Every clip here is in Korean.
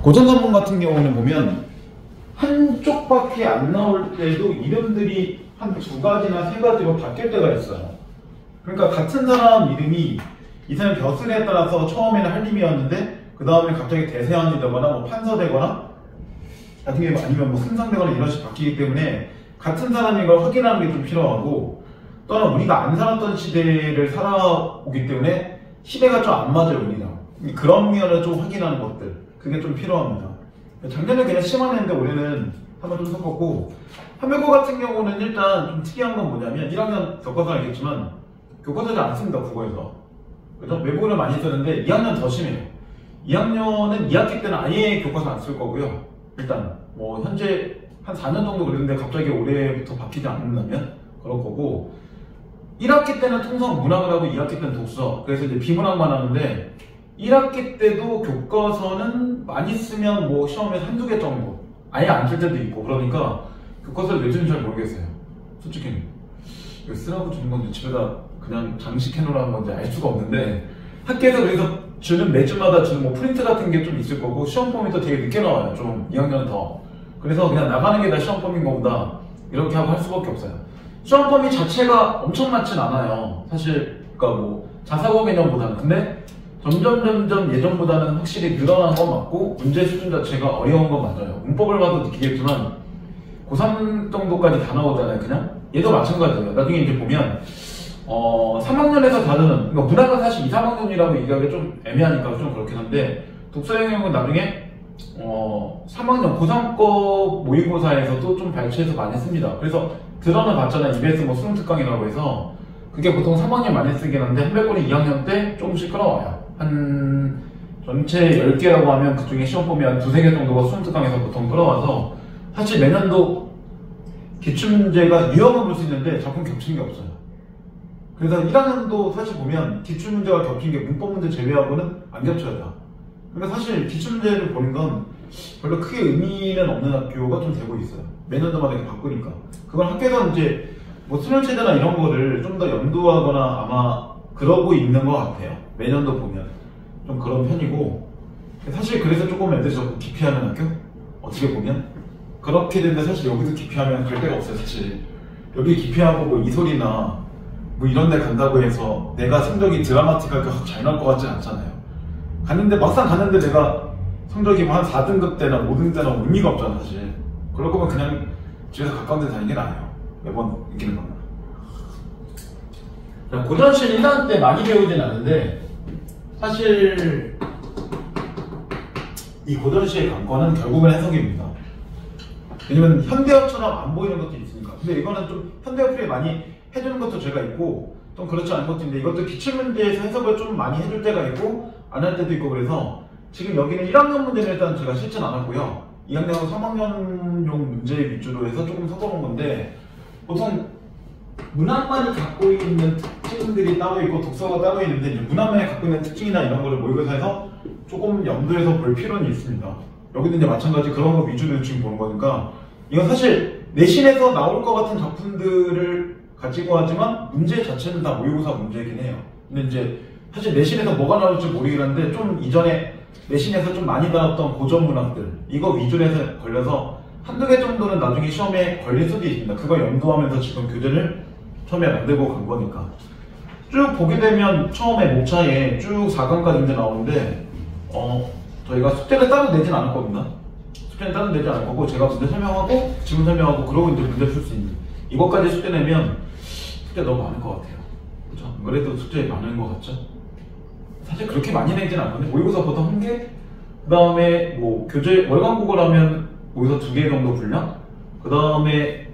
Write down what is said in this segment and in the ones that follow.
고전 논문 같은 경우는 보면 한쪽밖에 안 나올 때도 이름들이 한 2가지나 3가지로 바뀔 때가 있어요. 그러니까 같은 사람 이름이 이 사람 벼슬에 따라서 처음에는 한림이었는데 그 다음에 갑자기 대세환이 되거나 뭐 판서되거나 아니면 뭐 승상되거나 이런 식으로 바뀌기 때문에 같은 사람인 걸 확인하는 게 좀 필요하고, 또한 우리가 안 살았던 시대를 살아오기 때문에 시대가 좀 안 맞아요, 우리랑. 그런 면을 좀 확인하는 것들, 그게 좀 필요합니다. 작년에 그냥 시험만 했는데 올해는 한번 좀 섞었고, 한별고 같은 경우는 일단 좀 특이한 건 뭐냐면 1학년 교과서 알겠지만 교과서를 안 씁니다, 국어에서. 그래서 외국어를 많이 쓰는데 2학년 더 심해요. 2학년은 2학기 때는 아예 교과서 안 쓸 거고요. 일단 뭐 현재 한 4년 정도 그랬는데 갑자기 올해부터 바뀌지 않는다면 그럴 거고, 1학기 때는 통상 문학을 하고 2학기 때는 독서, 그래서 이제 비문학만 하는데 1학기 때도 교과서는 많이 쓰면 뭐 시험에서 1~2개 정도, 아예 안 쓸 때도 있고, 그러니까 교과서를 왜 주는지 잘 모르겠어요. 솔직히 이거 쓰라고 주는 건지 집에다 그냥 장식해놓으라는 건지 알 수가 없는데, 학교에서 그래서 주는 매주마다 주는 뭐 프린트 같은 게 좀 있을 거고, 시험 포인도 되게 늦게 나와요. 좀 2학년은 더. 그래서 그냥 나가는 게 다 시험 범위인 것보다 이렇게 하고 할 수밖에 없어요. 시험 범위 자체가 엄청 많진 않아요. 사실 그러니까 뭐 자사고 개념보다는. 근데 점점 예전보다는 확실히 늘어난 건 맞고, 문제 수준 자체가 어려운 건 맞아요. 문법을 봐도 느끼겠지만 고3 정도까지 다 나오잖아요. 그냥 얘도 마찬가지예요. 나중에 이제 보면 3학년에서 다루는, 그러니까 문학은 사실 2, 3학년이라고 얘기하기가 좀 애매하니까 좀 그렇긴 한데, 독서 영역은 나중에 3학년 고3급 모의고사에서도 좀 발췌해서 많이 씁니다. 그래서 들어는 봤잖아요. EBS 뭐 수능 특강이라고 해서 그게 보통 3학년 많이 쓰긴 한데, 한별고는 2학년 때 조금씩 끌어와요. 한 전체 10개라고 하면 그 중에 시험 범위 한 2~3개 정도가 수능 특강에서 보통 끌어와서, 사실 매년도 기출문제가 유형은 볼 수 있는데 작품 겹치는 게 없어요. 그래서 1학년도 사실 보면 기출문제가 겹친 게 문법 문제 제외하고는 안 겹쳐요. 그러니까 사실 기출문제를 보는 건 별로 크게 의미는 없는 학교가 좀 되고 있어요. 매년도마다 이렇게 바꾸니까. 그건 학교에서 이제 뭐 수능체제나 이런 거를 좀 더 염두하거나 아마 그러고 있는 것 같아요. 매년도 보면 좀 그런 편이고, 사실 그래서 조금 애들이 자꾸 기피하는 학교? 어떻게 보면 그렇게 되는데, 사실 여기서 기피하면 그럴 데가 없어요. 사실 여기 기피하고 뭐 이소리나 뭐 이런 데 간다고 해서 내가 성적이 드라마틱하게 확 잘 나올 것 같진 않잖아요. 갔는데 막상 갔는데 내가 성적이 뭐 한 4등급 때나 5등급 때나 의미가 없잖아 사실. 그럴 거면 그냥 집에서 가까운 데 다니는 게 나아요. 매번 이기는 거면. 고전시는 1학년 때 많이 배우진 않는데, 사실 이 고전시의 관건은 결국은 해석입니다. 왜냐면 현대어처럼 안 보이는 것도 있으니까. 근데 이거는 좀 현대어 풀이 많이 해주는 것도 제가 있고, 좀 그렇지 않은 것도 있는데, 이것도 기출문제에서 해석을 좀 많이 해줄 때가 있고 안 할 때도 있고, 그래서 지금 여기는 1학년 문제는 일단 제가 실천 안 하고요, 2학년하고 3학년용 문제 위주로 해서 조금 섞어놓은 건데, 보통 문학만이 갖고 있는 특징들이 따로 있고 독서가 따로 있는데, 이제 문학만이 갖고 있는 특징이나 이런 거를 모의고사에서 조금 염두에서 볼 필요는 있습니다. 여기는 이제 마찬가지 그런 거 위주로 지금 보는 거니까, 이건 사실 내신에서 나올 것 같은 작품들을 가지고 하지만 문제 자체는 다 모의고사 문제이긴 해요. 근데 이제 사실 내신에서 뭐가 나올지 모르긴 한데, 좀 이전에 내신에서 좀 많이 나왔던 고전 문학들 이거 위주로 해서 걸려서 1~2개 정도는 나중에 시험에 걸릴 수도 있습니다. 그거 염두하면서 지금 교재를 처음에 만들고 간 거니까. 쭉 보게 되면 처음에 목차에 쭉 4강까지 이제 나오는데, 저희가 숙제를 따로 내진 않았거든요. 숙제는 따로 내지 않을 거고, 제가 문제 설명하고 지문 설명하고 그러고 이제 문제 풀 수 있는, 이것까지 숙제 내면 숙제 너무 많을 것 같아요. 그렇죠? 그래도 숙제 많은 것 같죠? 사실 그렇게 많이 내진 않거든요. 모의고사 보통 1개, 그 다음에 뭐 교재 월간국어라면 모의고사 2개 정도 분량, 그 다음에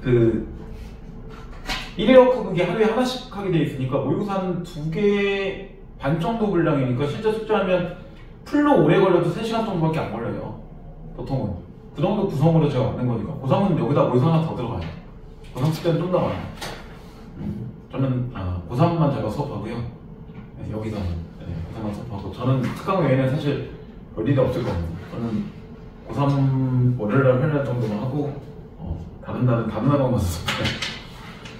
그 1회워크 그게 하루에 하나씩 하게 돼 있으니까 모의고사 한 2개 반 정도 분량이니까, 실제 숙제하면 풀로 오래 걸려도 3시간 정도밖에 안 걸려요. 보통은 그 정도 구성으로 제가 만든 거니까. 고3은 여기다 모의고사 하나 더 들어가요. 고3 숙제는 좀 더 많아요. 저는 고3만 제가 수업하고요, 여기서 고3만 수업하고, 저는 특강 외에는 사실 별일이 없을 겁니다. 저는 고3 월요일날 화요일날 정도만 하고, 다른 날은 다른 학원만 수업해요.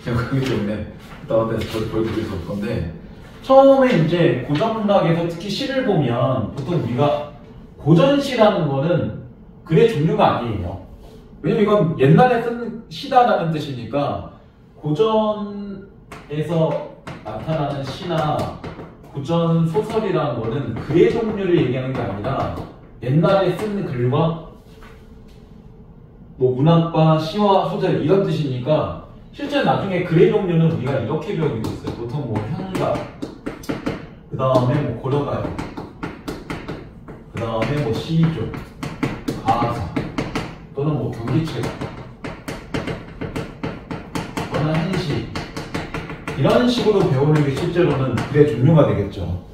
제가 그렇기 때문에 나한테 보여드릴 수 없을 건데, 처음에 이제 고전 문학에서 특히 시를 보면 보통 우리가 고전시라는 거는 글의 종류가 아니에요. 왜냐면 이건 옛날에 쓴 시다라는 뜻이니까 고전에서 나타나는 시나 고전 소설이라는 거는 글의 종류를 얘기하는 게 아니라 옛날에 쓴 글과 뭐 문학과 시와 소설 이런 뜻이니까 실제 나중에 글의 종류는 우리가 이렇게 배우기도 있어요. 보통 뭐 현가, 그 다음에 뭐 고려가요, 그 다음에 뭐 시조, 가사, 또는 뭐 경기체가, 또는 한시, 이런 식으로 배우는 게 실제로는 글의 종류가 되겠죠.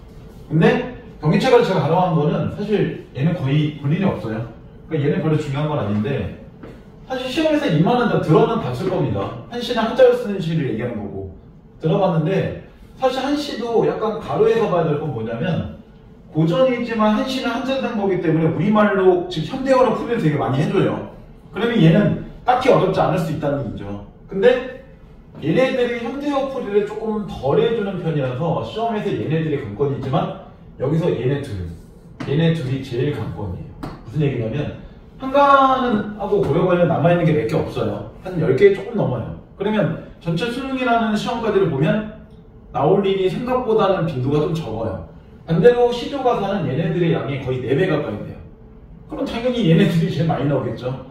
근데 경기체가를 제가 가져간 거는 사실 얘는 거의 볼 일이 없어요. 그러니까 얘는 별로 중요한 건 아닌데 사실 시험에서 이만한 다 들어는 봤을 겁니다. 한시는 한자를 쓰는 시를 얘기하는 거고 들어봤는데 사실 한시도 약간 가로에서 봐야 될 건 뭐냐면 고전이지만 한시는 한자로 된 거기 때문에 우리말로 지금 현대어로 풀이를 되게 많이 해줘요. 그러면 얘는 딱히 어렵지 않을 수 있다는 얘기죠. 근데 얘네들이 현대어 풀이를 조금 덜 해주는 편이라서 시험에서 얘네들이 관건이지만 여기서 얘네 둘이 제일 관건이에요. 무슨 얘기냐면 한가는 하고 고려관련 남아있는 게 몇 개 없어요. 한 10개 조금 넘어요. 그러면 전체 수능이라는 시험까지를 보면 나올 일이 생각보다는 빈도가 좀 적어요. 반대로 시조가사는 얘네들의 양이 거의 4배 가까이 돼요. 그럼 당연히 얘네들이 제일 많이 나오겠죠.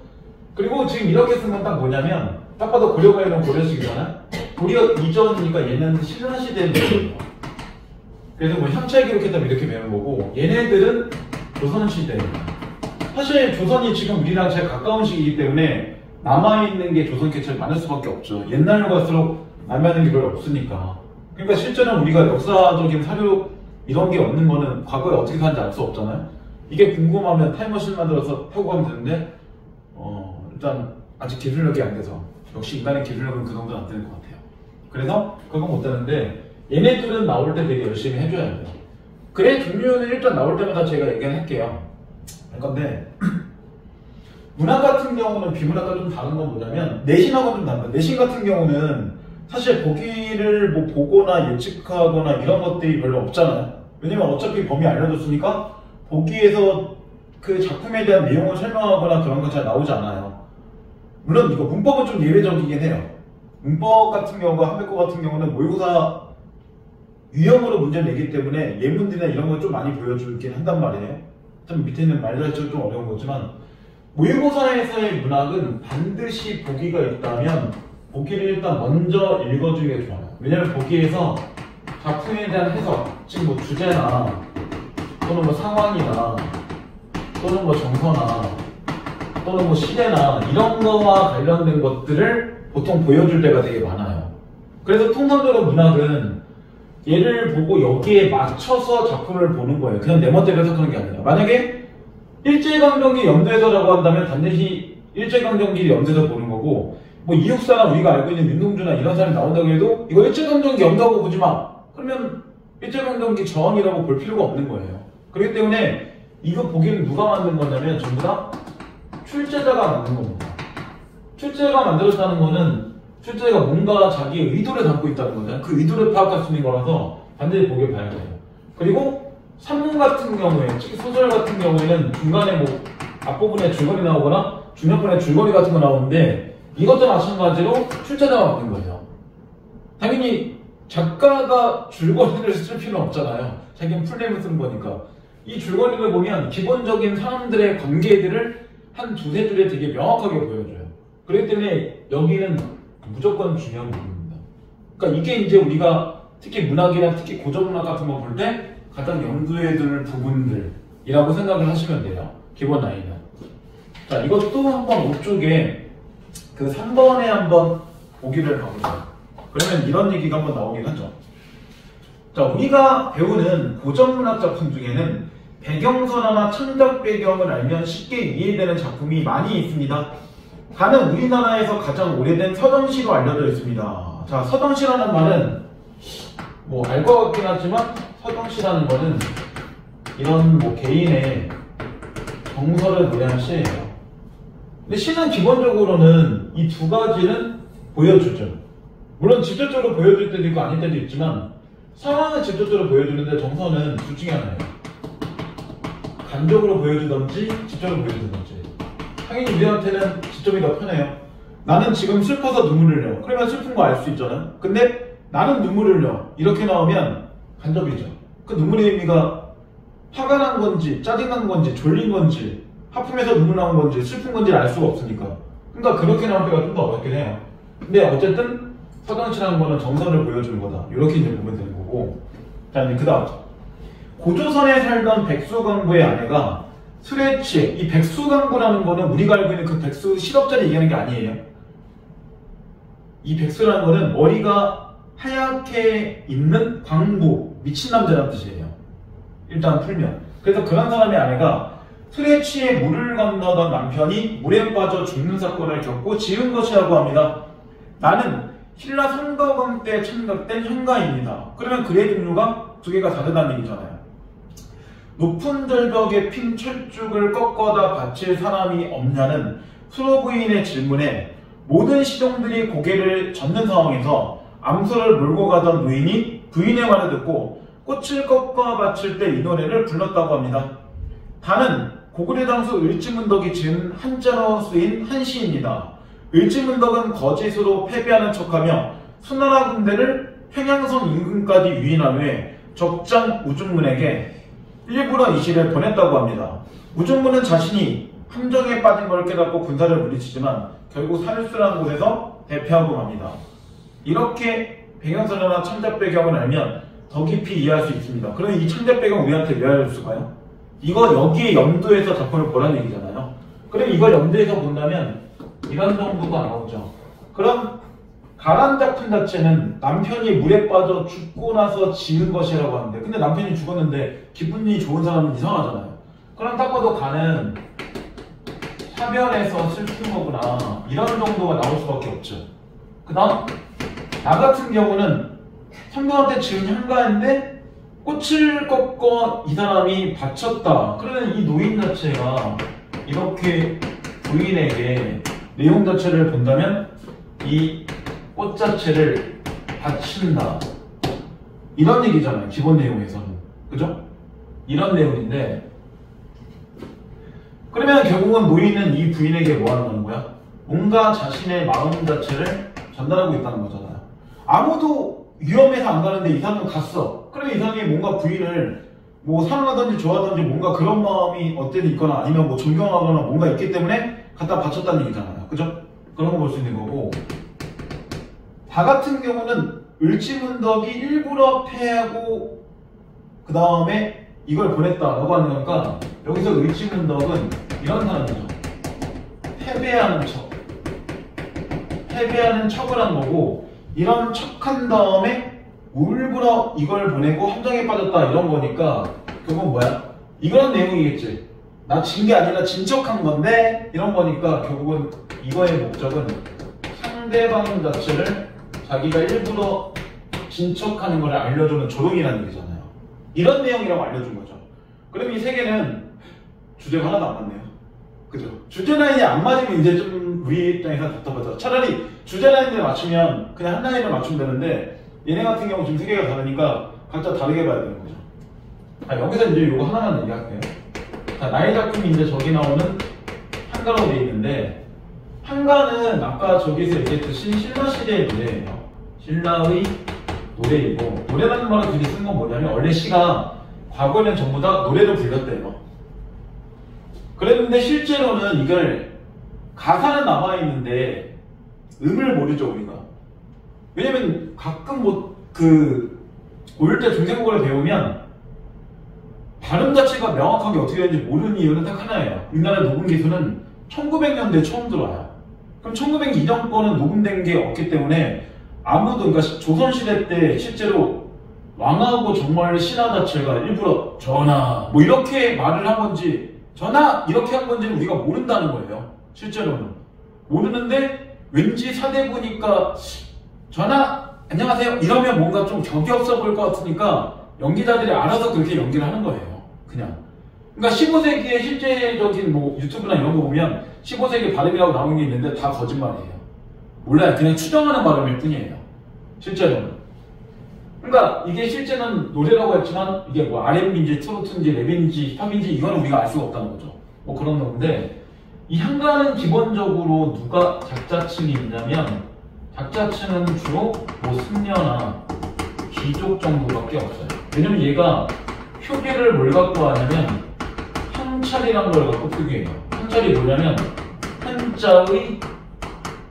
그리고 지금 이렇게 쓴 건 딱 뭐냐면 딱 봐도 고려관련 고려식이잖아요. 고려 이전이니까 얘는 신라시대인 거예요. 그래서 뭐 현찰 기록했다면 이렇게 배우는 거고 얘네들은 조선시대예요. 사실 조선이 지금 우리랑 제일 가까운 시기이기 때문에 남아있는 게 조선 개체가 많을 수밖에 없죠. 옛날로 갈수록 남아있는 게 별로 없으니까. 그러니까 실제는 우리가 역사적인 사료 이런 게 없는 거는 과거에 어떻게 사는지 알 수 없잖아요. 이게 궁금하면 타임머신 만들어서 타고 가면 되는데 일단 아직 기술력이 안 돼서 역시 인간의 기술력은 그 정도는 안 되는 것 같아요. 그래서 그건 못 되는데 얘네들은 나올 때 되게 열심히 해줘야 돼요. 글의 종류는 일단 나올 때마다 제가 얘기를 할게요. 건데 문학 같은 경우는 비문학과 좀 다른 건 뭐냐면 내신하고는 좀 다릅니다. 내신 같은 경우는 사실 보기를 뭐 보거나 예측하거나 이런 것들이 별로 없잖아요. 왜냐면 어차피 범위 알려줬으니까 보기에서 그 작품에 대한 내용을 설명하거나 그런 건 잘 나오지 않아요. 물론 이거 문법은 좀 예외적이긴 해요. 문법 같은 경우가 한백과 같은 경우는 모의고사 유형으로 문제를 내기 때문에 예문들이나 이런 걸 좀 많이 보여주긴 한단 말이에요. 좀 밑에 있는 말자체가 좀 어려운 거지만 모의고사에서의 문학은 반드시 보기가 있다면 보기를 일단 먼저 읽어주는 게 좋아요. 왜냐면 보기에서 작품에 대한 해석, 즉 뭐 주제나 또는 뭐 상황이나 또는 뭐 정서나 또는 뭐 시대나 이런 거와 관련된 것들을 보통 보여줄 때가 되게 많아요. 그래서 통상적으로 문학은 얘를 보고 여기에 맞춰서 작품을 보는 거예요. 그냥 내 멋대로 해석하는 게 아니라 만약에 일제강점기 염두에서라고 한다면 반드시 일제강점기를 염두에서 보는 거고 뭐 이육사나 우리가 알고 있는 윤동주나 이런 사람이 나온다고 해도 이거 일제강점기 염두하고 보지 마. 그러면 일제강점기 저항이라고 볼 필요가 없는 거예요. 그렇기 때문에 이거 보기는 누가 만든 거냐면 전부 다 출제자가 만든 겁니다. 출제가 만들었다는 거는 출제가 뭔가 자기의 의도를 담고 있다는 거잖아요. 그 의도를 파악할 수 있는 거라서 반드시 보길 봐야 돼요. 그리고 산문 같은 경우에, 특히 소설 같은 경우에는 중간에 뭐 앞부분에 줄거리 나오거나 중간부분에 줄거리 같은 거 나오는데 이것도 마찬가지로 출제자가 만든 거예요. 당연히 작가가 줄거리를 쓸 필요는 없잖아요. 자기는 풀네임을 쓰는 거니까. 이 줄거리를 보면 기본적인 사람들의 관계들을 한 두세 줄에 되게 명확하게 보여줘요. 그렇기 때문에 여기는 무조건 중요한 부분입니다. 그러니까 이게 이제 우리가 특히 문학이나 특히 고전문학 같은 거 볼 때 가장 염두에 둘 부분들이라고 생각을 하시면 돼요. 기본 라인은. 자, 이것도 한번 5쪽에 그 3번에 한번 보기를 가보죠. 그러면 이런 얘기가 한번 나오긴 하죠. 자, 우리가 배우는 고전문학 작품 중에는 배경선화나 창작 배경을 알면 쉽게 이해되는 작품이 많이 있습니다. 가는 우리나라에서 가장 오래된 서정시로 알려져 있습니다. 자, 서정시라는 말은 뭐 알 것 같긴 하지만 서정시라는 거는 이런 뭐 개인의 정서를 노래한 시예요. 근데 시는 기본적으로는 이 두 가지는 보여주죠. 물론 직접적으로 보여줄 때도 있고 아닐 때도 있지만 상황은 직접적으로 보여주는데 정서는 둘 중에 하나예요. 간접으로 보여주든지 직접으로 보여주든지. 당연히 우리한테는 직접이 더 편해요. 나는 지금 슬퍼서 눈물을 흘려. 그러면 슬픈 거 알 수 있잖아요. 근데 나는 눈물을 흘려. 이렇게 나오면 간접이죠. 그 눈물의 의미가 화가 난 건지 짜증난 건지 졸린 건지 하품해서 눈물 나온 건지 슬픈 건지 알 수가 없으니까. 그러니까 그렇게 나오기가 좀 더 어렵긴 해요. 근데 어쨌든 서정치라는 거는 정선을 보여주는 거다. 이렇게 이제 보면 되는 거고. 자, 이제 그 다음. 고조선에 살던 백수강부의 아내가 술에 취해. 이 백수강부라는 거는 우리가 알고 있는 그 백수 실업자를 얘기하는 게 아니에요. 이 백수라는 거는 머리가 하얗게 있는 광부, 미친 남자라는 뜻이에요. 일단 풀면. 그래서 그런 사람의 아내가 술에 취해 물을 건너던 남편이 물에 빠져 죽는 사건을 겪고 지은 것이라고 합니다. 나는 신라 성덕왕 때 창작된 현가입니다. 그러면 글의 종류가 두 개가 다르다는 얘기잖아요. 높은 절벽에 핀 철쭉을 꺾어다 바칠 사람이 없냐는 수로 부인의 질문에 모든 시종들이 고개를 젓는 상황에서 암소를 몰고 가던 노인이 부인의 말을 듣고 꽃을 꺾어 바칠 때 이 노래를 불렀다고 합니다. 단은 고구려 당수 을지문덕이 지은 한자로 쓰인 한시입니다. 을지문덕은 거짓으로 패배하는 척하며 수나라 군대를 평양성 인근까지 유인한 후에 적장 우중문에게 일부러 이 시를 보냈다고 합니다. 우중문은 자신이 함정에 빠진 걸 깨닫고 군사를 물리치지만 결국 사르스라는 곳에서 대패하고 맙니다. 이렇게 배경설이나 창작 배경을 알면 더 깊이 이해할 수 있습니다. 그럼 이 창작 배경 우리한테 왜 알려줬을까요? 이거 여기에 염두에서 작품을 보라는 얘기잖아요. 그럼 이걸 염두에서 본다면 이런 정도가 나오죠. 그럼 가란 작품 자체는 남편이 물에 빠져 죽고 나서 지은 것이라고 하는데, 근데 남편이 죽었는데 기분이 좋은 사람은 이상하잖아요. 그럼 딱 봐도 가는 사변에서 슬픈 거구나, 이런 정도가 나올 수밖에 없죠. 그 다음 나 같은 경우는 성경한테 지은 현가인데 꽃을 꺾어 이 사람이 바쳤다. 그러면 이 노인 자체가 이렇게 부인에게 내용 자체를 본다면 이 꽃 자체를 바친다, 이런 얘기잖아요. 기본 내용에서는. 그죠? 이런 내용인데, 그러면 결국은 노인은 이 부인에게 뭐 하는 거야? 뭔가 자신의 마음 자체를 전달하고 있다는 거잖아요. 아무도 위험해서 안 가는데 이 사람은 갔어. 그러면 이 사람이 뭔가 부인을 뭐 사랑하든지 좋아하든지 뭔가 그런 마음이 어쨌든 있거나 아니면 뭐 존경하거나 뭔가 있기 때문에 갖다 바쳤다는 얘기잖아요. 그죠? 그런 거 볼 수 있는 거고. 다 같은 경우는 을지문덕이 일부러 패하고 그 다음에 이걸 보냈다라고 하는 거니까, 여기서 을지문덕은 이런 사람이죠. 패배하는 척. 패배하는 척을 한 거고, 이런 척한 다음에 일부러 이걸 보내고 함정에 빠졌다, 이런 거니까 그건 뭐야? 이런 내용이겠지. 나 진 게 아니라 진 척한 건데, 이런 거니까 결국은 이거의 목적은 상대방 자체를 자기가 일부러 진척하는 걸 알려주는 조롱이라는 얘기잖아요. 이런 내용이라고 알려준 거죠. 그럼 이 세 개는 주제가 하나도 안 맞네요. 그죠? 주제 라인이 안 맞으면 이제 좀 우리 입장에서 답답하죠. 차라리 주제 라인을 맞추면 그냥 한 라인을 맞추면 되는데, 얘네 같은 경우 지금 세 개가 다르니까 각자 다르게 봐야 되는 거죠. 여기서 이제 이거 하나만 얘기할게요. 나의 작품이 이제 저기 나오는 한가로 되어 있는데, 한가는 아까 저기서 얘기했듯이 신라 시대의 노래예요. 신라의 노래이고, 노래라는 말을 굳이 쓴 건 뭐냐면 원래 시가 과거에는 전부 다 노래로 불렸대요. 그랬는데 실제로는 이걸 가사는 남아있는데 음을 모르죠 우리가. 왜냐면 가끔 뭐 올 때 중세국어를 배우면 발음 자체가 명확하게 어떻게 되는지 모르는 이유는 딱 하나예요. 우리나라 녹음 기술은 1900년대에 처음 들어와요. 그럼 1902년 거는 녹음된 게 없기 때문에 아무도, 그러니까 조선시대 때 실제로 왕하고 정말 신하 자체가 일부러 전하 뭐 이렇게 말을 한 건지, 전하 이렇게 한 건지는 우리가 모른다는 거예요. 실제로는 모르는데, 왠지 사대부니까 전하 안녕하세요 이러면 뭔가 좀 격이 없어 보일 것 같으니까 연기자들이 알아서 그렇게 연기를 하는 거예요. 그냥. 그러니까 15세기의 실제적인 뭐 유튜브나 이런 거 보면 15세기 발음이라고 나오는 게 있는데 다 거짓말이에요. 몰라요. 그냥 추정하는 발음일 뿐이에요. 실제로는. 그러니까 이게 실제는 노래라고 했지만 이게 뭐 R&B인지 트로트인지 랩인지 힙합인지 이거는 우리가 알 수가 없다는 거죠. 뭐 그런 건데 이 향가는 기본적으로 누가 작자층이 있냐면 작자층은 주로 뭐 승려나 귀족 정도밖에 없어요. 왜냐면 얘가 표기를 뭘 갖고 하냐면 향찰이란 걸 갖고 표기해요. 향찰이 뭐냐면 한자의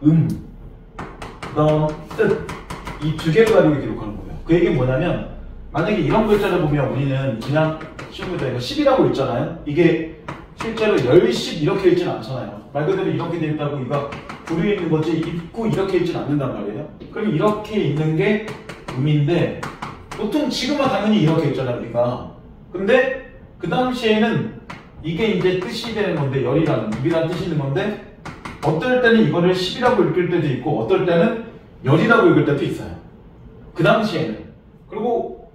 그다음 뜻 이 두 개를 가지고 기록하는 거예요. 그 얘기는 뭐냐면 만약에 이런 글자를 보면 우리는 그냥 쉬운 글자 이거 10이라고 있잖아요. 이게 실제로 10, 10 이렇게 읽지는 않잖아요. 말 그대로 이렇게 돼 있다고 이거 부르에 있는 거지 읽고 이렇게 읽지는 않는단 말이에요. 그럼 이렇게 읽는 게 음인데 보통 지금은 당연히 이렇게 읽잖아요 우리가. 근데 그 당시에는 이게 이제 뜻이 되는 건데 열이라는 입이라는 뜻이 있는 건데 어떨 때는 이거를 10이라고 읽을 때도 있고 어떨 때는 열이라고 읽을 때도 있어요. 그 당시에는. 그리고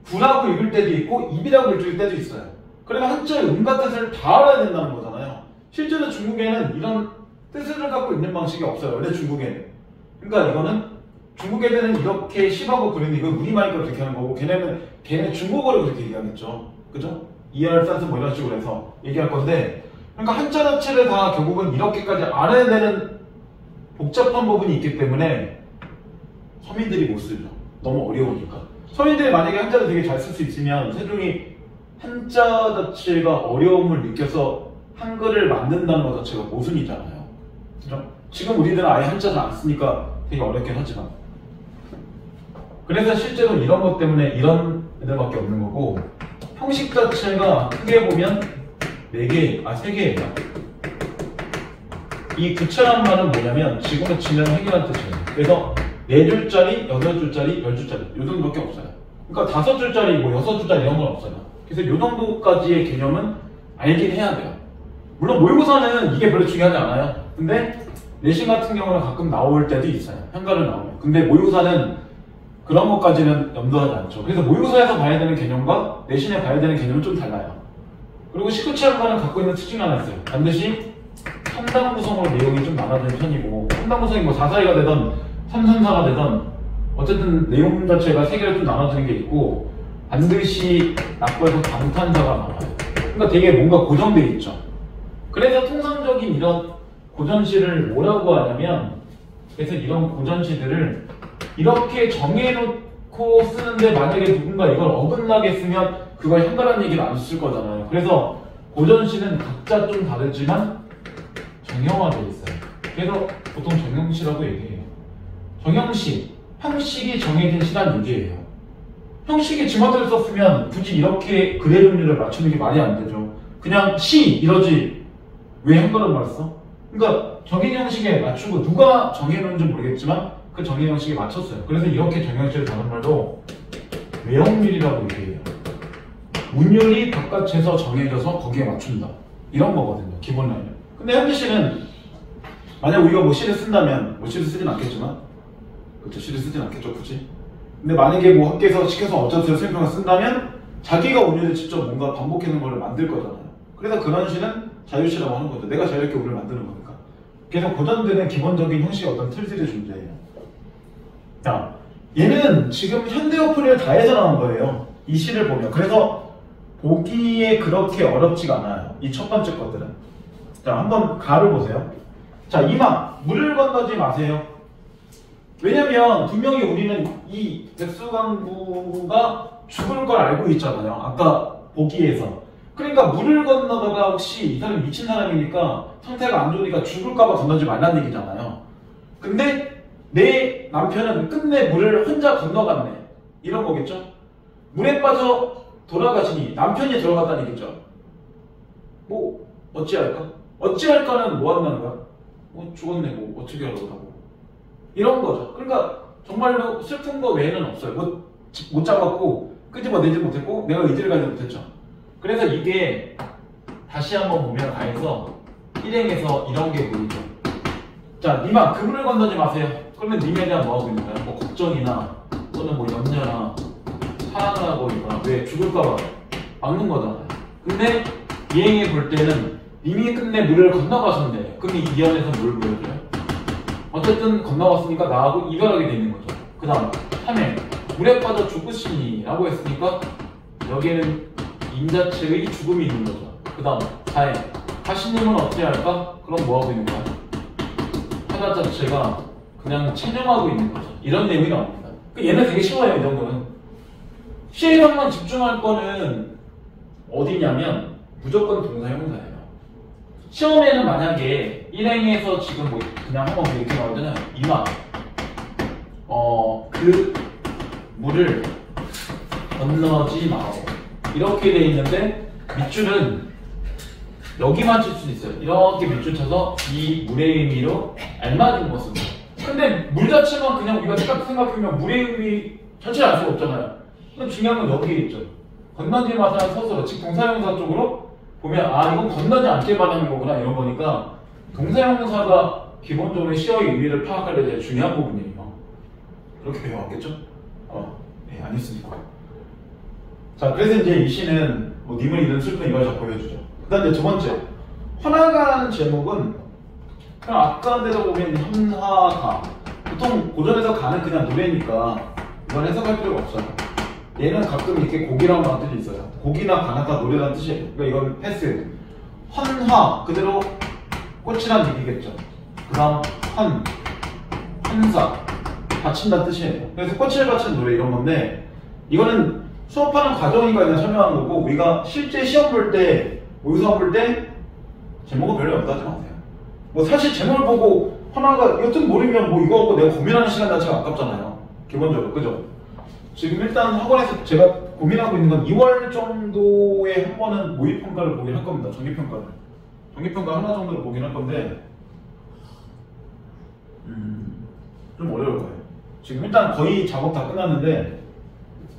구라고 읽을 때도 있고 입이라고 읽을 때도 있어요. 그러면 한자의 음과 뜻을 다 알아야 된다는 거잖아요. 실제로 중국에는 이런 뜻을 갖고 있는 방식이 없어요. 원래 중국에는. 그러니까 이거는 중국 애들은 이렇게 10하고 그리는 이거 우리말이니까 그렇게 하는 거고 걔네 중국어로 그렇게 얘기하겠죠. 그죠? 이알산스 뭐 이런 식으로 해서 얘기할 건데 그러니까 한자 자체를 다 결국은 이렇게까지 알아야 되는 복잡한 부분이 있기 때문에 서민들이 못 쓰죠. 너무 어려우니까. 서민들이 만약에 한자를 되게 잘 쓸 수 있으면 세종이 한자 자체가 어려움을 느껴서 한글을 만든다는 것 자체가 모순이잖아요. 그죠? 지금 우리들은 아예 한자를 안 쓰니까 되게 어렵긴 하지만 그래서 실제로 이런 것 때문에 이런 애들밖에 없는 거고 형식 자체가 크게 보면 3개예요. 이 구체란 말은 뭐냐면 지금의 진행 해결한 뜻이에요. 그래서 4줄짜리, 8줄짜리, 10줄짜리 요 정도밖에 없어요. 그러니까 5줄짜리, 뭐 6줄짜리 이런 건 없어요. 그래서 요 정도까지의 개념은 알긴 해야 돼요. 물론 모의고사는 이게 별로 중요하지 않아요. 근데 내신 같은 경우는 가끔 나올 때도 있어요. 한가를 나오면. 근데 모의고사는 그런 것까지는 염두하지 않죠. 그래서 모의고사에서 봐야 되는 개념과 내신에 봐야 되는 개념은 좀 달라요. 그리고 19치 한가는 갖고 있는 특징이 하나 있어요. 반드시 3당 구성으로 내용이 좀 나눠지는 편이고 3당 구성이 뭐 4사리가 되든 3선사가 되든 어쨌든 내용 자체가 3개로 좀 나눠지는 게 있고 반드시 낙부에서 강탄사가 나와요. 그러니까 되게 뭔가 고정되어 있죠. 그래서 통상적인 이런 고전시를 뭐라고 하냐면 그래서 이런 고전시들을 이렇게 정해놓고 쓰는데 만약에 누군가 이걸 어긋나게 쓰면 그걸 향가라는 얘기를 안 쓸 거잖아요. 그래서 고전시는 각자 좀 다르지만 정형화되어 있어요. 그래서 보통 정형시라고 얘기해요. 정형시, 형식이 정해진 시란 얘기예요. 형식이 지멋대로 썼으면 굳이 이렇게 글의 종류를 맞추는 게 말이 안 되죠. 그냥 시 이러지 왜 한글을 써? 그러니까 정인 형식에 맞추고 누가 정해놓은지 모르겠지만 그 정인 형식에 맞췄어요. 그래서 이렇게 정형식을 다른 말로 외형률이라고 얘기해요. 운율이 바깥에서 정해져서 거기에 맞춘다. 이런 거거든요. 기본 라인은. 근데 현재 시는 만약 우리가 뭐 시를 쓴다면 뭐 시를 쓰진 않겠지만 그렇죠. 시를 쓰진 않겠죠. 굳이. 근데 만약에 뭐 학교에서 시켜서 어쩌서 수행평을 쓴다면 자기가 운율을 직접 뭔가 반복해놓은 걸 만들 거잖아요. 그래서 그런 시는 자유시라고 하는 거죠. 내가 자유롭게 운을 만드는 거니까. 그래서 고전들은 기본적인 형식의 어떤 틀들이 존재해요. 자, 얘는 지금 현대어플을 다 해서 나온 거예요. 이 시를 보면. 그래서 보기에 그렇게 어렵지가 않아요. 이 첫 번째 것들은. 자, 한번 가를 보세요. 자, 이마. 물을 건너지 마세요. 왜냐면 분명히 우리는 이 백수강부가 죽을 걸 알고 있잖아요. 아까 보기에서. 그러니까 물을 건너다가 혹시 이 사람이 미친 사람이니까 상태가 안 좋으니까 죽을까봐 건너지 말라는 얘기잖아요. 근데 내 남편은 끝내 물을 혼자 건너갔네. 이런 거겠죠? 물에 빠져 돌아가시니 남편이 들어갔다는 얘기죠. 뭐 어찌할까? 어찌할까는 뭐 한다는 거야? 뭐 죽었네 뭐 어떻게 하라고 이런 거죠. 그러니까 정말로 슬픈 거 외에는 없어요. 못 잡았고 끄집어내지 못했고 내가 의지를 가지 못했죠. 그래서 이게 다시 한번 보면 가에서 일행에서 이런 게 보이죠. 자, 니마 그물을 건너지 마세요. 그러면 님에 대한 뭐 하고 있는 거야? 뭐 걱정이나 또는 뭐 염려나 사랑을 하고 있거나 왜 죽을까봐 막는 거잖아요. 근데 이행에 볼 때는 님이 끝내 물을 건너가셨네. 그럼 이 안에서 뭘 보여줘요? 어쨌든 건너갔으니까 나하고 이별하게 되는 거죠. 그 다음 3회 물에 빠져 죽으시니 라고 했으니까 여기에는 인자체의 죽음이 있는 거죠. 그 다음 다행 하시님은 어떻게 할까? 그럼 뭐하고 있는 거야? 하나 자체가 그냥 체념하고 있는 거죠. 이런 내용이 나옵니다. 얘는 되게 쉬워요. 이 정도는 시행만 집중할 거는 어디냐면 무조건 동사형용사예요. 시험에는 만약에 일행에서 지금 뭐 그냥 한번 이렇게 나오잖아요. 이마 그 물을 건너지 마오 이렇게 돼 있는데 밑줄은 여기만 칠 수도 있어요. 이렇게 밑줄 쳐서 이 물의 의미로 알맞은 것은 근데 물 자체만 그냥 우리가 생각하면 물의 의미 전체를 알 수가 없잖아요. 근데 중요한 건 여기에 있죠. 건너지 마사는 서술어 즉 동사형용사 쪽으로 보면 이건 건너지 않게 말하는 거구나 이런 거니까 동사형용사가 기본적으로 시어의 의미를 파악할 때 제일 중요한 부분이에요. 그렇게 배워왔겠죠? 네, 아니었으니까. 자, 그래서 이제 이 시는 뭐 님을 잃은 슬픈 이걸 잘 보여주죠. 그 다음 이제 두 번째 헌화가라는 제목은 그냥 아까 대로 보면 현하가 보통 고전에서 가는 그냥 노래니까 이건 해석할 필요가 없어요. 얘는 가끔 이렇게 곡이라는 뜻이 있어요. 곡이나 가나다 노래라는 뜻이에요. 그러니까 이건 패스. 헌화 그대로 꽃이란 얘기겠죠. 그 다음 헌사 바친다는 뜻이에요. 그래서 꽃을 바치는 노래 이런 건데 이거는 수업하는 과정이니까 그냥 설명하는 거고 우리가 실제 시험 볼 때 모의수업 볼 때 제목은 별로 없다지 마세요. 뭐 사실 제목을 보고 하나가 여튼 모르면 뭐 이거 갖고 내가 고민하는 시간 자체가 아깝잖아요. 기본적으로 그죠? 지금 일단 학원에서 제가 고민하고 있는 건 2월 정도에 한 번은 모의평가를 보긴 할 겁니다. 정기평가를. 정기평가 하나 정도를 보긴 할 건데 좀 어려울 거예요. 지금 일단 거의 작업 다 끝났는데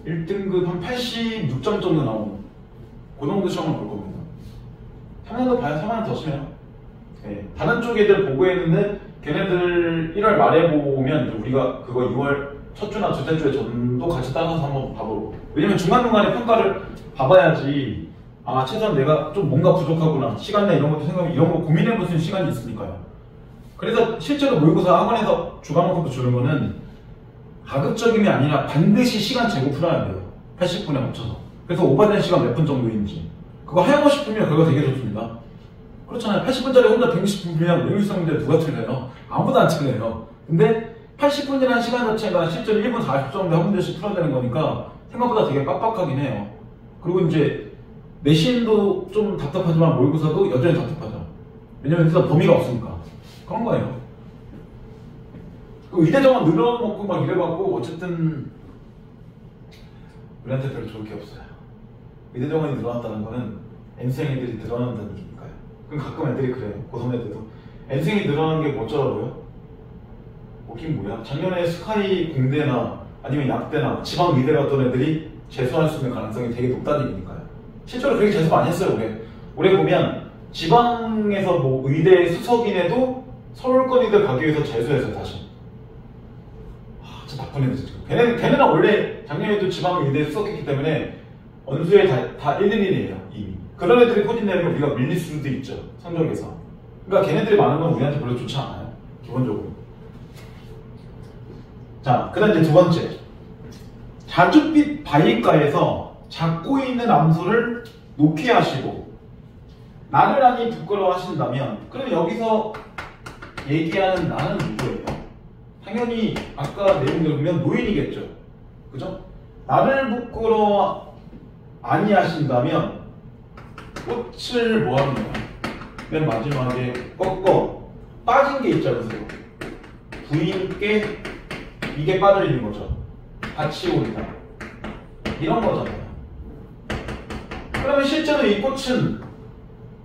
1등급 한 86점 정도 나오는 그 정도 시험을 볼 겁니다. 3년도 봐야 3년 더 치면 네. 다른 쪽 애들 보고 했는데 걔네들 1월 말에 보면 우리가 그거 2월 첫 주나 둘째 주에 전도 같이 따라서 한번 봐보고 왜냐면 중간중간에 평가를 봐봐야지 최소한 내가 좀 뭔가 부족하구나 시간내 이런 것도 생각하면 이런 거 고민해볼 수 있는 시간이 있으니까요. 그래서 실제로 모의고사 학원에서 주간목표도 주는 거는 가급적임이 아니라 반드시 시간 재고 풀어야 돼요. 80분에 맞춰서. 그래서 오버된 시간 몇 분 정도인지 그거 하고 싶으면 그거 되게 좋습니다. 그렇잖아요. 80분짜리 혼자 160분 풀면 외율성 문제 누가 틀려요? 아무도 안 틀려요. 근데 80분이라는 시간 자체가 실제로 1분 40초 정도 한 문제씩 풀어야 되는 거니까 생각보다 되게 빡빡하긴 해요. 그리고 이제 내신도 좀 답답하지만 모의고사도 여전히 답답하죠. 왜냐면 일단 범위가 없으니까. 그런 거예요. 의대정원 늘어놓고 막 이래갖고 어쨌든 우리한테 별로 좋을 게 없어요. 의대정원이 늘어났다는 거는 N생 애들이 늘어난다는 얘기니까요. 그럼 가끔 애들이 그래요. 고3 애들도 N생이 늘어나는 게 뭐 어쩌라고요? 뭐긴 뭐야? 작년에 스카이 공대나 아니면 약대나 지방 의대 갔던 애들이 재수할 수 있는 가능성이 되게 높다는 얘기니까요. 실제로 그렇게 재수 많이 했어요. 올해 보면 지방에서 뭐 의대 수석인에도 서울권의대 가기 위해서 재수해서 다시 진짜 나쁜 애들 지금. 걔네는 원래 작년에도 지방 의대에 수석했기 때문에 언수에 다 111이에요 이미. 그런 애들이 포진 내리면 우리가 밀릴 수도 있죠 성적에서. 그러니까 걔네들이 많은 건 우리한테 별로 좋지 않아요 기본적으로. 자, 그 다음 이제 두 번째 자줏빛 바위가에서 잡고 있는 암소를 놓게 하시고 나를 아니 부끄러워하신다면 그럼 여기서 얘기하는 나는 누구예요? 당연히 아까 내용대로 보면 노인이겠죠. 그죠? 나를 부끄러워 아니하신다면 꽃을 뭐하는 거야? 맨 마지막에 꺾어 빠진 게 있죠. 보세요. 부인께 이게 빠져 있는 거죠. 같이 오리다. 이런 거잖아요. 그러면 실제로 이 꽃은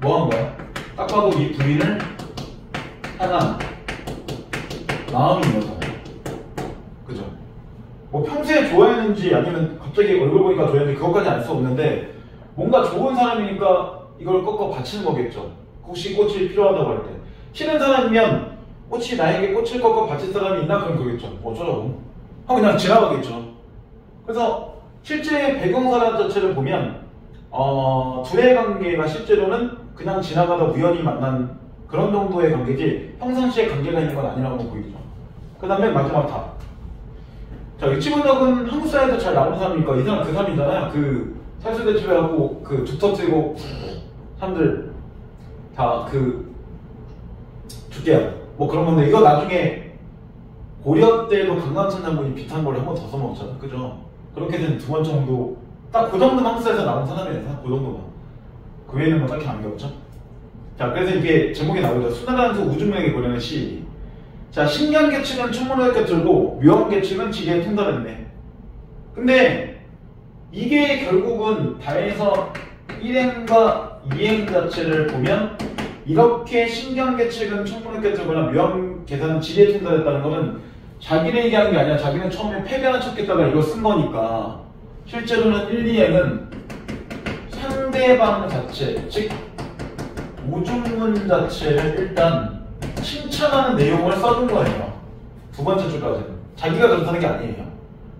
뭐 한 거야? 딱 봐도 이 부인을 향한 마음인 거잖아요. 그죠? 뭐 평소에 좋아했는지 아니면 갑자기 얼굴 보니까 좋아했는지 그것까지 알 수 없는데 뭔가 좋은 사람이니까 이걸 꺾어 바치는 거겠죠. 혹시 꽃이 필요하다고 할 때. 싫은 사람이면 꽃이 나에게 꽃을 꺾어 바칠 사람이 있나? 그럼 그러겠죠. 어쩌라고? 하고 그냥 지나가겠죠. 그래서 실제 배경사람 자체를 보면 둘의 관계가 실제로는 그냥 지나가다 우연히 만난 그런 정도의 관계지 평상시에 관계가 있는 건 아니라고 보이죠. 그 다음에 마지막 답. 자, 유치분석은 한국 사회에서 잘 나오는 사람이니까 이 사람 그 사람이잖아요. 그 살수대첩해갖고 그 두터뜨리고 사람들 다 그 죽게 하고 뭐 그런 건데 이거 나중에 고려 때도 강남천 장군이 비탄고를 한 번 더 써먹었잖아. 그죠? 그렇게 된 두 번 정도 딱 그 정도만 한국 사회에서 나온 사람이에요. 그 정도만. 그 외에는 뭐 딱히 안 배웠죠? 자, 그래서 이게 제목이 나오죠. 수나라한테 우중명에게 보내는 시. 자, 신경계측은 천문학에 꿰뚫고 묘한계측은 지리에 통달했네. 근데 이게 결국은 다에서 1행과 2행 자체를 보면 이렇게 신경계측은 천문학에 꿰뚫거나 묘한계산은 지리에 통달했다는 거는 자기네 얘기하는 게 아니라 자기는 처음에 패배하는 척했다가 이거 쓴 거니까 실제로는 1, 2행은 상대방 자체, 즉 우중문 자체를 일단 칭찬하는 내용을 써둔 거예요. 두 번째 줄까지는. 자기가 그렇다는 게 아니에요.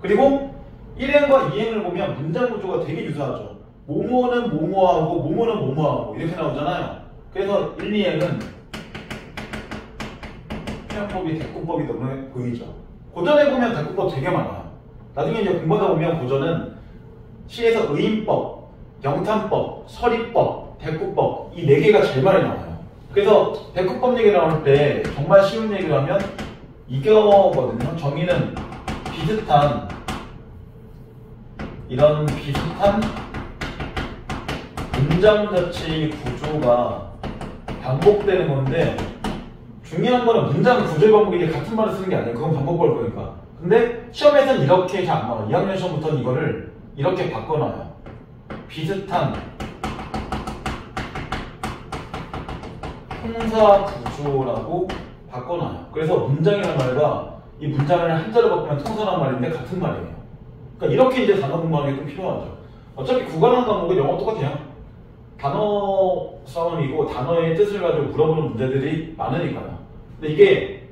그리고 1행과 2행을 보면 문장 구조가 되게 유사하죠. 뭐뭐는 뭐뭐하고 뭐뭐는 뭐뭐하고 이렇게 나오잖아요. 그래서 1, 2행은 표현법이 대꾸법이 너무 보이죠. 고전에 보면 대꾸법 되게 많아요. 나중에 이제 공부하다 보면 고전은 시에서 의인법, 영탄법, 서리법, 대꾸법 이 4개가 제일 많이 나와요. 그래서 대꾸법 얘기 나올 때 정말 쉬운 얘기를 하면 이거거든요. 정의는 비슷한 이런 비슷한 문장 자체의 구조가 반복되는 건데 중요한 거는 문장 구조의 반복이 같은 말을 쓰는 게 아니에요. 그건 반복할 거니까. 근데 시험에서는 이렇게 잘 안 나와요. 2학년 시험부터는 이거를 이렇게 바꿔놔요. 비슷한 통사 구조라고 바꿔놔요. 그래서 문장이라는 말과 이 문장을 한자로 바꾸면 통사라는 말인데 같은 말이에요. 그러니까 이렇게 이제 단어 공부하는 게 좀 필요하죠. 어차피 구간한 과목은 영어 똑같아요. 단어 싸움이고 단어의 뜻을 가지고 물어보는 문제들이 많으니까요. 근데 이게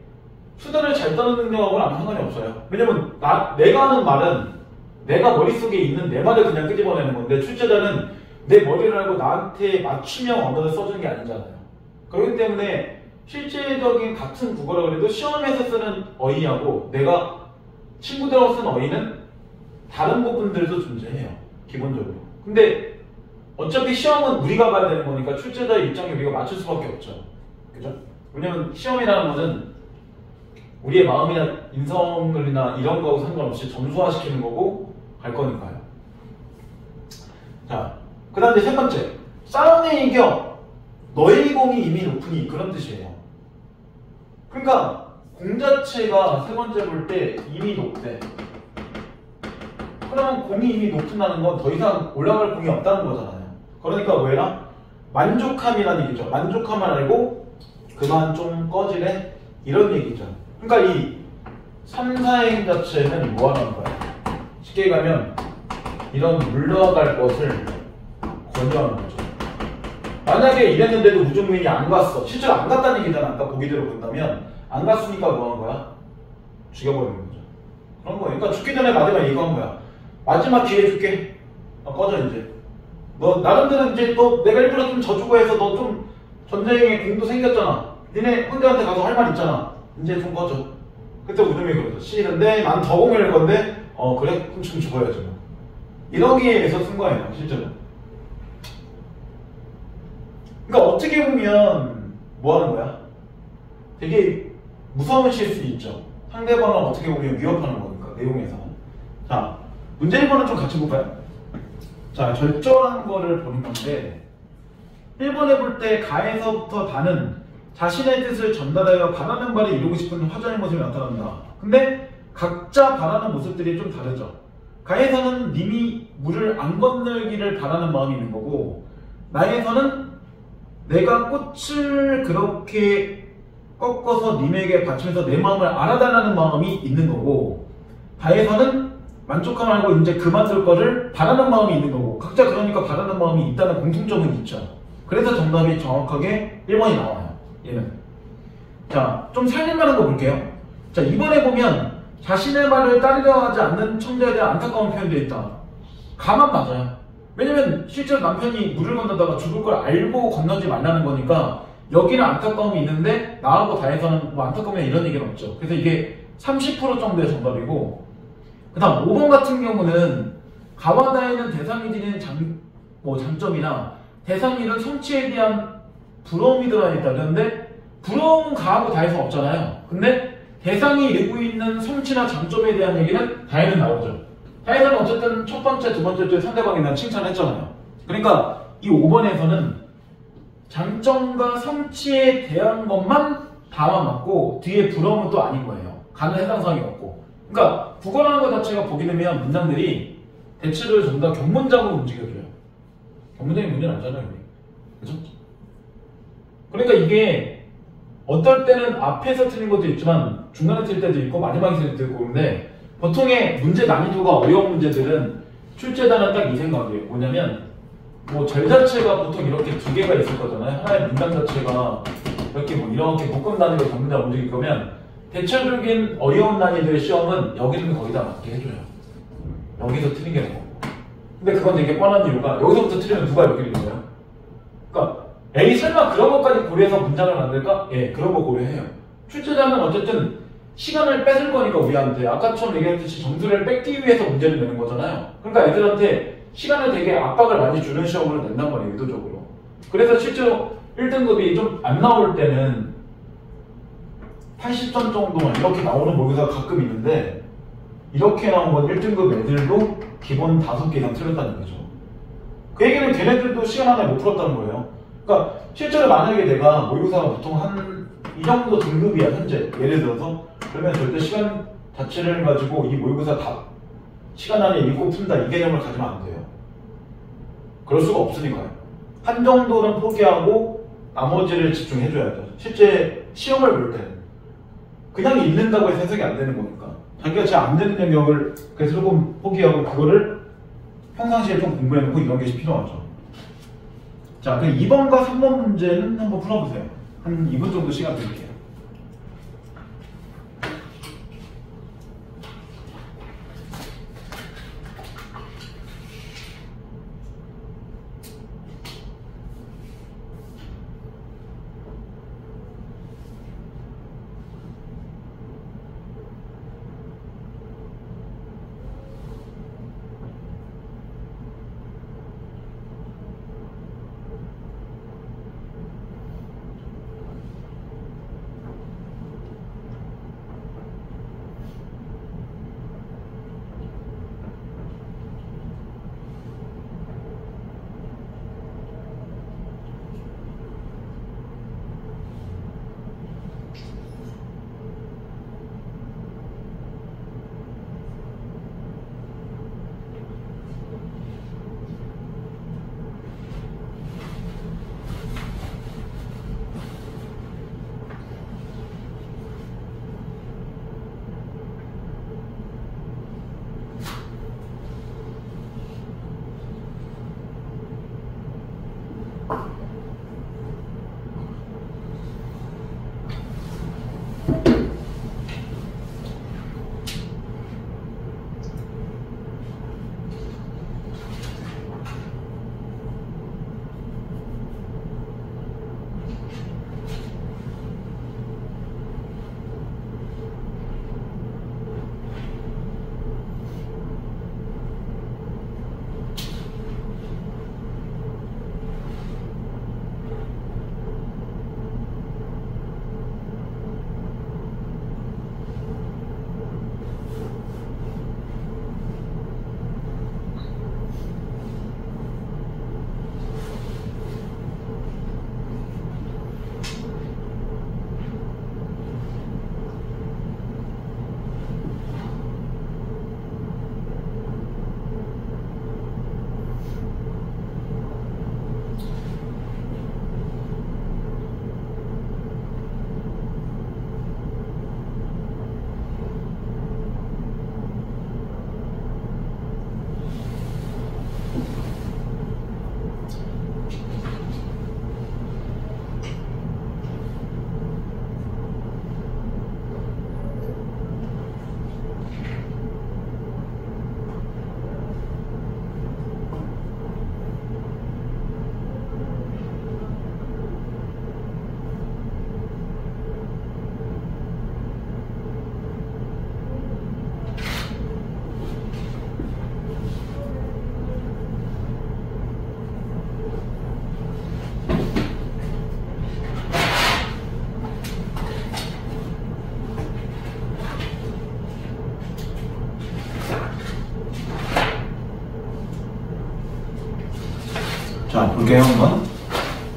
수단을 잘 따는 능력하고는 아무 상관이 없어요. 왜냐면 내가 하는 말은 내가 머릿속에 있는 내 말을 그냥 끄집어내는 건데 출제자는 내 머리를 알고 나한테 맞춤형 언어를 써주는 게 아니잖아요. 그렇기 때문에 실제적인 같은 국어라고 해도 시험에서 쓰는 어휘하고 내가 친구들하고 쓰는 어휘는 다른 부분들도 존재해요. 기본적으로. 근데 어차피 시험은 우리가 봐야 되는 거니까 출제자의 입장에 우리가 맞출 수밖에 없죠. 그죠? 왜냐면 시험이라는 것은 우리의 마음이나 인성을이나 이런 거하고 상관없이 점수화시키는 거고 갈 거니까요. 자, 그 다음 이제 세 번째. 싸움에 이겨 너의 공이 이미 높으니 그런 뜻이에요. 그러니까 공 자체가 세 번째 볼 때 이미 높대. 그러면 공이 이미 높다는 건 더 이상 올라갈 공이 없다는 거잖아요. 그러니까 뭐해라? 만족함이라는 얘기죠. 만족함을 알고 그만 좀 꺼지래? 이런 얘기죠. 그러니까 이 3, 4행 자체는 뭐 하는 거야? 쉽게 가면 이런 물러갈 것을 권유하는 거죠. 만약에 이랬는데도 우중민이 안 갔어. 실제로 안 갔다는 얘기잖아. 아까 보기대로 본다면 안 갔으니까 뭐 하는 거야? 죽여버리는 거죠. 그런 거예요. 그러니까 죽기 전에 마지막 이거 한 거야. 마지막 기회 줄게. 꺼져 이제. 너 나름대로 이제 너 내가 일부러 좀 져주고 해서 너 좀 전쟁에 공도 생겼잖아. 니네 형제한테 가서 할 말 있잖아. 이제 좀 꺼져. 그때 우중민이 그러죠. 싫은데 난 더 공연할 건데 그래? 그럼 지금 죽어야죠. 이러기에 위해서 쓴 거예요. 실제로. 그러니까 어떻게 보면 뭐 하는 거야? 되게 무서움을 칠 수 있죠. 상대방을 어떻게 보면 위협하는 거니까 내용에서는. 자, 문제 1번은 좀 같이 볼까요? 자, 절절한 거를 보는 건데 1번에 볼 때 가에서부터 다는 자신의 뜻을 전달하여 바라는 바를 이루고 싶은 화자의 모습이 나타난다. 근데 각자 바라는 모습들이 좀 다르죠. 가에서는 님이 물을 안 건널기를 바라는 마음이 있는 거고 나에서는 내가 꽃을 그렇게 꺾어서 님에게 바치면서 내 마음을 알아달라는 마음이 있는 거고 다에서는 만족함을 알고 이제 그만 쓸 거를 바라는 마음이 있는 거고 각자 그러니까 바라는 마음이 있다는 공통점은 있죠. 그래서 정답이 정확하게 1번이 나와요. 얘는. 자, 좀 살릴만한 거 볼게요. 자, 이번에 보면 자신의 말을 따르려 하지 않는 청자에 대한 안타까운 표현되어 있다. 가만 맞아요. 왜냐면 실제로 남편이 물을 건너다가 죽을 걸 알고 건너지 말라는 거니까 여기는 안타까움이 있는데 나하고 다해서는 뭐 안타까움이 이런 얘기는 없죠. 그래서 이게 30% 정도의 정답이고 그 다음 5번 같은 경우는 가와다에는 대상이 지닌 장점이나 대상이 이룬 성취에 대한 부러움이 들어있다. 그런데 부러움은 가하고 다에서 없잖아요. 근데 대상이 이루고 있는 성취나 장점에 대한 얘기는 다에는 나오죠. 다에서는 어쨌든 첫 번째, 두 번째 때 상대방에 대한 칭찬을 했잖아요. 그러니까 이 5번에서는 장점과 성취에 대한 것만 다만 맞고 뒤에 부러움은 또 아닌 거예요. 가는 해당 사항이 없고. 그러니까 국어라는 것 자체가 보게 되면 문장들이 대체로 전부 다 견문장으로 움직여줘요. 견문장이 문제는 아니잖아요. 그죠? 그러니까 이게 어떨 때는 앞에서 틀린 것도 있지만 중간에 틀릴 때도 있고 마지막에 틀릴 때도 있고 그런데 보통의 문제 난이도가 어려운 문제들은 출제자는 딱 이 생각이에요. 뭐냐면 뭐 절 자체가 보통 이렇게 두 개가 있을 거잖아요. 하나의 문장 자체가 이렇게 묶음 단위로 견문장 움직일 거면 대체적인 어려운 난이도의 시험은 여기는 거의 다 맞게 해줘요. 여기서 틀린 게 나고. 근데 그건 되게 뻔한 이유가 여기서부터 틀리면 누가 여기를 읽어요? 그러니까 에이 설마 그런 것까지 고려해서 문장을 만들까? 예, 그런 거 고려해요. 출제자는 어쨌든 시간을 뺏을 거니까 우리한테 아까처럼 얘기했듯이 점수를 뺏기 위해서 문제를 내는 거잖아요. 그러니까 애들한테 시간을 되게 압박을 많이 주는 시험을 낸단 말이에요, 의도적으로. 그래서 실제로 1등급이 좀 안 나올 때는 80점 정도만 이렇게 나오는 모의고사가 가끔 있는데 이렇게 나온 건 1등급 애들도 기본 5개 이상 틀렸다는 거죠. 그 얘기는 걔네들도 시간 안에 못 풀었다는 거예요. 그러니까 실제로 만약에 내가 모의고사가 보통 한 이 정도 등급이야 현재 예를 들어서 그러면 절대 시간 자체를 가지고 이 모의고사 다 시간 안에 읽고 푼다 이 개념을 가지면 안 돼요. 그럴 수가 없으니까요. 한 정도는 포기하고 나머지를 집중해줘야죠. 실제 시험을 볼 때는 그냥 읽는다고 해서 해석이 안 되는 거니까 자기가 잘 안 되는 영역을 그래서 조금 포기하고 그거를 평상시에 좀 공부해놓고 이런 게 필요하죠. 자, 그럼 2번과 3번 문제는 한번 풀어보세요. 한 2분 정도 시간 드릴게요. 자, 볼게요, 한번.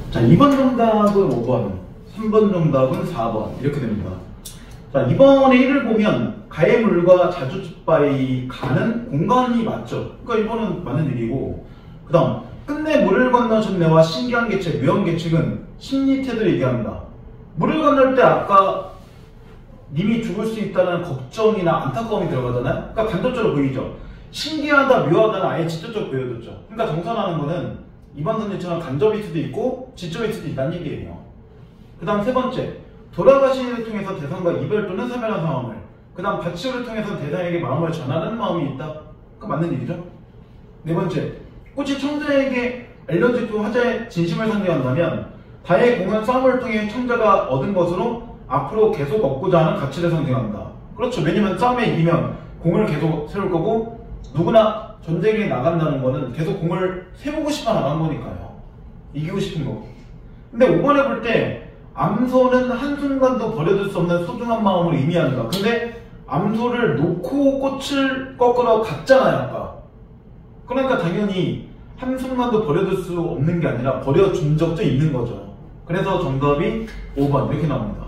자, 2번 정답은 5번, 3번 정답은 4번. 이렇게 됩니다. 자, 2번의 1을 보면 가해물과 자주바이 가는 공간이 맞죠. 그러니까 1번은 맞는 얘기고, 그 다음 끝내 물을 건너 전내와 신기한 계책, 묘한 계책은 심리태도를 얘기합니다. 물을 건널 때 아까 님이 죽을 수 있다는 걱정이나 안타까움이 들어가잖아요. 그러니까 간접적으로 보이죠. 신기하다, 묘하다는 아예 직접적으로 보여줬죠. 그러니까 정산하는 거는 2번 선생님처럼 간접일 수도 있고 직접일 수도 있다는 얘기예요. 그 다음 세 번째, 돌아가신 일을 통해서 대상과 이별 또는 사별한 상황을, 그 다음 바치오를 통해서 대상에게 마음을 전하는 마음이 있다. 그 맞는 얘기죠. 네 번째, 꽃이 청자에게 알려지고 화자의 진심을 상징한다면 다의 공은 싸움을 통해 청자가 얻은 것으로 앞으로 계속 얻고자 하는 가치를 상징한다. 그렇죠. 왜냐면 싸움에 이기면 공을 계속 세울 거고, 누구나 전쟁에 나간다는 거는 계속 공을 세우고 싶어 나간 거니까요. 이기고 싶은 거. 근데 5번에 볼 때 암소는 한순간도 버려둘 수 없는 소중한 마음을 의미한다. 근데 암소를 놓고 꽃을 꺾으러 갔잖아요, 아까. 그러니까 당연히 한순간도 버려둘 수 없는 게 아니라 버려준 적도 있는 거죠. 그래서 정답이 5번 이렇게 나옵니다.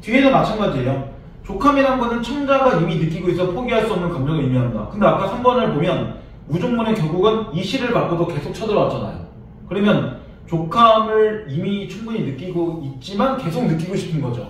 뒤에는 마찬가지예요. 족함이란 거는 청자가 이미 느끼고 있어 포기할 수 없는 감정을 의미한다. 근데 아까 3번을 보면 우종문의 결국은 이 시를 받고도 계속 쳐들어왔잖아요. 그러면 족함을 이미 충분히 느끼고 있지만 계속 느끼고 싶은 거죠.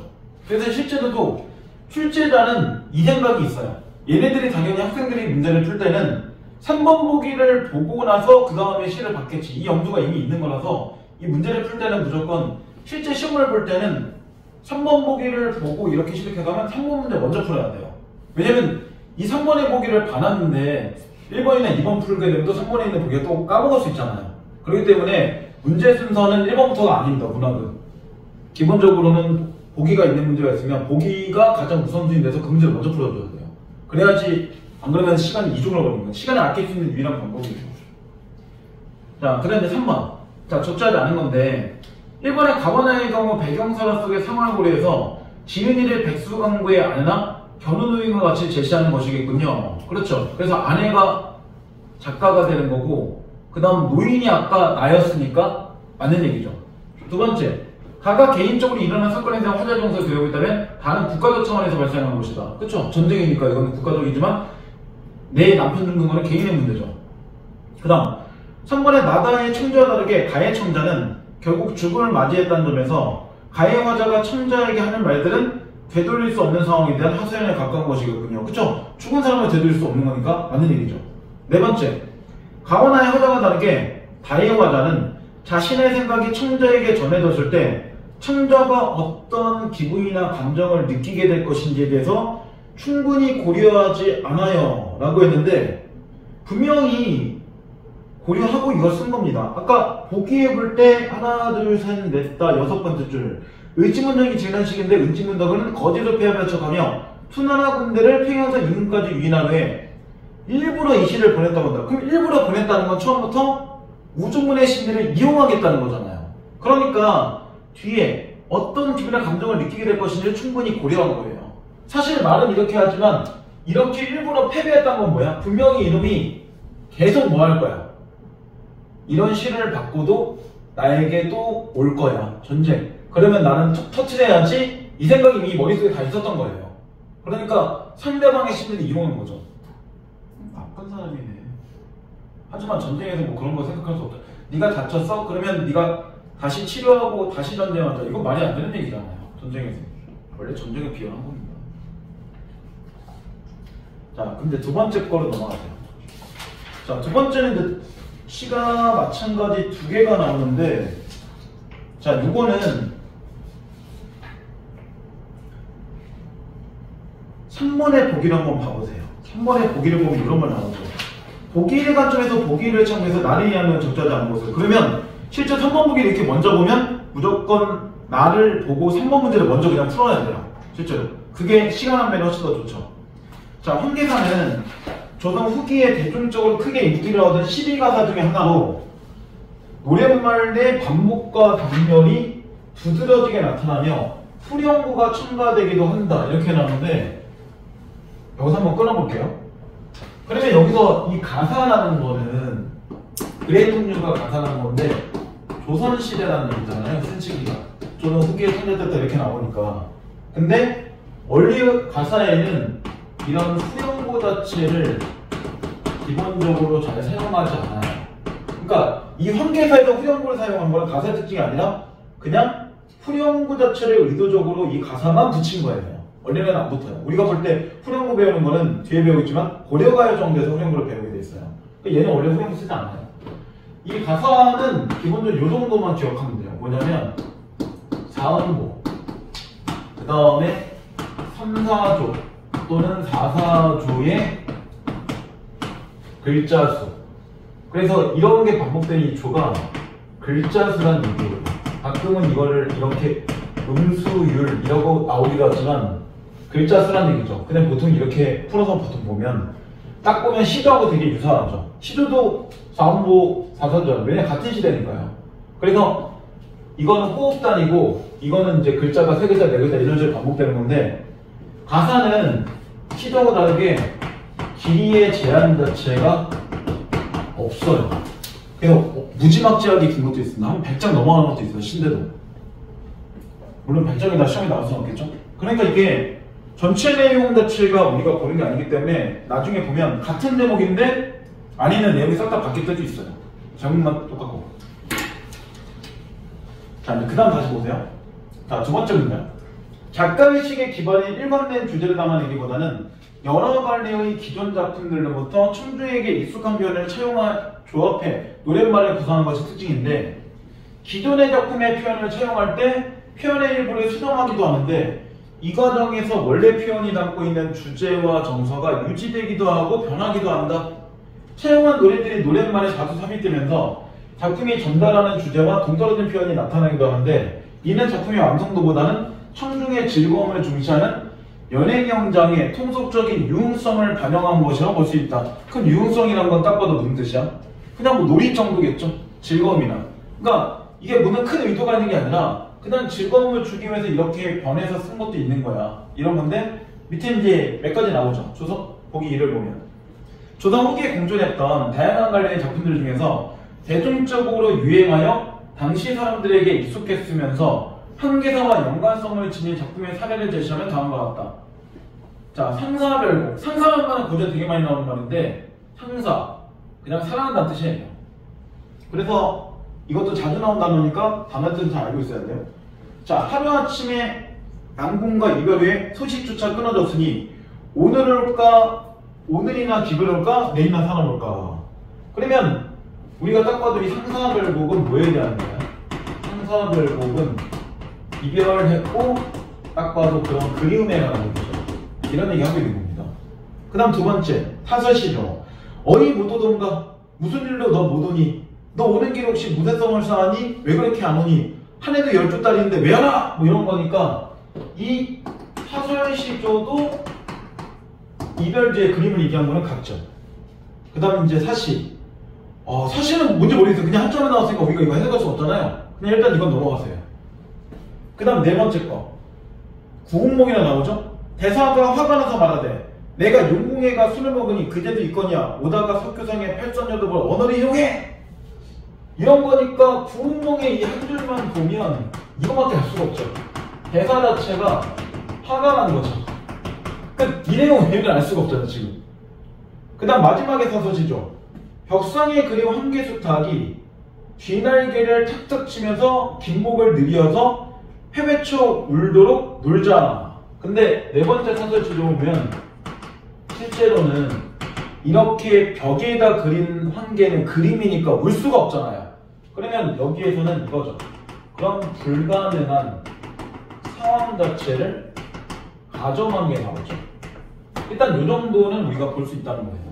그래서 실제로도 출제자는 이 생각이 있어요. 얘네들이 당연히 학생들이 문제를 풀 때는 3번 보기를 보고 나서 그 다음에 시를 받겠지. 이 염두가 이미 있는 거라서 이 문제를 풀 때는 무조건 실제 시험을 볼 때는 3번 보기를 보고 이렇게 시작해가면 3번 문제 먼저 풀어야 돼요. 왜냐면 이 3번의 보기를 봐놨는데 1번이나 2번 풀게 되면 또 3번에 있는 보기가 또 까먹을 수 있잖아요. 그렇기 때문에 문제 순서는 1번부터가 아닙니다. 문학은 기본적으로는 보기가 있는 문제가 있으면 보기가 가장 우선순위 돼서 그 문제를 먼저 풀어줘야 돼요. 그래야지 안 그러면 시간이 이중을 걸리는 거예요. 시간을 아낄 수 있는 유일한 방법이죠. 자, 그 다음에 3번. 자, 적절하지 않은 건데 1번의 가관아의 경우 배경설화 속의 상황을 고려해서 지은이를 백수강부의 아내나 견우노인과 같이 제시하는 것이겠군요. 그렇죠. 그래서 아내가 작가가 되는 거고, 그 다음 노인이 아까 나였으니까 맞는 얘기죠. 두 번째, 가가 개인적으로 일어난 사건에 대한 화자 정서를 교육하고 있다면 다른 국가적 차원에서 발생하는 것이다. 그렇죠. 전쟁이니까 이건 국가적이지만 내 남편 죽는 거는 개인의 문제죠. 그 다음 3번의 나다의 청자와 다르게 가의 청자는 결국 죽음을 맞이했다는 점에서 가해 화자가 청자에게 하는 말들은 되돌릴 수 없는 상황에 대한 하소연에 가까운 것이겠군요. 그쵸? 죽은 사람을 되돌릴 수 없는 거니까 맞는 얘기죠. 네 번째, 가와나의 화자와 다르게 다의 화자는 자신의 생각이 청자에게 전해졌을 때 청자가 어떤 기분이나 감정을 느끼게 될 것인지에 대해서 충분히 고려하지 않아요 라고 했는데 분명히 고려하고 이걸 쓴 겁니다. 아까 보기에 볼 때 하나, 둘, 셋, 넷, 다 여섯 번째 줄 의지문덕이 지난식인데 의지문덕은 거짓을 폐하며 척하며 투나라 군대를 평양서 임금까지 유인한 후에 일부러 이 시를 보냈다고 한다. 그럼 일부러 보냈다는 건 처음부터 우중문의 심리를 이용하겠다는 거잖아요. 그러니까 뒤에 어떤 기분이나 감정을 느끼게 될 것인지를 충분히 고려한 거예요. 사실 말은 이렇게 하지만 이렇게 일부러 패배했던 건 뭐야? 분명히 이놈이 계속 뭐 할 거야? 이런 시를 받고도 나에게 또 올 거야. 전쟁. 그러면 나는 터트려야지. 이 생각이 이미 머릿속에 다 있었던 거예요. 그러니까 상대방의 심리를 이용하는 거죠. 나쁜 사람이네. 하지만 전쟁에서 뭐 그런 거 생각할 수 없다. 네가 다쳤어? 그러면 네가 다시 치료하고 다시 전쟁하자. 이건 말이 안 되는 얘기잖아요. 전쟁에서. 원래 전쟁을 비하한 겁니다. 자, 근데 두 번째 거로 넘어가세요. 자, 두 번째는 시가 마찬가지 두 개가 나오는데, 자, 요거는 3번의 보기를 한번 봐보세요. 3번의 보기를 보면 이런 말 나오죠. 보기의 관점에서 보기를 참고해서 나를 이해하면 적절하지 않은 것을. 그러면 실제 3번 보기를 이렇게 먼저 보면 무조건 나를 보고 3번 문제를 먼저 그냥 풀어야 돼요. 실제로. 그게 시간 안배는 훨씬 더 좋죠. 자, 황계사는 조선 후기에 대중적으로 크게 인기를 얻은 12가사 중에 하나로 노랫말 내 반복과 단면이 두드러지게 나타나며 후렴구가 첨가되기도 한다. 이렇게 나오는데 여기서 한번 끊어볼게요. 그러면 여기서 이 가사라는 거는 그래통류가 가산한 건데 조선시대라는 얘기잖아요. 쓴시기가 조선 후기에 통일됐다 이렇게 나오니까. 근데 원리 가사에는 이런 후렴구 자체를 기본적으로 잘 사용하지 않아요. 그러니까 이 환계사에서 후렴구를 사용한 거는 가사의 특징이 아니라 그냥 후렴구 자체를 의도적으로 이 가사만 붙인 거예요. 원래는 안 붙어요. 우리가 볼 때 후렴구 배우는 거는 뒤에 배우겠지만 고려가요 정도에서 후렴구를 배우게 돼 있어요. 얘는 원래 후렴구 쓰지 않아요. 이 가사는 기본적으로 이 정도만 기억하면 돼요. 뭐냐면 4음보, 그 다음에 3, 4조 또는 4, 4조의 글자 수. 그래서 이런 게 반복되는 이 조가 글자 수란 얘기예요. 가끔은 이거를 이렇게 음수율 이라고 나오기도 하지만 글자 수란 얘기죠. 근데 보통 이렇게 풀어서 보통 보면 딱 보면 시조하고 되게 유사하죠. 시조도 4음보, 4사조잖아요. 왜냐면 같은 시대니까요. 그래서 이거는 호흡단이고 이거는 이제 글자가 3글자, 4글자 이런 식으로 반복되는 건데 가사는 시조하고 다르게 길이의 제한 자체가 없어요. 그래서 무지막지하게 긴 것도 있습니다. 한 100장 넘어가는 것도 있어요. 신데도. 물론 100장이 다 시험에 나올 수는 없겠죠. 그러니까 이게 전체 내용 자체가 우리가 보는 게 아니기 때문에 나중에 보면 같은 제목인데 안에 있는 내용이 싹 다 바뀔 때도 있어요. 제목만 똑같고. 자, 이제 그 다음 다시 보세요. 자, 두 번째 문제. 작가의식에 기반인 일관된 주제를 담아내기보다는 여러 갈래의 기존 작품들로부터 청중에게 익숙한 표현을 조합해 노랫말을 구성하는 것이 특징인데 기존의 작품의 표현을 차용할 때 표현의 일부를 수정하기도 하는데 이 과정에서 원래 표현이 담고 있는 주제와 정서가 유지되기도 하고 변하기도 한다. 차용한 노래들이 노랫말에 자주 삽입되면서 작품이 전달하는 주제와 동떨어진 표현이 나타나기도 하는데 이는 작품의 완성도보다는 청중의 즐거움을 중시하는 연예경장의 통속적인 유흥성을 반영한 것이라고 볼 수 있다. 그럼 유흥성이란 건 딱 봐도 무슨 뜻이야? 그냥 뭐 놀이 정도겠죠? 즐거움이나. 그러니까 이게 무슨 큰 의도가 있는 게 아니라 그냥 즐거움을 주기 위해서 이렇게 변해서 쓴 것도 있는 거야. 이런 건데 밑에 이제 몇 가지 나오죠. 조선 보기 1을 보면 조선 후기에 공존했던 다양한 관련의 작품들 중에서 대중적으로 유행하여 당시 사람들에게 익숙했으면서 한계사와 연관성을 지닌 작품의 사례를 제시하면 다음과 같다. 자, 상사별곡. 상사라는 말은 고전 되게 많이 나오는 말인데 상사, 그냥 사랑한다는 뜻이에요. 그래서 이것도 자주 나온 단어니까 단어 뜻을 잘 알고 있어야 돼요. 자, 하루아침에 난궁과 이별 후에 소식조차 끊어졌으니 오늘을 올까, 오늘이나 기별 올까, 내일이나 사람 올까. 그러면 우리가 딱 봐도 이 상사별곡은 뭐에 대한 거야? 상사별곡은 이별했고 딱 봐도 그런 그리움에 관한 거죠. 이런 얘기 하고 있는 겁니다. 그 다음 두 번째, 타설시죠. 어이 못 오던가? 무슨 일로 너 못 오니? 너 오는 길 혹시 무쇠성을 쌓았니? 왜 그렇게 안 오니? 한 해도 12달인데 왜 안 와? 뭐 이런 거니까 이 타설시조도 이별주의 그림을 얘기한 거는 각져. 그 다음 이제 사시. 사시는 뭔지 모르겠어요. 그냥 한점에 나왔으니까 우리가 이거 해석할 수 없잖아요. 그냥 일단 이건 넘어가세요. 그 다음 네 번째 거. 구운목이나 나오죠? 대사가 화가 나서 말하되 내가 용궁에가 술을 먹으니 그제도 있거냐 오다가 석교성의 팔선여도볼 언어를 이용해! 이런 거니까 구운목의 이 한 줄만 보면 이거밖에 알 수가 없죠. 대사 자체가 화가 난 거죠. 그러니까 이 내용 외에는 알 수가 없잖아요 지금. 그 다음 마지막에 사서시죠. 벽상에 그림 한계수탁이 쥐날개를 탁탁 치면서 긴목을 늘이어서 헤매쳐 울도록 놀자. 근데 네 번째 사설지조 보면 실제로는 이렇게 벽에다 그린 한계는 그림이니까 울 수가 없잖아요. 그러면 여기에서는 이거죠. 그런 불가능한 상황 자체를 가정한 게 나오죠. 일단 이 정도는 우리가 볼 수 있다는 거예요.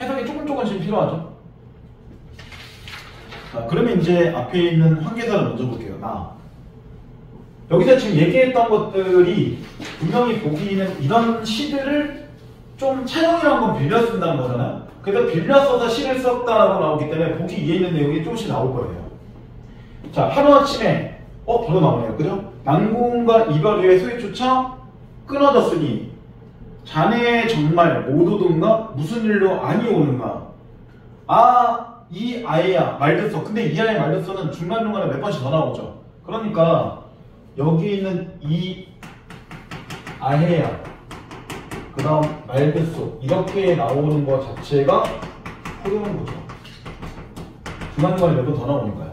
해석이 조금씩 필요하죠. 자, 그러면 이제 앞에 있는 한계사를 먼저 볼게요. 여기서 지금 얘기했던 것들이 분명히 보기는 이런 시들을 좀 차용이라는 건 빌려 쓴다는 거잖아요. 그래서 빌려 써서 시를 썼다라고 나오기 때문에 보기 위에 있는 내용이 조금씩 나올 거예요. 자, 하루아침에 바로 나오네요. 그죠? 난궁과 이별 후에 소리조차 끊어졌으니 자네 정말 못 오든가 무슨 일로 아니 오는가. 이 아이야 말드소. 근데 이 아이 말드소는 중간중간에 몇 번씩 더 나오죠. 그러니까 여기 있는 이 아해야 그 다음 말드소 이렇게 나오는 것 자체가 후렴구죠. 중간중간에 몇 번 더 나오니까요.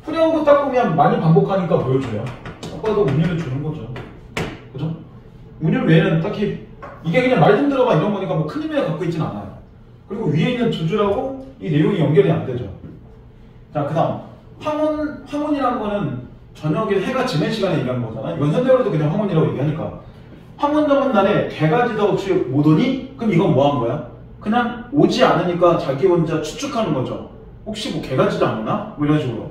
후렴구 딱 보면 많이 반복하니까 뭘 줘요? 딱 봐도 운율을 주는 거죠. 그죠? 운율 외에는 딱히 이게 그냥 말 좀 들어봐 이런 거니까 뭐 큰 의미를 갖고 있진 않아요. 그리고 위에 있는 두 줄하고 이 내용이 연결이 안 되죠. 자, 그 다음 황혼이라는 거는 저녁에 해가 지는 시간에 얘기하는 거잖아요. 이건 현대어로도 그냥 황혼이라고 얘기하니까 황혼 적은 날에 개가 지다 혹시 못 오니? 그럼 이건 뭐 한 거야? 그냥 오지 않으니까 자기 혼자 추측하는 거죠. 혹시 뭐 개가 지지 않나? 뭐 이런 식으로.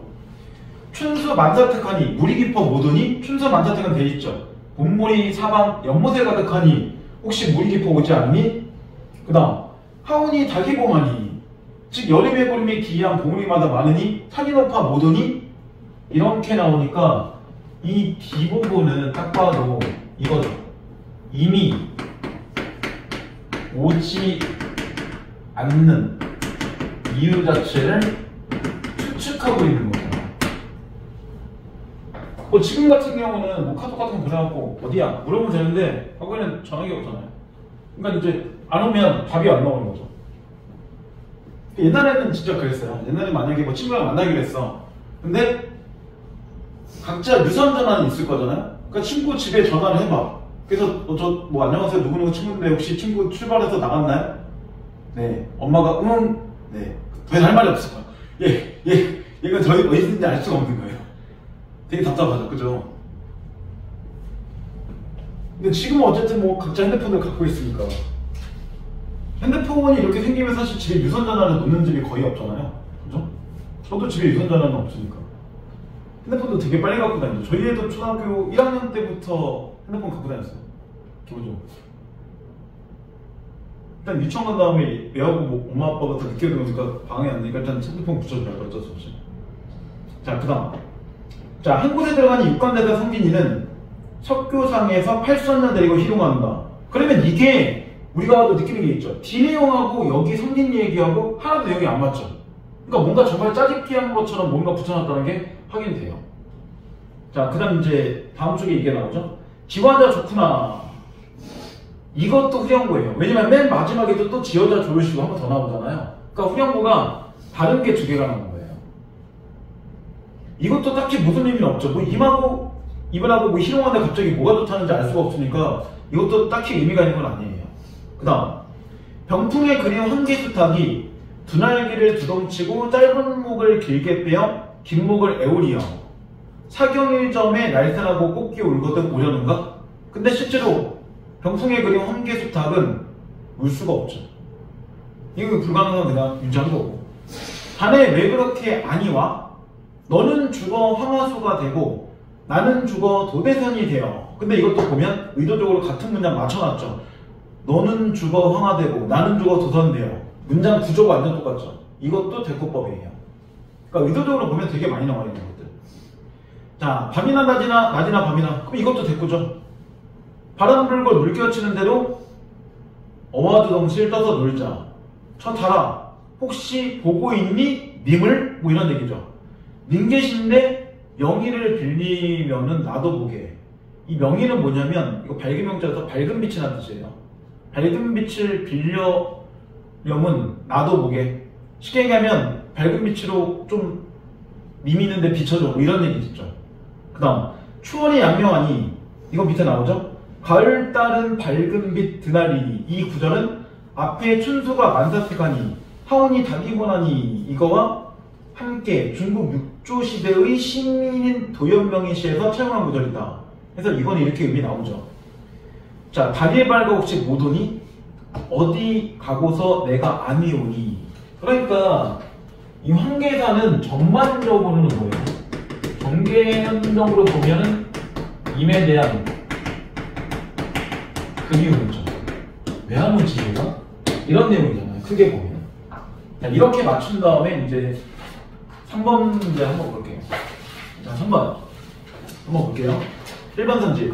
춘수 만사택하니 물이 깊어 못 오니? 춘수 만사택은 돼 있죠. 봄물이 사방 연못에 가득하니 혹시 물이 깊어 오지 않니? 그 다음 하온이 닭이 봉하니 즉 여름의 구름이 기이한 봉우리마다 많으니 산이 높아 못 오니? 이렇게 나오니까 이 D부분은 딱 봐도 이거죠. 이미 오지 않는 이유 자체를 추측하고 있는 거잖아. 뭐 지금 같은 경우는 뭐 카톡 같은 거 보내갖고 어디야? 물어보면 되는데 과거에는 전화기 없잖아요. 그러니까 이제 안 오면 답이 안 나오는 거죠. 옛날에는 진짜 그랬어요. 옛날에 만약에 뭐 친구랑 만나기로 했어. 근데 각자 유선 전화는 있을 거잖아요. 그러니까 친구 집에 전화를 해봐. 그래서 저 뭐 안녕하세요 누구누구 친구인데 혹시 친구 출발해서 나갔나요? 네. 엄마가 응. 네. 더 이상 할 말이 없을 거야. 얘가 저희 어디 있는지 알 수가 없는 거예요. 되게 답답하죠, 그죠? 근데 지금은 어쨌든 뭐 각자 핸드폰을 갖고 있으니까 핸드폰이 이렇게 생기면 사실 집에 유선전화를 놓는 집이 거의 없잖아요, 그죠? 저도 집에 유선전화는 없으니까 핸드폰도 되게 빨리 갖고 다니죠. 저희 애도 초등학교 1학년 때부터 핸드폰 갖고 다녔어요, 기본적으로. 일단 유치원 간 다음에 애하고 뭐 엄마 아빠가 더 늦게 들어오니까 방에 안 되니까 일단 핸드폰 붙여줘요, 어쩔 수 없이. 자, 그 다음. 자, 한 곳에 들어가는 육관대사 성진이는 석교상에서 8선을 데리고 희롱한다. 그러면 이게 우리가 봐도 느끼는 게 있죠. D 내용하고 여기 성진 얘기하고 하나도 내용이 안 맞죠. 그러니까 뭔가 정말 짜깁기 한 것처럼 뭔가 붙여놨다는 게 확인이 돼요. 자, 그 다음 이제 다음 쪽에 이게 나오죠. 지화자 좋구나. 이것도 후렴구예요. 왜냐면 맨 마지막에도 또 지어자 조율시고 한 번 더 나오잖아요. 그러니까 후렴구가 다른 게 두 개가 나오는 거예요. 이것도 딱히 무슨 의미는 없죠. 뭐 이분하고 뭐 희롱하는데 갑자기 뭐가 좋다는지 알 수가 없으니까 이것도 딱히 의미가 있는 건 아니에요. 그 다음 병풍에 그린 황계수탁이 두 날개를 두덩치고 짧은 목을 길게 빼어 긴 목을 에우리어 사경일점에 날쌘하고 꽃기 울거든 오려는가? 근데 실제로 병풍에 그린 황계수탁은 울 수가 없죠. 이거 불가능한 그냥 유지한 거고. 자네 왜 그렇게 아니와? 너는 죽어 황화수가 되고 나는 죽어 도대선이 되어. 근데 이것도 보면 의도적으로 같은 문장 맞춰놨죠. 너는 죽어 황화되고 나는 죽어 도선되어. 문장 구조가 완전 똑같죠. 이것도 대꾸법이에요. 그러니까 의도적으로 보면 되게 많이 나와 있는 것들. 자, 밤이나 낮이나 밤이나. 그럼 이것도 대꾸죠. 바람 불고 물결치는 대로 어와두덩실 떠서 놀자. 저 달아. 혹시 보고 있니? 님을? 뭐 이런 얘기죠. 님 계신데 명의를 빌리면은 나도 보게. 이 명의는 뭐냐면 이거 밝은 명자에서 밝은 빛이라는 뜻이에요. 밝은 빛을 빌려면 나도 보게. 쉽게 얘기하면 밝은 빛으로 좀 님이 있는데 비춰줘. 뭐 이런 얘기 있죠. 그 다음 추원이 양명하니 이거 밑에 나오죠. 가을 딸은 밝은 빛 드날이니. 이 구절은 앞에 춘수가 만사택하니 하온이 닭이 보나니 이거와 함께 중국 육조 시대의 시민인 도연명의 시에서 차용한 구절이다. 그래서 이건 이렇게 의미 나오죠. 자, 다리에 밝아 혹시 못 오니? 어디 가고서 내가 아니 오니? 그러니까 이 황계사는 전반적으로는 뭐예요? 전개적으로 보면은 임에 대한 그 이유죠. 왜 안 오지 얘가? 이런 내용이잖아요. 크게 보면. 자, 이렇게 맞춘 다음에 이제 3번 문제 한번 볼게요. 자, 3번 한번 볼게요. 1번 선지.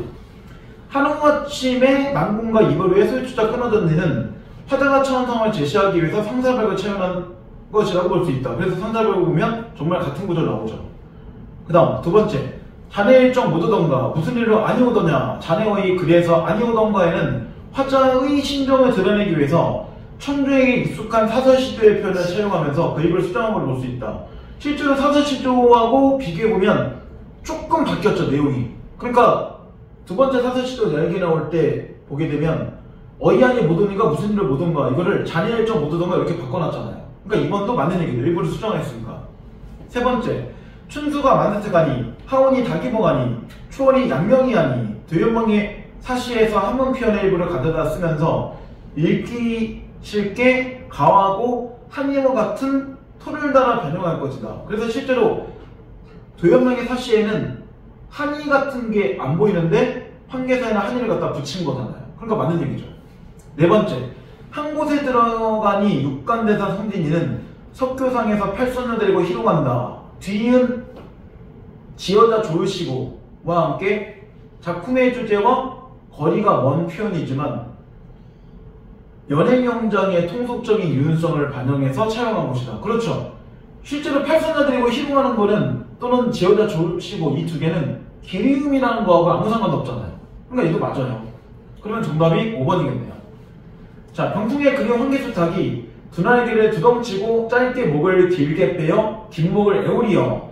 한옥아침에 남궁과 이별 후에 소유주자 끊어졌는 이는 화자가 처한 상황을 제시하기 위해서 상사벽을 채워난 것이라고 볼 수 있다. 그래서 선자별을 보면 정말 같은 구절 나오죠. 그 다음 두 번째, 자네 일정 못 오던가 무슨 일로 아니 오더냐. 자네의 그래서 아니 오던가에는 화자의 심정을 드러내기 위해서 청중에게 익숙한 사설시조의 표현을 사용하면서 그 입을 수정한 걸 볼 수 있다. 실제로 사설시조하고 비교해보면 조금 바뀌었죠, 내용이. 그러니까 두 번째 사설시조 이야기 나올 때 보게 되면 어이안이 못 오니까 무슨 일을 못 온가, 이거를 자네 일정 못 오던가 이렇게 바꿔놨잖아요. 그러니까 이번도 맞는 얘기죠. 일부를 수정했으니까. 세 번째, 춘수가 만드트가니 하온이 다기봉하니 추월이 양명이 하니 도연멍의 사시에서 한문 표현의 일부를 가져다 쓰면서 읽기 쉽게 가하고 한의와 같은 토를 달아 변형할 것이다. 그래서 실제로 도연명의 사시에는 한의 같은 게 안 보이는데 황계사에는 한의를 갖다 붙인 거잖아요. 그러니까 맞는 얘기죠. 네 번째, 한 곳에 들어가니 육간대사 성진이는 석교상에서 팔선을 데리고 희롱한다. 뒤은 지어다 좋으시고와 함께 작품의 주제와 거리가 먼 표현이지만 연행영장의 통속적인 유연성을 반영해서 차용한 것이다. 그렇죠. 실제로 팔선을 데리고 희롱하는 거는 또는 지어다 좋으시고 이 두 개는 기리음이라는 거하고 아무 상관도 없잖아요. 그러니까 이거 맞아요. 그러면 정답이 5번이겠네요. 자, 병풍의 그림 황계수탁이 두날개를 두덩치고 짧게 목을 길게 빼어 긴 목을 에우리어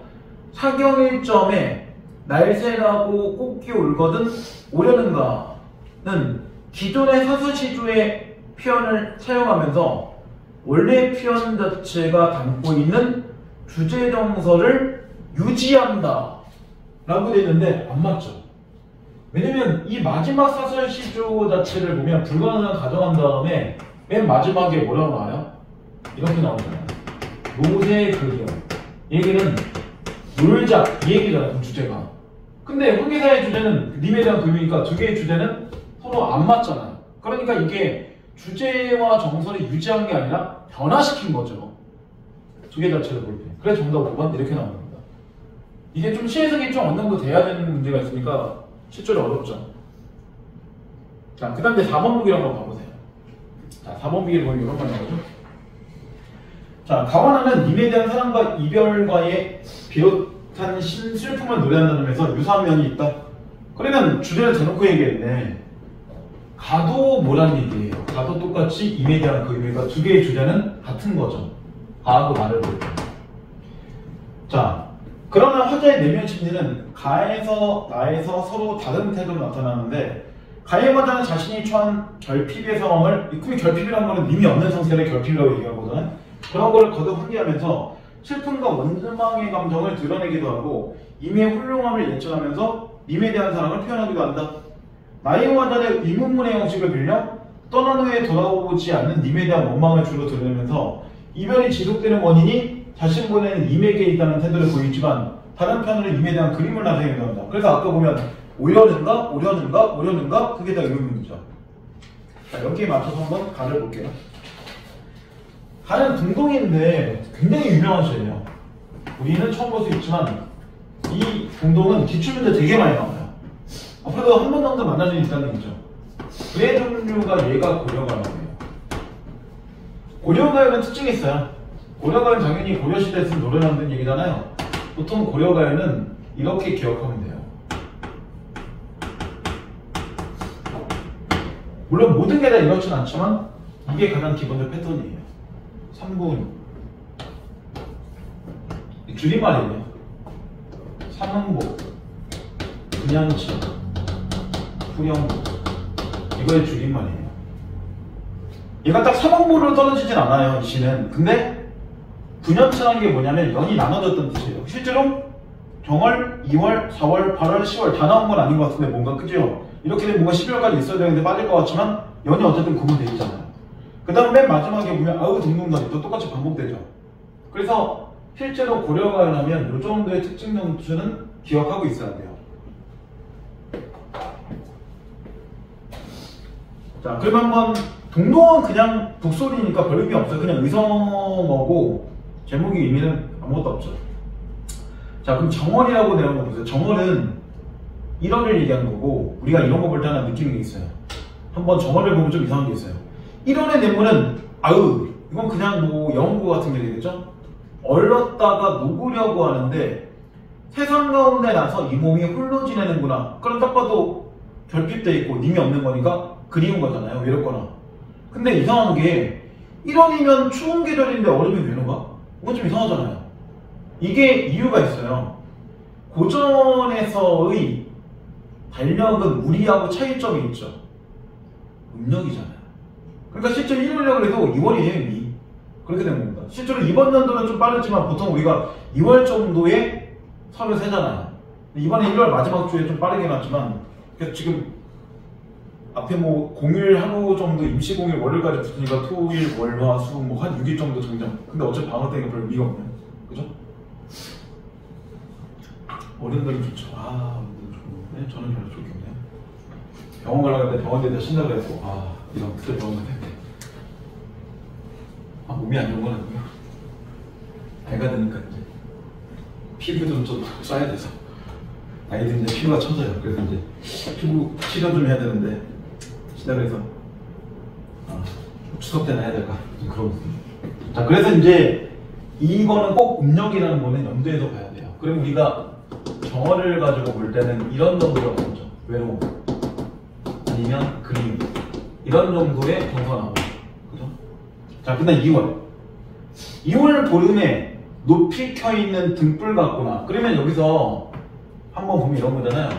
사경일점에 날새라고 꽃기 울거든 오려는가는 기존의 사수시조의 표현을 사용하면서 원래 표현 자체가 담고 있는 주제 정서를 유지한다 라고 되어 있는데 안 맞죠. 왜냐면 이 마지막 사설시조 자체를 보면 불가능한 가정한 다음에 맨 마지막에 뭐라고 나와요? 이렇게 나오잖아요. 노세 극이요. 얘기는 놀자 이 얘기잖아요. 그 주제가. 근데 황계사의 주제는 님에 대한 글이니까 두 개의 주제는 서로 안 맞잖아요. 그러니까 이게 주제와 정서를 유지한 게 아니라 변화시킨 거죠. 두 개 자체를 볼 때. 그래서 정답 5번 이렇게 나온 겁니다. 이게 좀 시해석이 좀 어느 정도 돼야 되는 문제가 있으니까 실제로 어렵죠. 자, 그 다음에 4번 보기를 한번 봐보세요. 자, 4번 보기를 보면 이런 거 나오죠. 자, 가와나는 님에 대한 사랑과 이별과의 비롯한 슬픔을 노래한다는 점에서 유사한 면이 있다. 그러면 주제를 대놓고 얘기했네. 가도 뭐란 얘기예요? 가도 똑같이 임에 대한 그 의미가 두 개의 주제는 같은 거죠. 가하고 나를 볼 때. 자, 그러면 화자의 내면 심리는 가에서 나에서 서로 다른 태도로 나타나는데 가의 화자는 자신이 처한 결핍의 상황을 이 결핍이라는 거는 님이 없는 상태를 결핍이라고 얘기하거든요. 그런 거를 거듭 환기하면서 슬픔과 원망의 감정을 드러내기도 하고 임의 훌륭함을 예측하면서 님에 대한 사랑을 표현하기도 한다. 나의 화자의 의문문의 형식을 빌려 떠난 후에 돌아오지 않는 님에 대한 원망을 주로 드러내면서 이별이 지속되는 원인이 자신 보내는 임에게 있다는 태도를 보이지만 다른 편으로 임에 대한 그림을 나타내기도 한다. 그래서 아까 보면 오려는가 그게 다 의문문이죠. 자, 여기에 맞춰서 한번 가를 볼게요. 가는 동동인데 굉장히 유명한 시예요. 우리는 처음 볼 수 있지만 이 동동은 기출문제 되게 많이 나와요. 앞으로도 한 번 정도 만날 수 있다는 얘기죠. 그의 종류가 얘가 고려가요예요. 고려가요는 특징이 있어요. 고려가요는 당연히 고려시대에 쓴 노래 만든 얘기잖아요. 보통 고려가요는 이렇게 기억하면 돼요. 물론 모든 게 다 이렇진 않지만 이게 가장 기본적 패턴이에요. 3분 줄임말이에요. 삼흥복, 분양치, 후령복 이거의 줄임말이에요. 얘가 딱 삼흥복으로 떨어지진 않아요. 이 시는. 근데 분양치라는 게 뭐냐면 연이 나눠졌던 뜻이에요. 실제로 정월, 2월, 4월, 8월, 10월 다 나온 건 아닌 것 같은데 뭔가 그죠? 이렇게 되면 뭔가 12월까지 있어야 되는데 빠질 것 같지만 연이 어쨌든 구분되어 있잖아요. 그 다음 맨 마지막에 보면 아우 등등까지 또 똑같이 반복되죠. 그래서 실제로 고려가요 하면 이 정도의 특징 점수는 기억하고 있어야 돼요. 자, 그러면 한번 동동은 그냥 북소리니까 별 의미 없어요. 그냥 의성어고 제목의 의미는 아무것도 없죠. 자, 그럼 정월이라고 내는 거 보세요. 정월은 1월을 얘기하는 거고 우리가 이런 거 볼 때 하나 느끼는 게 있어요. 한번 정월을 보면 좀 이상한 게 있어요. 1월의 내문은 아우 이건 그냥 뭐 영구 같은 게 되겠죠? 얼렀다가 녹으려고 하는데 세상 가운데 나서 이 몸이 홀로 지내는구나. 그럼 딱 봐도 결핍돼 있고 님이 없는 거니까 그리운 거잖아요. 외롭거나. 근데 이상한 게 1월이면 추운 계절인데 얼음이 왜 녹아? 이건 좀 이상하잖아요. 이게 이유가 있어요. 고전에서의 달력은 우리하고 차이점이 있죠. 음력이잖아요. 그러니까 실제로 1월력을 해도 2월이에요 이미. 그렇게 된 겁니다. 실제로 이번 연도는 좀 빠르지만 보통 우리가 2월 정도에 설을 세잖아요. 이번에 1월 마지막 주에 좀 빠르게 났지만 그래서 지금 앞에 뭐 공휴일 하루 정도 임시 공휴일 월요일까지 붙으니까 토일, 월, 화, 수 뭐 한 6일 정도 정정. 근데 어차피 방학 때니까 별 의미가 없네. 그죠? 어른들은 좋죠. 아, 어른들은 좋은데 저는 별로 좋겠네. 병원 가려고 했는데 병원 대다 신나고 했고 이런 그때 병원 갔는데 몸이 안 좋은 건 아니고요. 나이가 드니까 이제 피부도 좀 써야 돼서 나이 들면 이제 피부가 처져요. 그래서 이제 피부 치료 좀 해야 되는데 신나고 해서 추석 때나 해야 될까 좀 그러고 있습니다. 자, 그래서 이제 이거는 꼭 음력이라는 거는 염두에서 봐야 돼요. 그럼 우리가 정어를 가지고 볼 때는 이런 정도가 나오죠. 외로움 아니면 그리움 이런 정도의 정서가 나오죠. 그죠? 자, 그다음 2월 보름에 높이 켜있는 등불 같구나. 그러면 여기서 한번 보면 이런 거잖아요.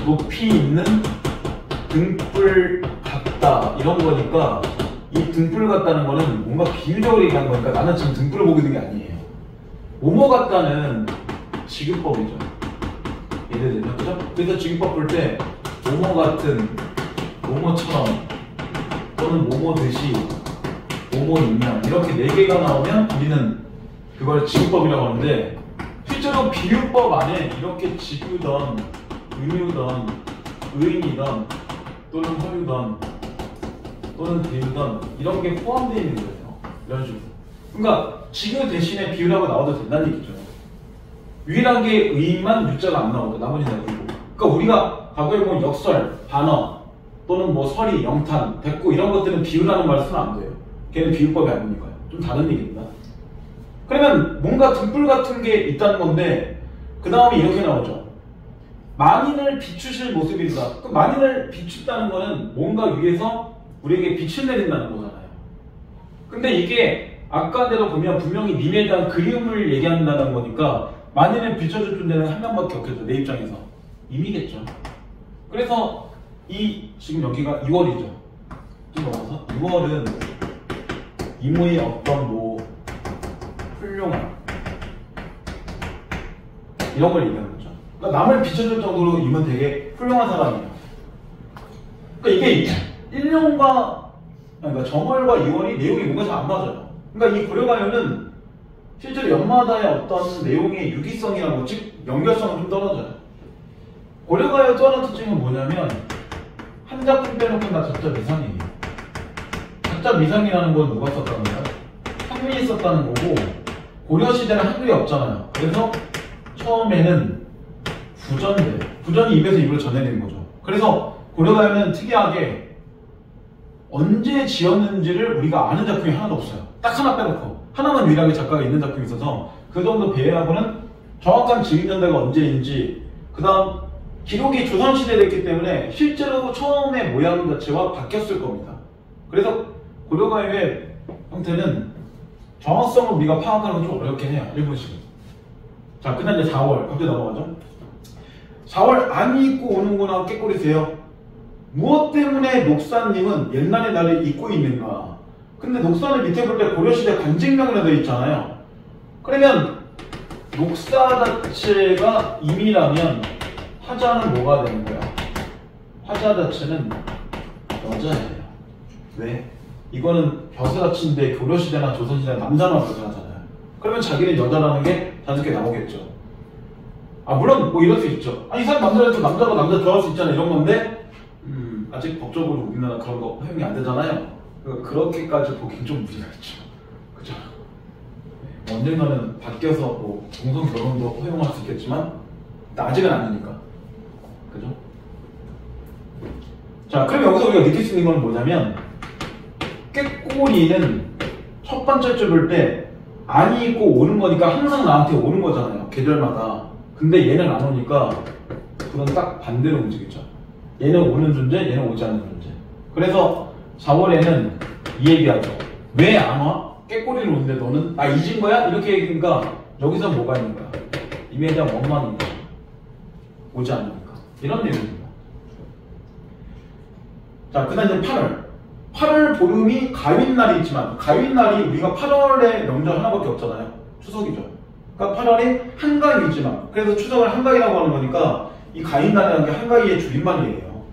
높이 있는 등불 같다 이런 거니까 이 등불 같다는 거는 뭔가 비유적으로 얘기한 거니까 나는 지금 등불을 보고 있는 게 아니에요. 뭐뭐 같다는 지급법이죠. 예를 들면 그죠? 그래서 지급법 볼 때 뭐뭐 같은, 뭐뭐처럼 또는 뭐뭐 듯이, 뭐뭐 있냐 이렇게 4개가 나오면 우리는 그걸 지급법이라고 하는데 실제로 비유법 안에 이렇게 지구던, 의유던, 의인이던 또는 허유던 또는 비유던 이런 게 포함되어 있는 거예요. 이런 식으로. 그러니까 지구 대신에 비유라고 나와도 된다는 얘기죠. 유일하게 의인만 유자가 안 나오고 나머지는 다 비유고. 그러니까 우리가 과거에 보면 역설, 반어 또는 뭐 설이, 영탄, 대꾸 이런 것들은 비유라는 말을 쓰면 안 돼요. 걔는 비유법이 아니니까요. 좀 다른 얘기입니다. 그러면 뭔가 등불 같은 게 있다는 건데 그 다음에 이렇게 나오죠. 만인을 비추실 모습이다. 그 만인을 비춘다는 거는 뭔가 위에서 우리에게 빛을 내린다는 거잖아요. 근데 이게 아까대로 보면 분명히 님에 대한 그리움을 얘기한다는 거니까 만인을 비춰줄 존재는 한 명밖에 없겠죠. 내 입장에서. 님이겠죠. 그래서 지금 여기가 2월이죠. 좀 넘어서 6월은 이모의 어떤 뭐 훌륭한 이런 걸 얘기하는 거죠. 그러니까 남을 비춰줄 정도로 이면 되게 훌륭한 사람이에요. 그러니까 이게 1년과 그러니까 정월과 2월이 내용이 뭔가 잘 안 맞아요. 그러니까 이 고려가요는 실제로 연마다의 어떤 내용의 유기성이라고 즉 연결성은 좀 떨어져요. 고려가요 또 하나 특징은 뭐냐면 한 작품 빼놓고 다 작자 미상이에요. 작자 미상이라는 건 누가 썼다는 거야? 한글이 썼다는 거고 고려시대는 한글이 없잖아요. 그래서 처음에는 부전이 입에서 입으로 전해진 거죠. 그래서 고려가요는 특이하게 언제 지었는지를 우리가 아는 작품이 하나도 없어요. 딱 하나 빼놓고 하나만 유일하게 작가가 있는 작품이 있어서 그 정도 배회하고는 정확한 지은 연대가 언제인지 그 다음 기록이 조선시대에 됐기 때문에 실제로 처음의 모양 자체와 바뀌었을 겁니다. 그래서 고려가요의 형태는 정확성을 우리가 파악하는 건 좀 어렵긴 해요. 일본식은. 자, 그다음 이제 4월. 갑자기 넘어가죠. 4월 안 잊고 오는구나 깨꼬리세요. 무엇 때문에 녹사님은 옛날의 나를 잊고 있는가? 근데 녹사를 밑에 볼 때 고려시대 관직명이라 되어 있잖아요. 그러면 녹사 자체가 임이라면 화자는 뭐가 되는 거야? 화자 자체는 여자예요. 왜? 이거는 벼슬아치인데 고려시대나 조선시대 남자만 벼슬하잖아요. 그러면 자기는 여자라는 게 자연스럽게 나오겠죠. 물론 뭐 이럴 수 있죠. 이 사람 남자라도 남자가 남자 좋아할 수 있잖아 이런 건데 아직 법적으로 우리나라 그런 거 허용이 안 되잖아요. 그렇게까지 보기엔 좀 무리가 있죠. 그죠? 언젠가는 바뀌어서 뭐 동성 결혼도 허용할 수 있겠지만 아직은 아니니까. 그죠? 자, 그럼 여기서 우리가 느낄 수 있는 건 뭐냐면 꾀꼬리는 첫 번째 줄 때 안이 있고 오는 거니까 항상 나한테 오는 거잖아요. 계절마다. 근데 얘는 안 오니까 그건 딱 반대로 움직이죠. 얘는 오는 존재, 얘는 오지 않는 존재. 그래서 4월에는 이 얘기하죠. 왜 안 와? 꾀꼬리를 오는데 너는 나 잊은 거야? 이렇게 얘기하니까 여기서 뭐가 있는 거야? 이에 대한 원망인 거야. 오지 않으니까. 이런 내용입니다. 자, 그 다음 이제 8월. 8월 보름이 가윈날이 있지만 가윈날이 우리가 8월에 명절 하나밖에 없잖아요. 추석이죠. 그러니까 8월에 한가위이지만 그래서 추석을 한가위라고 하는 거니까 이 가윈날이라는 게 한가위의 줄임말이에요.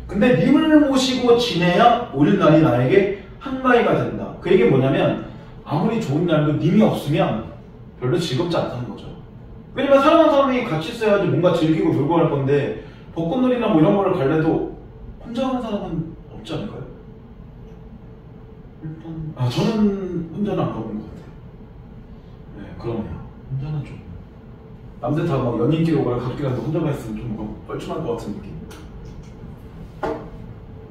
근데 님을 모시고 지내야 오늘날이 나에게 한가위가 된다. 그 얘기는 뭐냐면 아무리 좋은 날도 님이 없으면 별로 즐겁지 않다는 거죠. 왜냐면 사랑하는 사람이 같이 있어야지 뭔가 즐기고 놀고 할 건데 벚꽃놀이나 뭐 이런 거를 갈래도 혼자 하는 사람은 없지 않을까요? 일단 저는 혼자는 안 가본 것 같아요. 네, 그러네요. 혼자는 좀 남들 다 막 연인끼리 오거나 가족끼리 가서 혼자만 있으면 좀 뭔가 뻘쭘할 것 같은 느낌.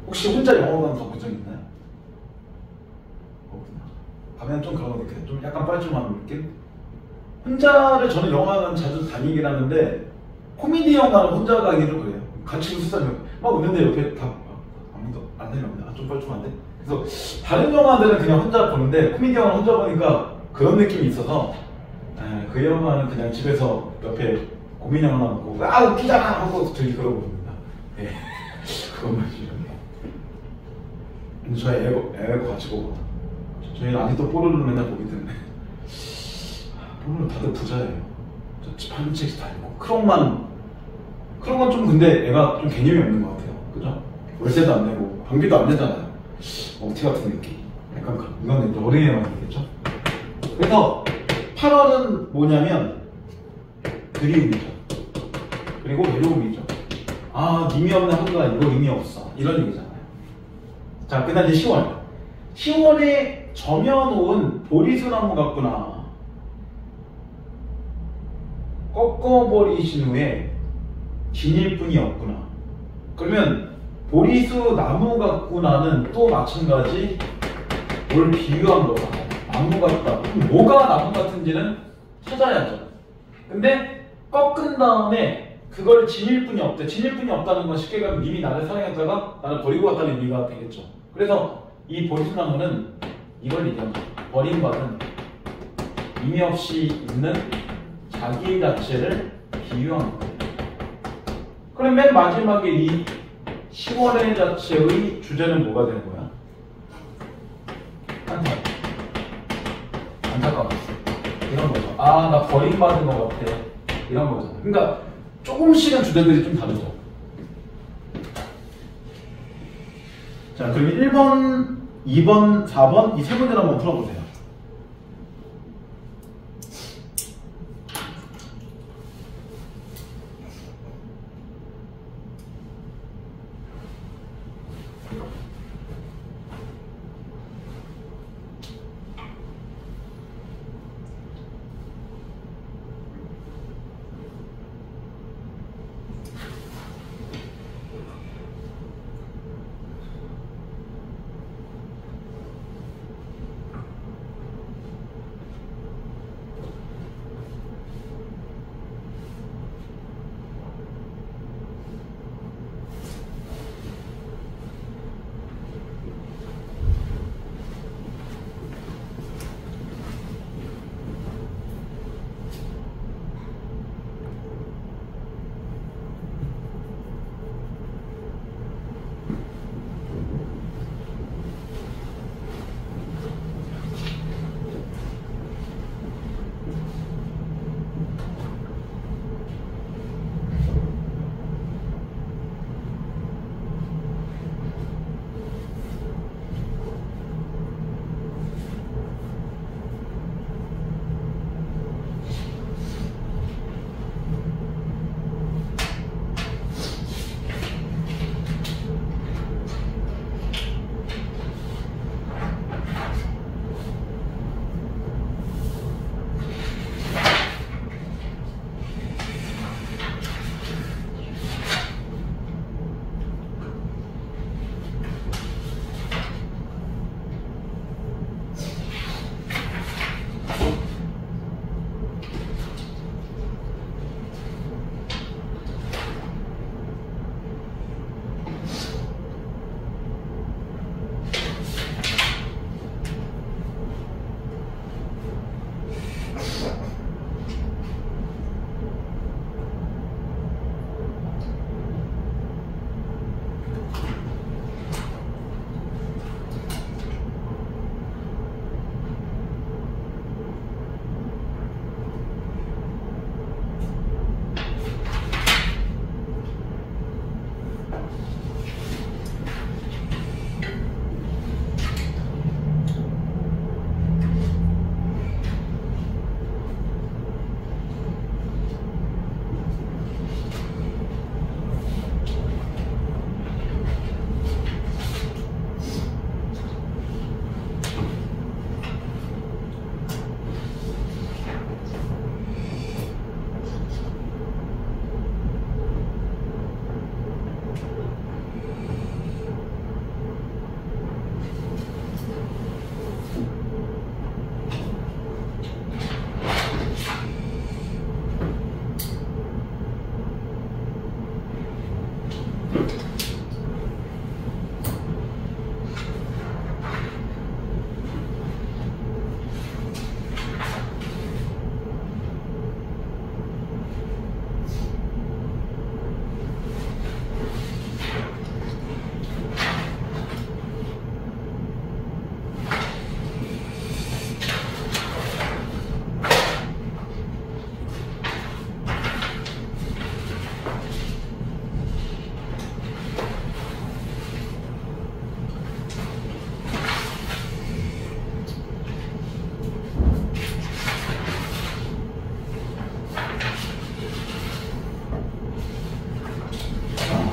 혹시 혼자 영화관 가본 적 있나요? 없구나. 가면 좀 그런 거 느껴요. 좀 약간 뻘쭘한 느낌? 혼자를 저는 영화관 자주 다니긴 하는데 코미디 영화는 혼자 가기는 그래요. 같이 웃을 사람이 막 웃는데 옆에 다 아무도 안 내려옵니다. 좀 뻘쭘한데? 그래서 다른 영화들은 그냥 혼자 보는데 코미디 영화는 혼자 보니까 그런 느낌이 있어서 그 영화는 그냥 집에서 옆에 고민 영화 보고 아 웃기잖아 하고 저희 그러고 봅니다. 네. 그것만 싫어요. 근데 저희 애가 같이 보고 저희는 아직도 뽀로로를 맨날 보기 때문에 뽀로로 다들 부자예요. 저 집 한 채씩 다 있고 크롱건 좀 근데 애가 좀 개념이 없는 것 같아요. 그죠? 월세도 안 내고 방비도 안 내잖아요. 억티 같은 느낌. 약간 이건 이제 어린애만 있겠죠? 그래서 8월은 뭐냐면 그리움이죠. 그리고 외로움이죠. 아, 님이 없는 한가 이거 의미 없어. 이런 얘기잖아요. 자, 그 다음 이제 10월. 10월에 점여놓은 보리수나무 같구나. 꺾어버리신 후에 지닐 뿐이 없구나. 그러면 보리수 나무 같구나는 또 마찬가지 뭘 비유한 거잖아요. 나무 같다. 그럼 뭐가 나무 같은지는 찾아야죠. 근데 꺾은 다음에 그걸 지닐 뿐이 없대. 지닐 뿐이 없다는 건 쉽게 가면 님이 나를 사랑했다가 나를 버리고 갔다는 의미가 되겠죠. 그래서 이 보리수나무는 이걸 얘기합니다. 버림받은 의미 없이 있는 자기 자체를 비유한 거예요. 그럼 맨 마지막에 이 10월의 자체의 주제는 뭐가 되는 거야? 안타까워. 이런 거죠. 아, 나 버림받은 것 같아. 이런 거죠. 그러니까 조금씩은 주제들이 좀 다르죠. 자, 그럼 1번, 2번, 4번 이 세 문제를 한번 풀어보세요.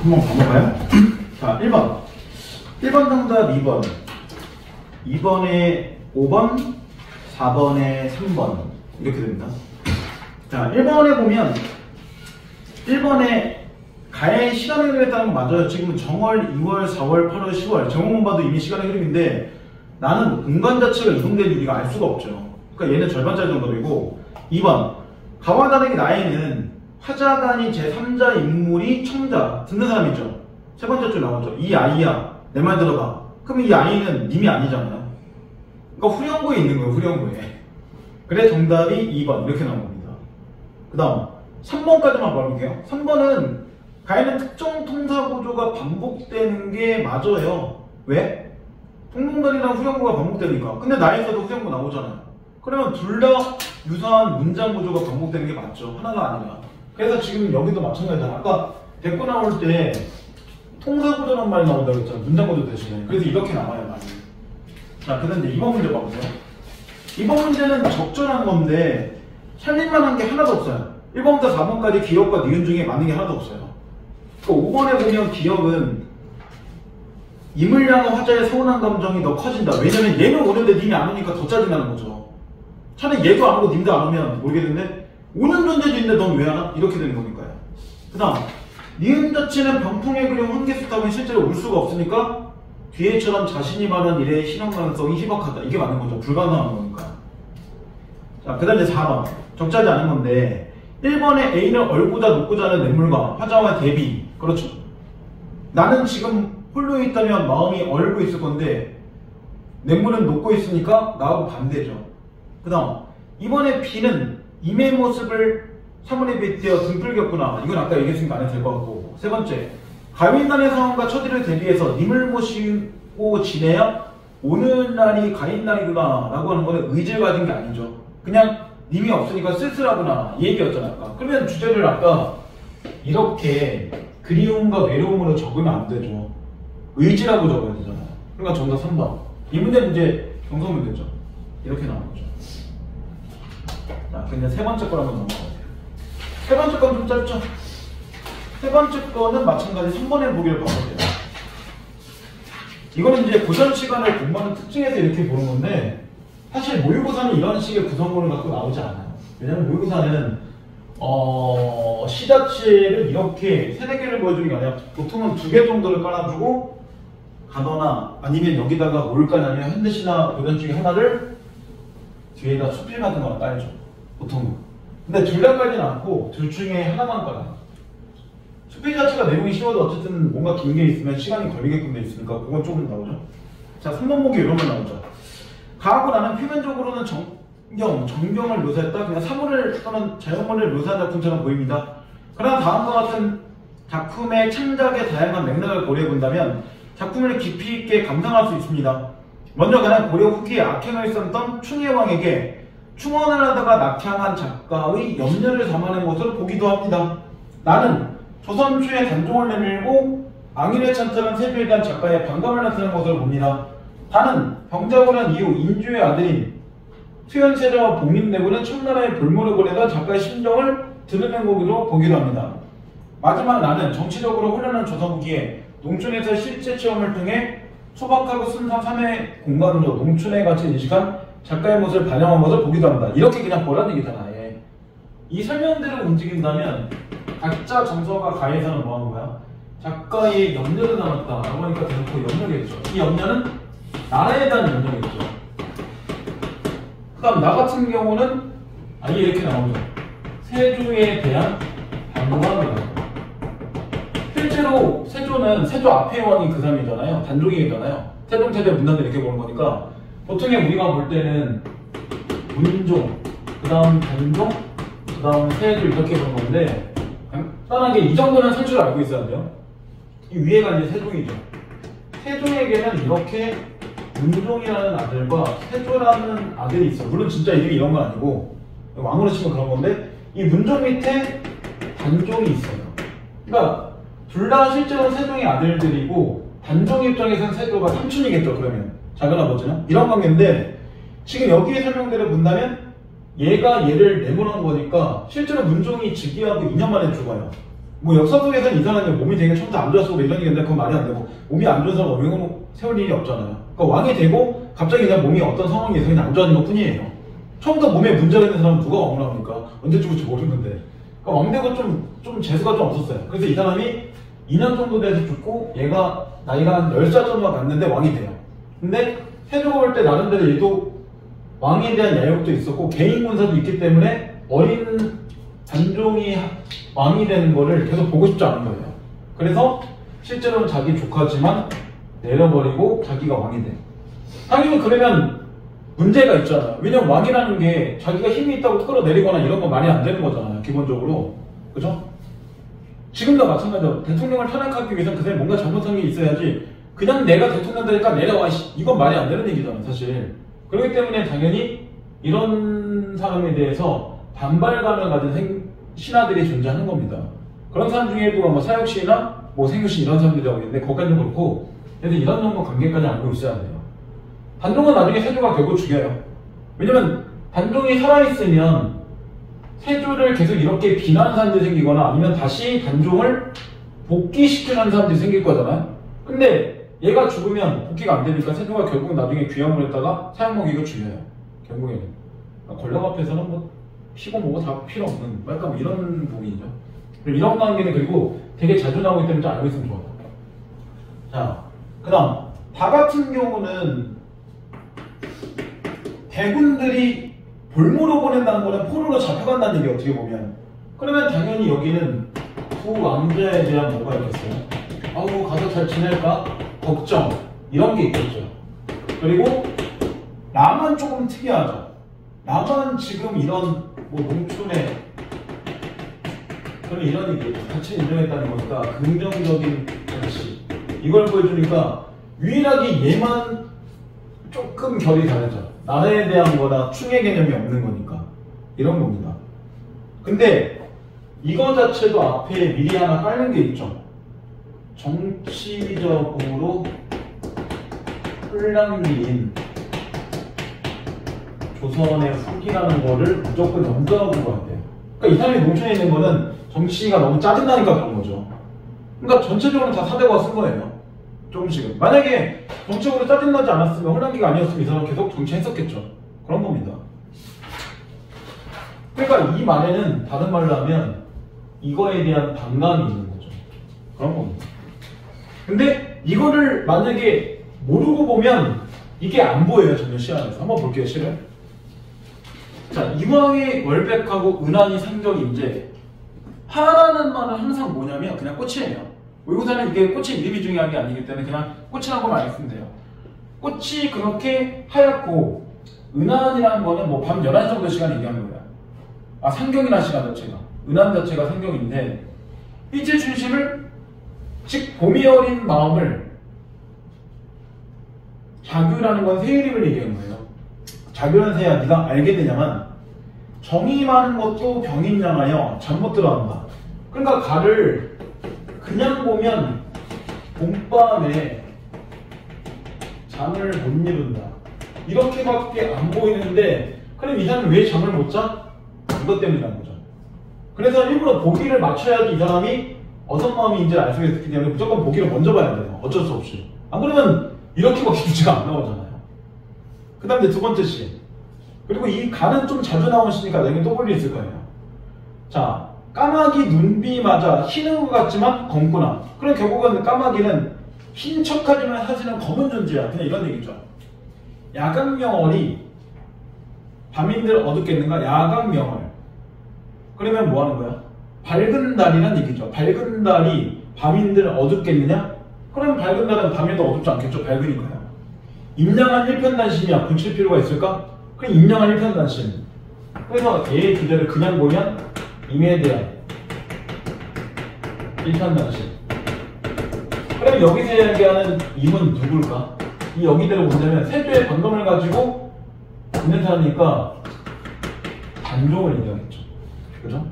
한번 가볼까요? 자, 1번. 1번 정답 2번. 2번에 5번, 4번에 3번. 이렇게 됩니다. 자, 1번에 보면 1번에 가의 시간의 흐름이었다는 건 맞아요. 지금은 정월, 2월, 4월, 8월, 10월 제목만 봐도 이미 시간의 흐름인데 나는 공간 자체가 이동되는지 우리가 알 수가 없죠. 그러니까 얘는 절반짜리 정답이고 2번 가와다에게 나에는 화자간이 제3자 인물이 청자 듣는 사람이죠. 세 번째 줄 나오죠. 이 아이야 내 말 들어봐. 그럼 이 아이는 님이 아니잖아요. 그러니까 후렴구에 있는 거예요. 후렴구에. 그래 정답이 2번 이렇게 나온 겁니다. 그 다음 3번까지만 봐볼게요. 3번은 가에는 특정 통사 구조가 반복되는 게 맞아요. 왜? 통동단이랑 후렴구가 반복되니까. 근데 나에서도 후렴구 나오잖아요. 그러면 둘 다 유사한 문장 구조가 반복되는 게 맞죠. 하나가 아니라. 그래서 지금 여기도 마찬가지잖아. 아까 대꾸 나올 때 통사 구조란 말이 나온다고 했잖아. 문장 구조 대신에. 그래서 이렇게 나와요, 많이. 자, 근데 이제 2번 문제 봐보세요. 이번 문제는 적절한 건데 살릴만한 게 하나도 없어요. 1번부터 4번까지 기억과 니은 중에 맞는 게 하나도 없어요. 5번에 보면 기억은 임을 향한 화자의 서운한 감정이 더 커진다. 왜냐면 얘는 오는데 님이 안 오니까 더 짜증나는 거죠. 차라리 얘도 안 오고 님도 안 오면 모르겠는데 오는 존재도 있는데 넌 왜 안 와? 이렇게 되는 거니까요. 그 다음 니은 자체는 병풍의 그림 환기수탑은 실제로 올 수가 없으니까 뒤에처럼 자신이 말한 일의 실현 가능성이 희박하다. 이게 맞는 거죠. 불가능한 거니까. 자, 그 다음 이제 4번. 적절하지 않은 건데 1번에 A는 얼고자 녹고자 하는 냇물과 화자와 대비. 그렇죠. 나는 지금 홀로 있다면 마음이 얼고 있을 건데 냇물은 녹고 있으니까 나하고 반대죠. 그 다음 이번에 B는 임의 모습을 사문에 빗대어 등불겼구나. 이건 아까 얘기했으니까 안 해도 될 것 같고. 세 번째 가인난의 상황과 처지를 대비해서 님을 모시고 지내야 오는 날이 가인날이구나 라고 하는 거는 의지를 가진 게 아니죠. 그냥 님이 없으니까 쓸쓸하구나 이 얘기였잖아 아까. 그러면 주제를 아까 이렇게 그리움과 외로움으로 적으면 안 되죠. 의지라고 적어야 되잖아요. 그러니까 정답 3번. 이 문제는 이제 경성 문제죠. 이렇게 나온 거죠. 자, 그냥 세 번째 걸 한번 넘어가세요. 세 번째 건 좀 짧죠? 세 번째 거는 마찬가지 3번의 보기를 봐보세요. 이거는 이제 고전 시간을 공부하는 특징에서 이렇게 보는 건데 사실 모의고사는 이런 식의 구성물을 갖고 나오지 않아요. 왜냐면 모의고사는 시 자체를 이렇게 세네 개를 보여주는 게 아니라 보통은 2개 정도를 깔아주고 가거나 아니면 여기다가 뭘 까냐면 현대시나 고전 중에 하나를 뒤에다 수필 같은 거나 깔죠. 보통은. 근데 둘 다 깔지는 않고 둘 중에 하나만 깔아요. 수필 자체가 내용이 쉬워도 어쨌든 뭔가 긴 게 있으면 시간이 걸리게끔 돼 있으니까 그건 조금 나오죠. 자, 3번 보기 이런 거 나오죠. 가하고 나는 표면적으로는 정경을 묘사했다. 그냥 사물을 또는 자연물을 묘사한 작품처럼 보입니다. 그러나 다음과 같은 작품의 창작의 다양한 맥락을 고려해 본다면 작품을 깊이 있게 감상할 수 있습니다. 먼저 가는 고려 후기에 악행을 썼던 충혜왕에게 충원을 하다가 낙향한 작가의 염려를 담아낸 것을 보기도 합니다. 나는 조선 초에 단종을 내밀고 앙일의 찬탈한 세조에 대한 작가의 반감을 나타낸 것을 봅니다. 다는 병작을 한 이후 인주의 아들인 수현세자와 복림내고는 청나라의 볼모를 보내다 작가의 심정을 드러낸 거기로 보기도 합니다. 마지막 나는 정치적으로 혼란한 조선 후기에 농촌에서 실제 체험을 통해 소박하고 순수한 삶의 공간으로 농촌의 가치를 인식한 작가의 모습을 반영한 것을 보기도 합니다. 이렇게 그냥 보라는 얘기잖아. 예. 이 설명대로 움직인다면 각자 정서가 가에서는 뭐 하는 거야? 작가의 염려를 담았다라고 하니까 대놓고 염려겠죠. 이 염려는 나라에 대한 염려겠죠. 그 다음 나 같은 경우는 아예 이렇게 나오죠. 세조에 대한 반감을. 실제로 세조는 세조 앞에 왕이 그 사람이잖아요. 단종이잖아요. 세종 세대 문단들 이렇게 보는 거니까 보통에 우리가 볼 때는 문종, 그 다음 단종, 그 다음 세조 이렇게 보는 건데 간단하게 이 정도는 설치를 알고 있어야 돼요. 이 위에가 이제 세종이죠. 세종에게는 이렇게 문종이라는 아들과 세조라는 아들이 있어요. 물론 진짜 이름이 이런 건 아니고 왕으로 치면 그런 건데 이 문종 밑에 단종이 있어요. 그러니까 둘 다 실제로 세종의 아들들이고 단종 입장에서는 세조가 삼촌이겠죠. 그러면 작은 아버지는 이런 관계인데 지금 여기에 설명대로 본다면 얘가 얘를 내보낸 거니까 실제로 문종이 즉위하고 2년 만에 죽어요. 뭐 역사 속에서는 이 사람이 몸이 되게 처음부터 안 좋았어 이런 얘기인데 그건 말이 안 되고 몸이 안 좋은 사람 왕을 세울 일이 없잖아요. 그러니까 왕이 되고 갑자기 그냥 몸이 어떤 상황에서 그냥 안 좋아진 것 뿐이에요. 처음부터 몸에 문제가 있는 사람은 누가 왕을 합니까? 언제 죽을지 모르는데. 그러니까 왕 되고 좀 재수가 좀 없었어요. 그래서 이 사람이 2년 정도 돼서 죽고 얘가 나이가 한 10살 정도가 갔는데 왕이 돼요. 근데 세조가 볼 때 나름대로 얘도 왕에 대한 야욕도 있었고 개인 군사도 있기 때문에 어린 단종이 왕이 되는 거를 계속 보고 싶지 않은 거예요. 그래서 실제로는 자기 조카지만 내려버리고 자기가 왕이 돼. 당연히 그러면 문제가 있잖아요. 왜냐면 왕이라는 게 자기가 힘이 있다고 끌어내리거나 이런 건 말이 안 되는 거잖아요. 기본적으로. 그죠? 지금도 마찬가지로 대통령을 탄핵하기 위해서는 그 사람이 뭔가 잘못한 게 있어야지 그냥 내가 대통령 되니까 내려와 이건 말이 안 되는 얘기잖아요. 사실. 그렇기 때문에 당연히 이런 사람에 대해서 반발감을 가진 신하들이 존재하는 겁니다. 그런 사람 중에도 뭐 사역시나 뭐 생유시 이런 사람들이라고 있는데 거기까지는 그렇고 그래서 이런 정도 관계까지 알고 있어야 돼요. 단종은 나중에 세조가 결국 죽여요. 왜냐면 단종이 살아있으면 세조를 계속 이렇게 비난하는 사람들이 생기거나 아니면 다시 단종을 복귀시키는 사람들이 생길 거잖아요. 근데 얘가 죽으면 복귀가 안 되니까 세조가 결국 나중에 귀향을 했다가 사형먹이고 죽여요. 결국에는. 권력 앞에서는 뭐 피고 뭐고 다 필요 없는 약간 뭐 이런 부분이죠. 이런 관계는 그리고 되게 자주 나오기 때문에 좀 알고 있으면 좋아요. 자, 그 다음 다 같은 경우는 대군들이 볼모로 보낸다는 거는 포로로 잡혀간다는 얘기 어떻게 보면. 그러면 당연히 여기는 두 왕자에 대한 뭐가 있겠어요? 아우 가서 잘 지낼까? 걱정 이런 게 있겠죠. 그리고 남은 조금 특이하죠. 남은 지금 이런 뭐 농촌에 그런 이런 얘기죠. 같이 인정했다는 거니까 긍정적인 정치 이걸 보여주니까 유일하게 얘만 조금 결이 다르죠. 나라에 대한 거나 충의 개념이 없는 거니까 이런 겁니다. 근데 이거 자체도 앞에 미리 하나 깔는 게 있죠. 정치적으로 혼란기인 조선의 후기라는 거를 무조건 염두하고 가야 돼요. 그러니까 이 사람이 농촌에 있는 거는 정치가 너무 짜증나니까 그런 거죠. 그러니까 전체적으로 다 사대가 쓴 거예요. 조금씩은. 만약에 정치적으로 짜증나지 않았으면 혼란기가 아니었으면 이 사람은 계속 정치했었겠죠. 그런 겁니다. 그러니까 이 말에는 다른 말로 하면 이거에 대한 반감이 있는 거죠. 그런 겁니다. 근데 이거를 만약에 모르고 보면 이게 안 보여요. 전혀 시안에서. 한번 볼게요. 실을. 자, 이왕의 월백하고 은한이 상적인제 하라는 말은 항상 뭐냐면 그냥 꽃이에요. 외국사는 이게 꽃의 이름이 중요한 게 아니기 때문에 그냥 꽃이라는 것만 알겠으면 돼요. 꽃이 그렇게 하얗고 은한이라는 거는 뭐 밤 11시 정도 시간 얘기하는 거예요. 아, 상경이라는 시간 자체가. 은한 자체가 상경인데 일제 중심을 즉 봄이 어린 마음을 자규라는 건 새 이름을 얘기하는 거예요. 자규는 새야 네가 알게 되냐면 정이 많은 것도 병인양하여 잠 못 들어간다. 그러니까 가를 그냥 보면 봄밤에 잠을 못 이룬다. 이렇게밖에 안 보이는데 그럼 이 사람은 왜 잠을 못 자? 이것 때문이라는 거죠. 그래서 일부러 보기를 맞춰야지 이 사람이 어떤 마음인지 알 수 있기 때문에 무조건 보기를 먼저 봐야 돼요. 어쩔 수 없이. 안 그러면 이렇게밖에 주제가 안 나오잖아요. 그 다음에 두 번째 시. 그리고 이 간은 좀 자주 나오는 시니까 나중에 또 볼 일 있을 거예요. 자, 까마귀 눈비 맞아 흰은 것 같지만 검구나. 그럼 결국은 까마귀는 흰 척하지만 사실은 검은 존재야. 그냥 이런 얘기죠. 야간명월이 밤인들 어둡겠는가? 야간명월. 그러면 뭐 하는 거야? 밝은 달이란 얘기죠. 밝은 달이 밤인들 어둡겠느냐? 그럼 밝은 달은 밤에도 어둡지 않겠죠. 밝으니까요. 임양한 일편단심이야. 붙일 필요가 있을까? 그럼 임양한 일편단심. 그래서 얘의 주제를 그냥 보면 임에 대한 일편단심. 그럼 여기서 이야기하는 임은 누굴까? 이 여기대로 본다면 세조의 반감을 가지고 있는 사람이니까 단종을 얘기하겠죠. 그죠?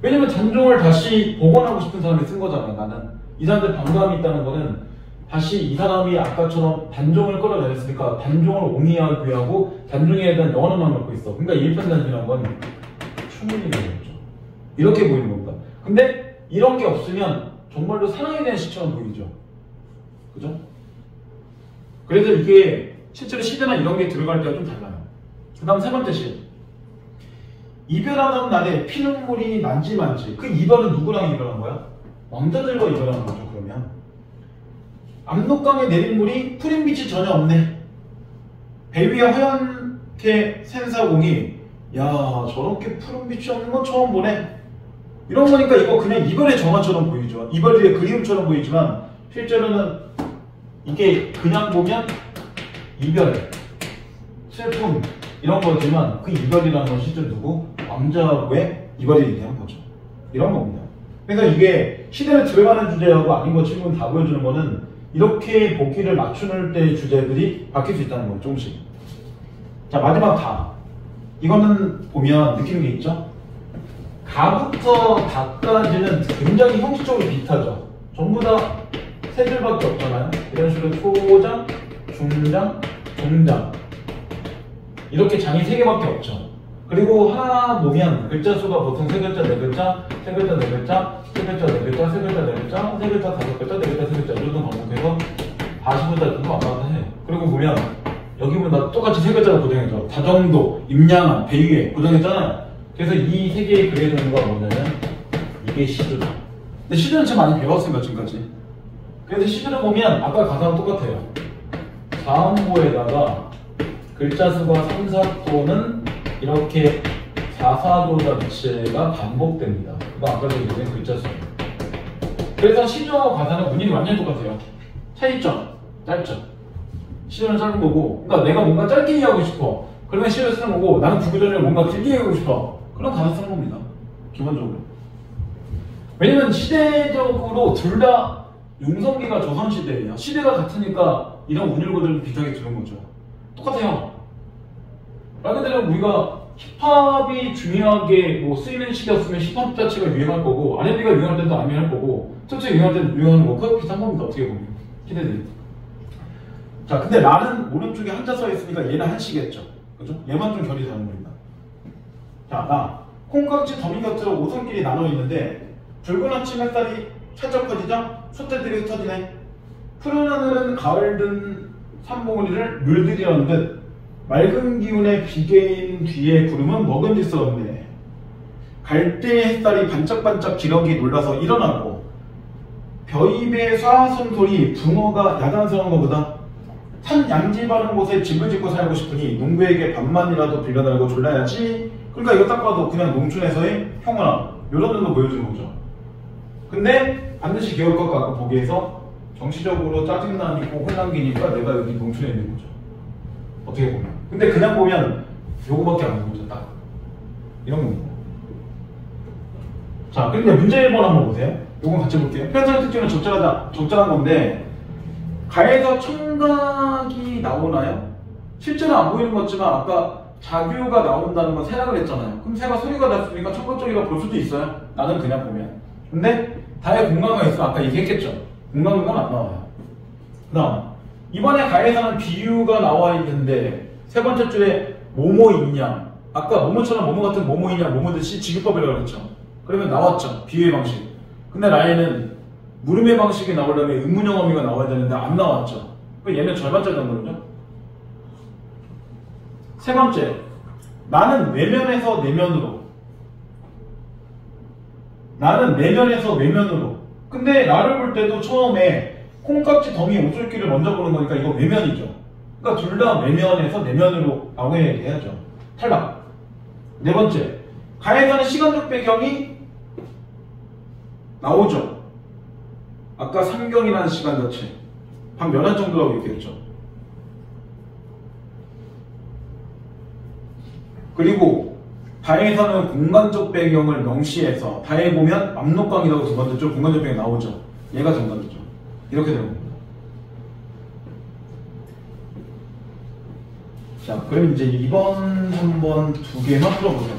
왜냐면 단종을 다시 복원하고 싶은 사람이 쓴 거잖아요. 나는 이 사람들 반감이 있다는 거는 다시 이 사람이 아까처럼 단종을 끌어내렸으니까 단종을 옹이하기 위하고 단종에 대한 영원함만 갖고 있어. 그러니까 일편단심이라는 건 추문이라는 거죠. 이렇게 보이는 겁니다. 근데 이런 게 없으면 정말로 사랑에 대한 시처럼 보이죠. 그죠? 그래서 이게 실제로 시대나 이런 게 들어갈 때가 좀 달라요. 그 다음 세 번째 시. 이별하던 날에 피눈물이 만지만지. 그 이별은 누구랑 이별한 거야? 왕자들과 이별한 거죠. 그러면 압록강에 내린 물이 푸른 빛이 전혀 없네. 배 위에 허옇게 샌사공이 야 저렇게 푸른 빛이 없는 건 처음 보네. 이런 거니까 이거 그냥 이별의 정화처럼 보이죠. 이별의 그리움처럼 보이지만 실제로는 이게 그냥 보면 이별, 슬픔 이런 거지만 그 이별이라는 건 실제 누구? 왕자하고의 이별에 대한 거죠. 이런 겁니다. 그러니까 이게 시대를 들어가는 주제하고 아닌 거 치고는 다 보여주는 거는 이렇게 보기를 맞추는 때의 주제들이 바뀔 수 있다는 거예요. 조금씩. 자 마지막 가. 이거는 보면 느끼는 게 있죠? 가부터 다까지는 굉장히 형식적으로 비슷하죠. 전부 다 세 줄밖에 없잖아요. 이런 식으로 초장, 중장, 중장 이렇게 장이 세 개밖에 없죠. 그리고 하나 보면 글자 수가 보통 세 글자, 네 글자, 세 글자, 네 글자, 세 글자, 네 글자, 세 글자, 네 글자, 세 글자, 다섯 글자, 네 글자, 세 글자 이 정도 반복해서 40글자 정도 왔다 갔다 해. 그리고 보면 여기 보면 나 똑같이 세 글자로 고정했죠. 다정도, 임양한, 배위에 고정했잖아요. 그래서 이 세 개의 그려져 있는 건 뭐냐면 이게 시조죠. 근데 시조는 참 많이 배웠으니까 지금까지. 그래서 시조를 보면 아까 가사랑 똑같아요. 사음보에다가 글자 수가 3, 4도는 이렇게 4, 4도 자체가 반복됩니다. 그거 아까 얘기한 글자 수. 그래서 시조하고 가사는 문인이 완전히 똑같아요. 차이점, 짧죠. 시조는 짧은 거고, 그러니까 내가 뭔가 짧게 이해하고 싶어. 그러면 시조를 쓰는 거고, 나는 구구절절 뭔가 길게 이해하고 싶어. 그럼 가사 쓰는 겁니다. 기본적으로. 왜냐면 시대적으로 둘 다 융성기가 조선시대예요. 시대가 같으니까 이런 운율구들도 비슷하게 들은 거죠. 똑같아요. 말 그대로 우리가 힙합이 중요하게 뭐 쓰이는 시기였으면 힙합 자체가 유행할 거고 R&B가 유행할 때도 안 유행할 거고 톱스 유행할 때도 유행하는 거 그거 비슷한 겁니다. 어떻게 보면 시대들이. 자 근데 나는 오른쪽에 한자 써있으니까 얘는 한시겠죠. 그죠? 얘만 좀 결이 다른 겁니다. 자 나 콩깍지 더미 곁으로 오손길이 나눠 있는데 붉은 아침 햇살이 살짝 퍼지자 솥대들이 흩어지네. 푸른 하늘은 가을 든 산봉우리를 물들이려는 듯 맑은 기운의 비개인 뒤에 구름은 먹은짓스럽네. 갈대의 햇살이 반짝반짝 기러기 놀라서 일어나고 벼입의 쏴손 소리 붕어가 야단스러운 것보다 산 양지 바른 곳에 집을 짓고 살고 싶으니 농부에게 밥만이라도 빌려달라고 졸라야지. 그러니까 이거 딱 봐도 그냥 농촌에서의 평온함 이런 점도 보여주는 거죠. 근데 반드시 기울 것 같고 보기에서 정치적으로 짜증나니까 혼란기니까 내가 여기 농촌에 있는 거죠. 어떻게 보면. 근데 그냥 보면 요거밖에 안 보이죠. 딱 이런 겁니다. 자 그럼 이제 문제 1번 한번 보세요. 요건 같이 볼게요. 편성 특징은 적절한 건데 가에서 청각이 나오나요? 실제로 안 보이는 것 같지만 아까 자규가 나온다는 건 새라고 했잖아요. 그럼 새가 소리가 났으니까 청각적이라 볼 수도 있어요. 나는 그냥 보면. 근데 다의 공간가 있으면 아까 얘기했겠죠. 공간가는 안 나와요. 그 다음 이번에 가에서는 비유가 나와 있는데 세 번째 줄에 뭐뭐 있냐. 아까 뭐뭐처럼 뭐뭐 같은 뭐뭐 있냐 뭐뭐듯이 지급법이라고 그랬죠. 그러면 나왔죠. 비유의 방식. 근데 라인은 물음의 방식이 나오려면 의문형 어미가 나와야 되는데 안 나왔죠. 그럼 얘는 절반짜리 정도거든요. 세 번째, 나는 외면에서 내면으로. 나는 내면에서 외면으로. 근데 나를 볼 때도 처음에 콩깍지 더미 오솔길을 먼저 보는 거니까 이거 외면이죠. 그러니까 둘 다 외면에서 내면으로 나오야죠. 탈락. 네 번째, 가에서는 시간적 배경이 나오죠. 아까 삼경이라는 시간 자체 밤 11 정도라고 얘기했죠. 그리고 다에서는 공간적 배경을 명시해서 다에 보면 압록강이라고 두 번째 줄 공간적 배경이 나오죠. 얘가 정답이죠. 이렇게 되는 겁니다. 자, 그럼 이제 2번, 3번 두 개만 풀어보세요.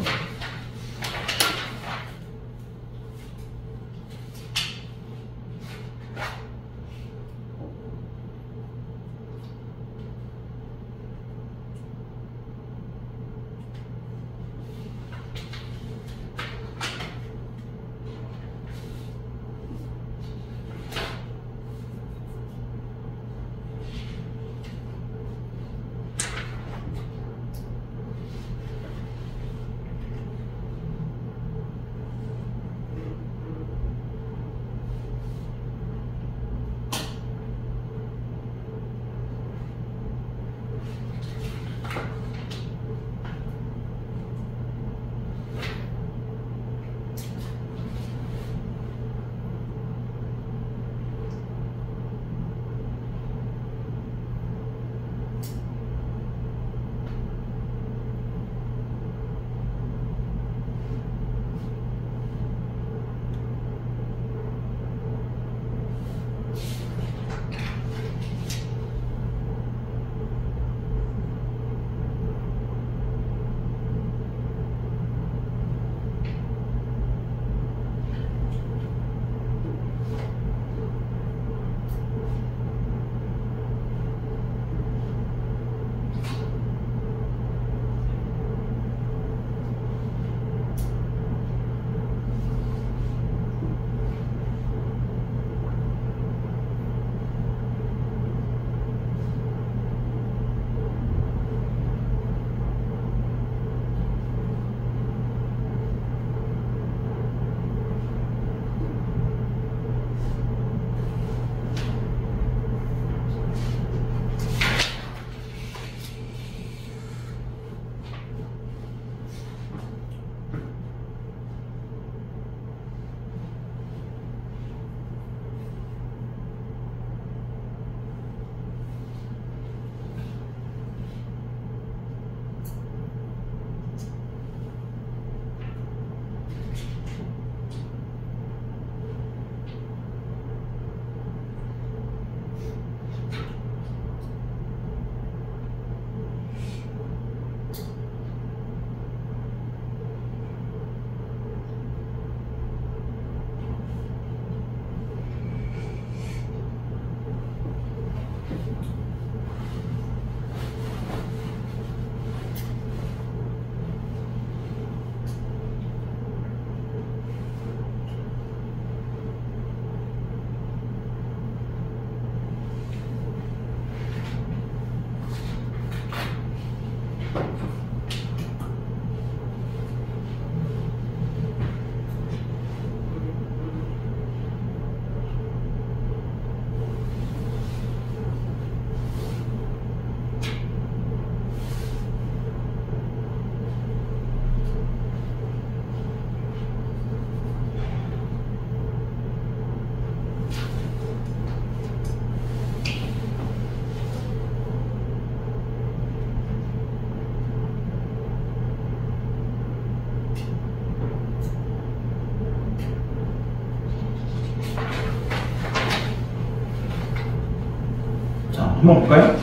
한번 볼까요?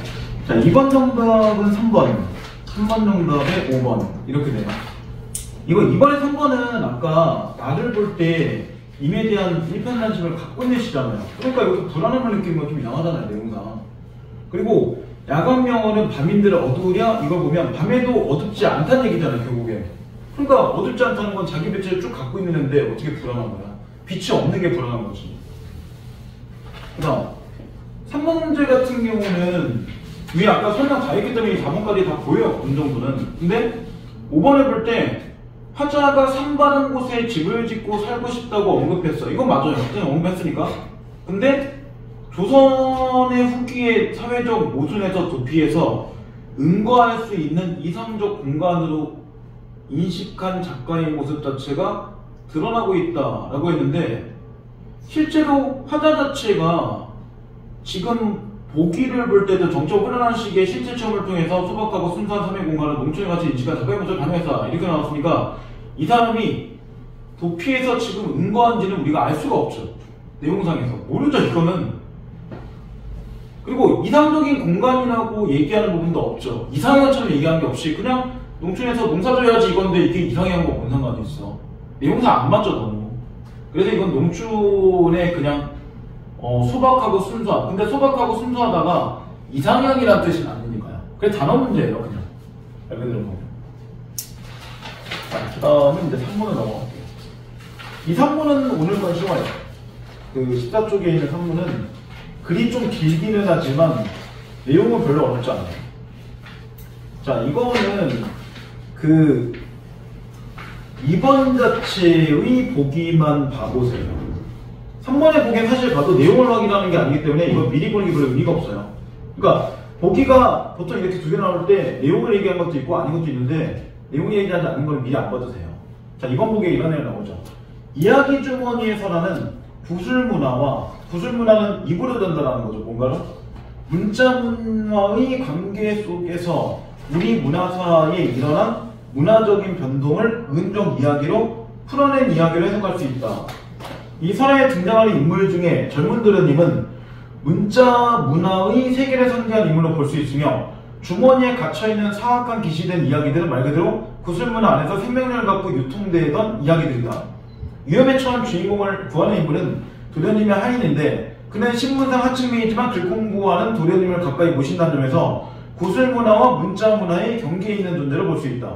자, 2번 정답은 3번, 3번 정답에 5번 이렇게 돼요. 이거 2번에 3번은 아까 나를 볼 때 임에 대한 일편단심을 갖고 있는 시잖아요. 그러니까 여기서 불안함을 느끼는 건 좀 이상하잖아요, 내용상. 그리고 야광명언은 밤인들을 어두우랴? 이걸 보면 밤에도 어둡지 않다는 얘기잖아요, 결국에. 그러니까 어둡지 않다는 건 자기 빛을 쭉 갖고 있는데 어떻게 불안한 거야? 빛이 없는 게 불안한 거지. 그 다음 3번 문제 같은 경우는 위에 아까 설명 다 했기 때문에 4번까지 다 보여요, 어느 정도는. 근데 5번을 볼 때 화자가 산 바른 곳에 집을 짓고 살고 싶다고 언급했어. 이건 맞아요. 언급했으니까. 근데 조선의 후기의 사회적 모순에서 도피해서 응거할 수 있는 이상적 공간으로 인식한 작가의 모습 자체가 드러나고 있다라고 했는데, 실제로 화자 자체가 지금 보기를 볼 때도 정적 훈련한 식의 실제 체험을 통해서 소박하고 순수한 삶의 공간을 농촌에 같이 인식한 작가의 모습을 반영했다 이렇게 나왔으니까 이 사람이 도피해서 지금 응거한지는 우리가 알 수가 없죠. 내용상에서 모르죠, 이거는. 그리고 이상적인 공간이라고 얘기하는 부분도 없죠. 이상형처럼 얘기하는 게 없이 그냥 농촌에서 농사져야지 이건데 이게 이상한 거 뭔 상관이 있어. 내용상 안 맞죠, 너무. 그래서 이건 농촌의 그냥 소박하고 순수한. 근데 소박하고 순수하다가 이상형이라는 뜻은 아니니까요. 그게 단어 문제예요, 그냥. 말 그대로 보면. 그 다음에 이제 3문을 넘어갈게요. 이 3문은 오늘 건 쉬워요. 그 14쪽에 있는 3문은 글이 좀 길기는 하지만 내용은 별로 어렵지 않아요. 자, 이거는 그 2번 자체의 보기만 봐보세요. 3번의 보기는 사실 봐도 내용을 확인하는 게 아니기 때문에 이거 미리 보는 게 별로 의미가 없어요. 그러니까 보기가 보통 이렇게 두 개 나올 때 내용을 얘기한 것도 있고 아닌 것도 있는데, 내용을 얘기하지 않는 걸 미리 안 봐주세요. 자, 이번 보기에 이런 내용 나오죠. 이야기 주머니에서라는 구술문화와, 구술문화는 입으로 전달하는 거죠. 뭔가를 문자문화의 관계 속에서 우리 문화사에 일어난 문화적인 변동을 은종 이야기로 풀어낸 이야기로 해석할 수 있다. 이 설에 등장하는 인물 중에 젊은 도련님은 문자 문화의 세계를 상징하는 인물로 볼 수 있으며, 주머니에 갇혀있는 사악한 기시된 이야기들은 말 그대로 구술문화 안에서 생명력을 갖고 유통되던 이야기들이다. 위험에 처한 주인공을 구하는 인물은 도련님의 하인인데, 그는 신분상 하층민이지만 글 공부하는 도련님을 가까이 모신다는 점에서 구술문화와 문자문화의 경계에 있는 존재를 볼 수 있다.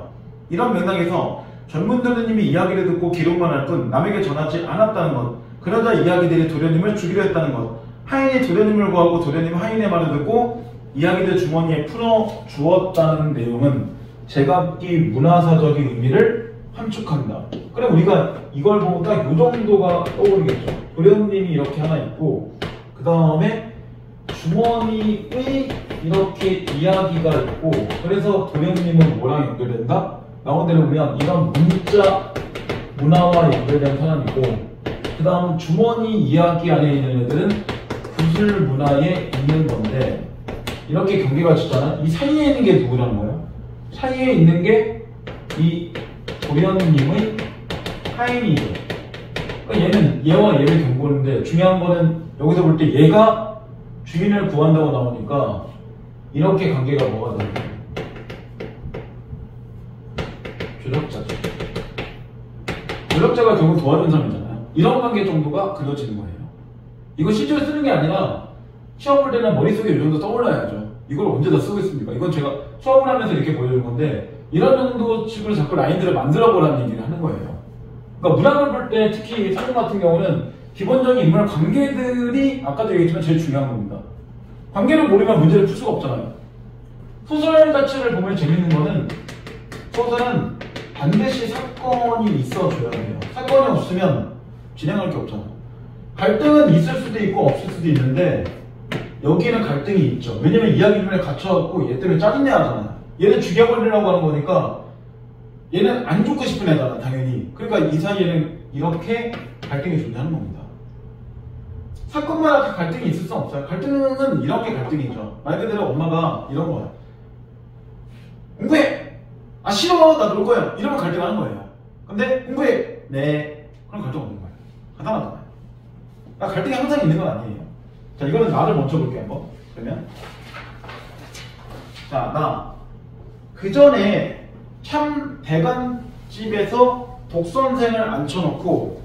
이런 맥락에서 젊은 도련님이 이야기를 듣고 기록만 할 뿐 남에게 전하지 않았다는 것, 그러자 이야기들이 도련님을 죽이려 했다는 것, 하인이 도련님을 구하고 도련님 하인의 말을 듣고 이야기들 주머니에 풀어 주었다는 내용은 제각기 문화사적인 의미를 함축한다. 그래, 우리가 이걸 보면 딱 이 정도가 떠오르겠죠. 도련님이 이렇게 하나 있고, 그 다음에 주머니의 이렇게 이야기가 있고, 그래서 도련님은 뭐랑 연결된다? 나온 대로 보면 이런 문자 문화와 연결된 사람이고, 그 다음 주머니 이야기 안에 있는 애들은 구술 문화에 있는 건데, 이렇게 경계가 있잖아. 이 사이에 있는 게 누구라는 거예요? 사이에 있는 게 이 도련님의 하인이죠. 그러니까 얘는 얘와 얘를 경고하는데, 중요한 거는 여기서 볼 때 얘가 주인을 구한다고 나오니까 이렇게 관계가 뭐가 되는 거예요? 조력자죠. 조력자가 결국 도와준 사람이잖아요. 이런 관계 정도가 그려지는 거예요. 이거 실제로 쓰는 게 아니라 시험 볼 때는 머릿속에 이 정도 떠올라야죠. 이걸 언제 다 쓰고 있습니까? 이건 제가 수업을 하면서 이렇게 보여주는 건데, 이런 정도 식으로 자꾸 라인들을 만들어 보라는 얘기를 하는 거예요. 그러니까 문학을 볼 때 특히 사전 같은 경우는 기본적인 인물 관계들이 아까도 얘기했지만 제일 중요한 겁니다. 관계를 모르면 문제를 풀 수가 없잖아요. 소설 자체를 보면 재밌는 거는, 소설은 반드시 사건이 있어줘야 돼요. 사건이 없으면 진행할 게 없잖아요. 갈등은 있을 수도 있고 없을 수도 있는데, 여기는 갈등이 있죠. 왜냐면 이야기 중에 갇혀갖고 얘 때문에 짜증내 하잖아요. 얘는 죽여버리려고 하는 거니까 얘는 안 죽고 싶은 애잖아, 당연히. 그러니까 이 사이에는 이렇게 갈등이 존재하는 겁니다. 사건마다 다 갈등이 있을 수 없어요. 갈등은 이렇게 갈등이죠. 말 그대로 엄마가 이런 거예요. 공부해! 아 싫어! 나 놀 거야! 이러면 갈등하는 거예요. 근데 공부해! 네. 그럼 갈등 없는 거예요. 간단하잖아요. 갈등이 항상 있는 건 아니에요. 자, 이거는 나를 먼저 볼게요, 한번. 그러면 자, 나 그 전에 참 대간집에서 독선생을 앉혀놓고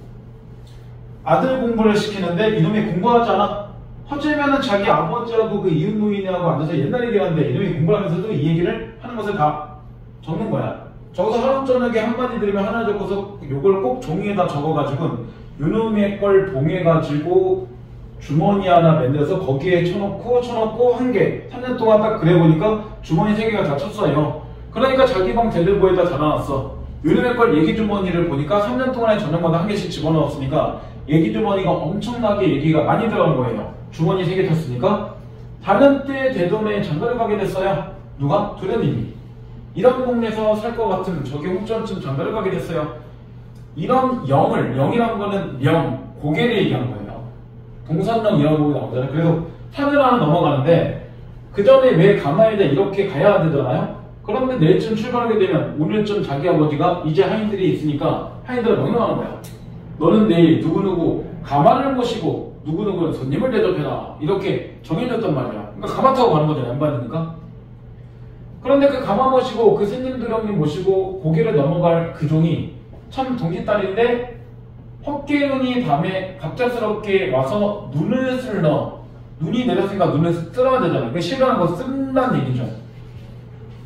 아들 공부를 시키는데 이놈이 공부하지 않아? 허지면은 자기 아버지하고 그 이웃 노인하고 앉아서 옛날 얘기하는데 이놈이 공부를 하면서도 이 얘기를 하는 것을 다 적는 거야. 적어서 하루 저녁에 한마디 들으면 하나 적어서 요걸 꼭 종이에다 적어가지고 요놈의 걸 봉해가지고 주머니 하나 만들어서 거기에 쳐놓고 한 개. 3년 동안 딱 그래보니까 주머니 3개가 다 쳤어요. 그러니까 자기 방 대들보에다 달아놨어. 요놈의 걸 얘기주머니를 보니까 3년 동안에 저녁마다 한 개씩 집어넣었으니까 얘기주머니가 엄청나게 얘기가 많이 들어간 거예요. 주머니 3개 탔으니까. 다른 때 되던 장가를 가게 됐어요. 누가? 도련님이. 이런 동네에서 살 것 같은 저기 홍천쯤 장가를 가게 됐어요. 이런 영이라는 거는 명, 고개를 얘기하는 거예요. 동산령 이런 거 나오잖아요. 그래서 산을 하나 넘어가는데 그 전에 왜 가마에다 이렇게 가야 되잖아요. 그런데 내일쯤 출발하게 되면 오늘쯤 자기 아버지가 이제 하인들이 있으니까 하인들을 명령하는 거야. 너는 내일 누구누구 가마를 모시고 누구누구는 손님을 대접해라. 이렇게 정해졌단 말이야. 그러니까 가마 타고 가는 거잖아. 양반이니까. 그런데 그 가마 모시고 그 스님도령님 모시고 고개를 넘어갈 그 종이 참 동짓딸인데 헛개눈이 밤에 갑작스럽게 와서 눈을 쓸러 눈이 내렸으니까 눈을 쓸어야 되잖아요. 그 실감한 거 쓴다는 얘기죠.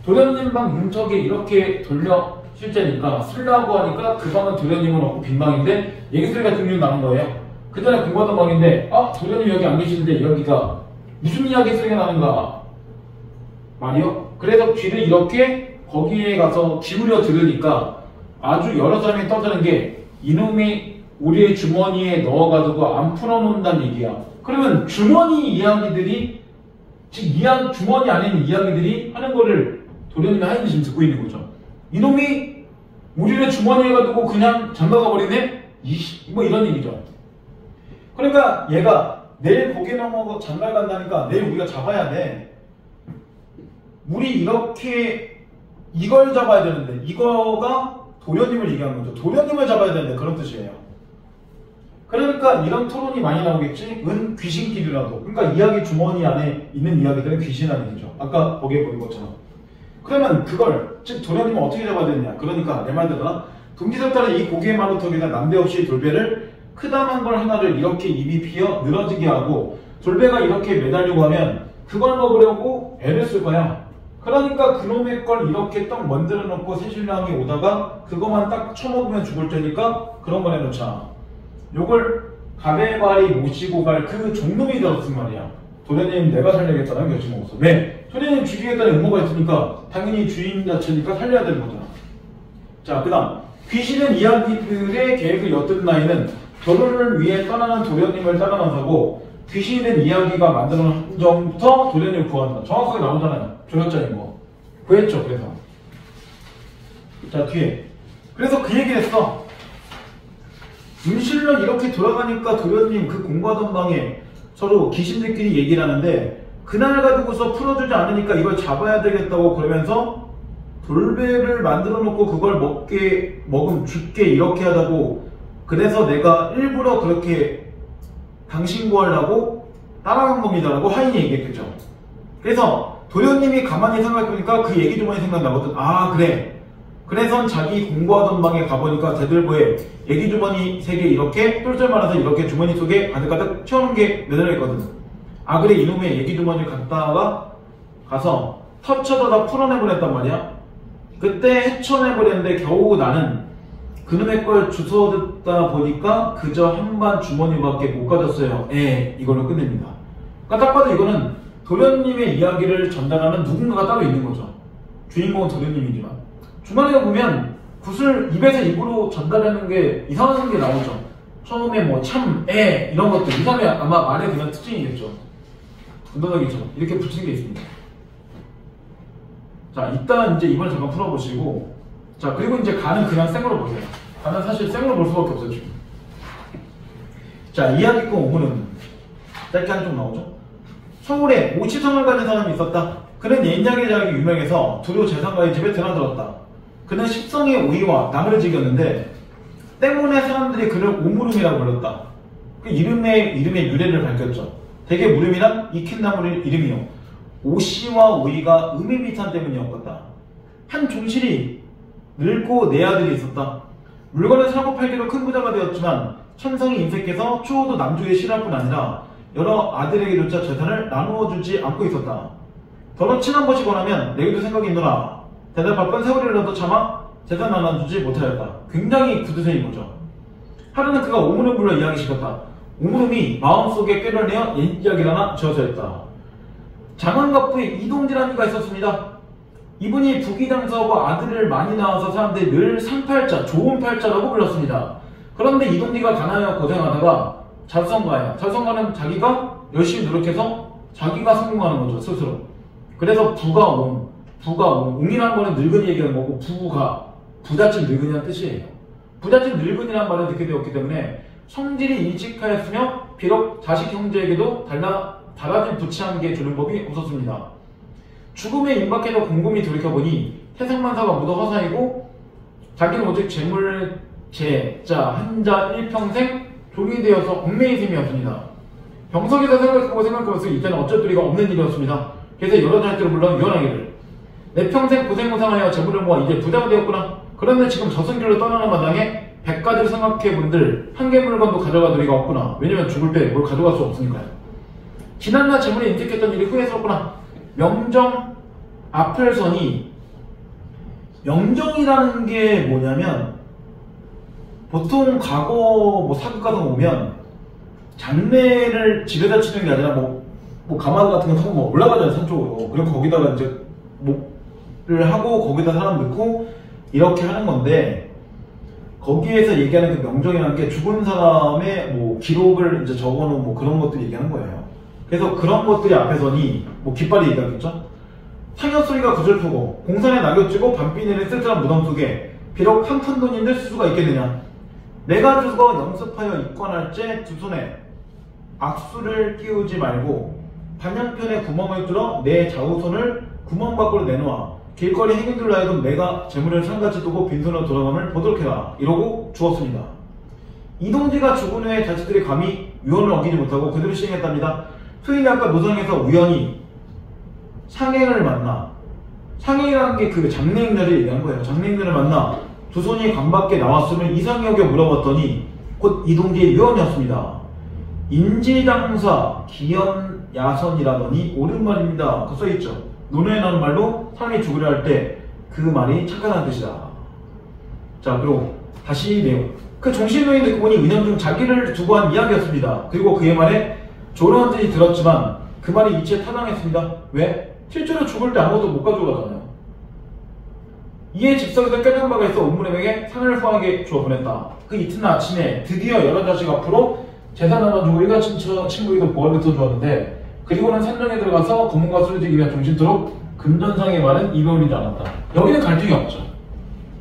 도련님 방 문턱에 이렇게 돌려 실제니까 쓰려고 하니까 그 방은 도련님은 없고 빈 방인데 얘기소리가 등등 나는 거예요. 그 전에 공부하던 방인데 도련님 여기 안 계시는데 여기가 무슨 이야기 소리가 나는가 말이요. 그래서 귀를 이렇게 거기에 가서 기울여 들으니까 아주 여러 사람이 떠드는 게 이놈이 우리의 주머니에 넣어가지고 안 풀어놓는다는 얘기야. 그러면 주머니 이야기들이 즉 주머니 안에 있는 이야기들이 하는 거를 도련님이 하인이 지금 듣고 있는 거죠. 이놈이 우리를 주머니에 가지고 그냥 장가가 버리네? 뭐 이런 얘기죠. 그러니까 얘가 내일 고개 넘어가 장가 간다니까 내일 우리가 잡아야 돼. 우리 이렇게 이걸 잡아야 되는데 이거가 도련님을 얘기하는 거죠. 도련님을 잡아야 되는데 그런 뜻이에요. 그러니까 이런 토론이 많이 나오겠지. 은 귀신끼리라도. 그러니까 이야기 주머니 안에 있는 이야기들은 귀신이라는 얘기죠. 아까 거기에 보인 것처럼. 그러면 그걸 즉 도련님은 어떻게 잡아야 되느냐. 그러니까 내 말대로 동지석달은 이 고개의 마루턱에다 남대없이 돌배를 크다만 걸 하나를 이렇게 입이 피어 늘어지게 하고 돌배가 이렇게 매달리고 하면 그걸 먹으려고 애를 쓸 거야. 그러니까 그놈의 걸 이렇게 딱 만들어 놓고 새신랑이 오다가 그것만 딱 쳐먹으면 죽을 테니까 그런 걸 해놓자. 요걸 가베바리 모시고 갈 그 종놈이 들었단 말이야. 도련님 내가 살려야겠다는 결심먹었어. 왜? 도련님 죽이겠다는 음모가 있으니까 당연히 주인 자체니까 살려야 되는 거잖아. 자, 그 다음 귀신은 이야기들의 계획을 엿든 나이는 결혼을 위해 떠나는 도련님을 따라 나서고 귀신이 된 이야기가 만드는 함정부터 도련님을 구한다. 정확하게 나오잖아요. 조력자인 거. 구했죠. 그래서 자 뒤에 그래서 그 얘기를 했어. 윤실년 이렇게 돌아가니까 도련님 그 공부하던 방에 서로 귀신들끼리 얘기를 하는데 그날 가지고서 풀어주지 않으니까 이걸 잡아야 되겠다고 그러면서 돌배를 만들어 놓고 그걸 죽게 이렇게 하자고 그래서 내가 일부러 그렇게 당신 구하려고 따라간 겁니다라고 하인이 얘기했겠죠. 그래서 도련님이 가만히 생각해보니까 그 얘기 주머니 생각나거든. 아 그래. 그래서 자기 공부하던 방에 가보니까 대들보에 얘기 주머니 3개 이렇게 똘똘 말아서 이렇게 주머니 속에 가득가득 채우는 게 매달려 있거든. 아 그래 이놈의 얘기 주머니를 갖다가 가서 터쳐서 다 풀어내버렸단 말이야. 그때 헤쳐내버렸는데 겨우 나는 그놈의 걸 주워 듣다 보니까 그저 한반 주머니밖에 못 가졌어요. 이걸로 끝냅니다. 그러니까 딱 봐도 이거는 도련님의 이야기를 전달하는 누군가가 따로 있는 거죠. 주인공은 도련님이지만 중간에 보면 굿을 입에서 입으로 전달하는 게 이상한 게 나오죠. 처음에 뭐 참, 이런 것들 이상하게 아마 말에 그냥 특징이겠죠. 건너가기죠. 이렇게 붙이는 게 있습니다. 자, 이따 이제 이걸 잠깐 풀어보시고 자, 그리고 이제 간은 그냥 생으로 보세요. 간은 사실 생으로 볼 수밖에 없어요, 지금. 자, 이야기꾼 오문은 짧게 한 쪽 나오죠. 서울에 오치성을 가진 사람이 있었다. 그는 옛날의 자락이 유명해서 두루 재상가의 집에 드나들었다. 그는 십성의 오이와 나무를 지겼는데 때문에 사람들이 그를 오무름이라고 불렀다. 그 이름의 유래를 밝혔죠. 대개 물음이란 익힌 나무 이름이요. 오씨와 오이가 음이비탄 때문이었다. 한 종실이 늙고 네 아들이 있었다. 물건을 사고 팔기로 큰 부자가 되었지만 천성이 인색해서 추호도 남주에 싫어할 뿐 아니라 여러 아들에게조차 재산을 나누어 주지 않고 있었다. 더러 친한 것이 권하면 내게도 생각이 있노라. 대답할 뻔 세월이라도 참아 재산 나눠주지 못하였다. 굉장히 구두쇠인 거죠. 하루는 그가 오물을 불러 이야기시켰다. 오물음이 마음속에 꿰려내어 옛 이야기를 하나 지어서였다. 장안갑부에 이동지라는 이가 있었습니다. 이분이 부귀장수하고 아들을 많이 낳아서 사람들이 늘 상팔자, 좋은 팔자라고 불렀습니다. 그런데 이동지가 가난하여 고생하다가 자수성가는 자기가 열심히 노력해서 자기가 성공하는 거죠, 스스로. 그래서 옹이라는 거는 늙은이 얘기하는 거고, 부잣집 늙은이라는 뜻이에요. 부잣집 늙은이라는 말을 듣게 되었기 때문에 성질이 일찍하였으며 비록 자식 형제에게도 달라진 부치한 게 주는 법이 없었습니다. 죽음에 임박해서 곰곰이 돌이켜보니 태생만사가 묻어 허사이고 자기는 오직 재물제자 한자 일평생 종이 되어서 얽매인 셈이었습니다. 병석에서 생각해볼수록 이때는 어쩔 도리가 없는 일이었습니다. 그래서 여러 자식들을 불러 유언하기를 내 평생 고생고생하여 재물을 모아 이제 부자가 되었구나. 그런데 지금 저승길로 떠나는 마당에 100가지를 생각해본들 한 개 물건도 가져갈 도리가 없구나. 왜냐면 죽을 때 뭘 가져갈 수 없으니까요. 지난날 재물에 인색했던 일이 후회스럽구나. 명정 앞을 서니, 명정이라는 게 뭐냐면 보통 과거 사극 같은 거 보면 장례를 집에다 치는 게 아니라 가마도 같은 거 타고 올라가잖아요, 산 쪽으로. 그리고 거기다가 이제 목을 하고 거기다 사람 넣고 이렇게 하는 건데, 거기에서 얘기하는 그 명정이라는 게 죽은 사람의 기록을 이제 적어놓은 그런 것들 얘기하는 거예요. 그래서 그런 것들이 앞에 서니 깃발이 얘기하겠죠? 상여 소리가 구슬프고 공산에 낙엽 찌고 밤비 내린 쓸쓸한 무덤 속에 비록 한 푼 돈인데 수수가 있게 되냐. 내가 죽어 영습하여 입관할 때 두 손에 악수를 끼우지 말고 반향편에 구멍을 뚫어 내 좌우손을 구멍 밖으로 내놓아 길거리 행인들로 하여금 내가 재물을 상같이 두고 빈손으로 돌아감을 보도록 해라. 이러고 주었습니다. 이동지가 죽은 후에 자식들이 감히 유언을 어기지 못하고 그대로 시행했답니다. 소인이 아까 노상에서 우연히 상행을 만나, 상행이라는 게 그 장례인날을 얘기한 거예요. 장례인날을 만나 두 손이 관 밖에 나왔으면 이상히 여겨 물어봤더니 곧 이동지의 유언이었습니다. 인지당사 기연야선이라더니 옳은 말입니다. 그 써있죠. 논어에 나오는 말로 사람이 죽으려 할 때 그 말이 착하다는 뜻이다. 자, 그리고 다시 내용. 그 종신노인 듣고 보니 은연중 자기를 두고 한 이야기였습니다. 그리고 그의 말에 조롱한 뜻이 들었지만 그 말이 이치에 타당했습니다. 왜? 실제로 죽을 때 아무것도 못 가져가잖아요. 이에 집석에서 깨달은 바가 있어 온무림에게 상을 후하게 주어 보냈다. 그 이튿날 아침에 드디어 여러 자식 앞으로 재산 하나 주고 일가 친구에게 보험을 주었는데, 그리고는 산정에 들어가서 검문과 술을 지기 위한 정신토록 금전상의 말은 이별이지 않았다. 여기는 갈등이 없죠.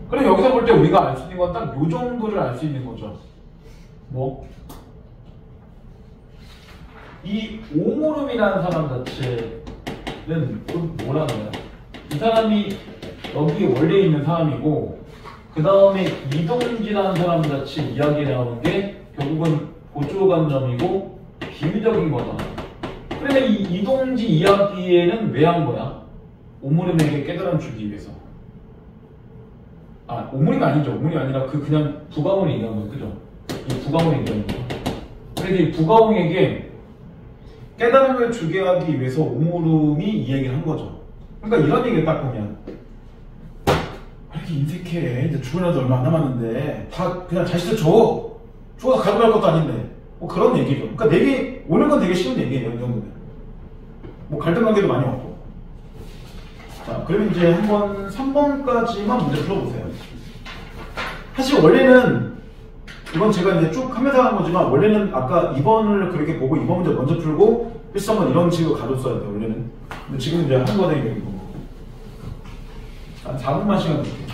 그럼 여기서 볼 때 우리가 알 수 있는 건 딱 요 정도를 알 수 있는 거죠. 이 오모름이라는 사람 자체는 뭐라는 거야? 이 사람이 여기 원래 있는 사람이고, 그 다음에 이동지라는 사람 자체 이야기에 나오는 게 결국은 보조관점이고 비유적인 거잖아. 그러면 이 이동지 이야기에는 왜 한 거야? 오므림에게 깨달음 주기 위해서. 오므림이 아니죠. 오므림이 아니라 그냥 부가홍이 얘기한 거예요. 그죠? 이 부가홍이 얘기한 거예요. 그래서 이 부가홍에게 깨달음을 주게 하기 위해서 오므림이 이 얘기를 한 거죠. 그러니까 이런 얘기를 딱 보면, 왜 이렇게 인색해? 이제 죽을 날도 얼마 안 남았는데 다 그냥 자식들 줘. 줘서 가져갈 것도 아닌데. 그런 얘기죠. 그러니까 오는 건 되게 쉬운 얘기예요. 이 정도면. 갈등 관계도 많이 없고. 자, 그러면 이제 한번 3번까지만 문제 풀어보세요. 사실 원래는, 이건 제가 이제 쭉 하면서 한 거지만, 원래는 아까 2번을 그렇게 보고 2번 문제 먼저 풀고, 필수 한번 이런 식으로 가줬어야 돼요, 원래는. 근데 지금 이제 한 번에 얘기고. 한 4분만 시간 드릴게요.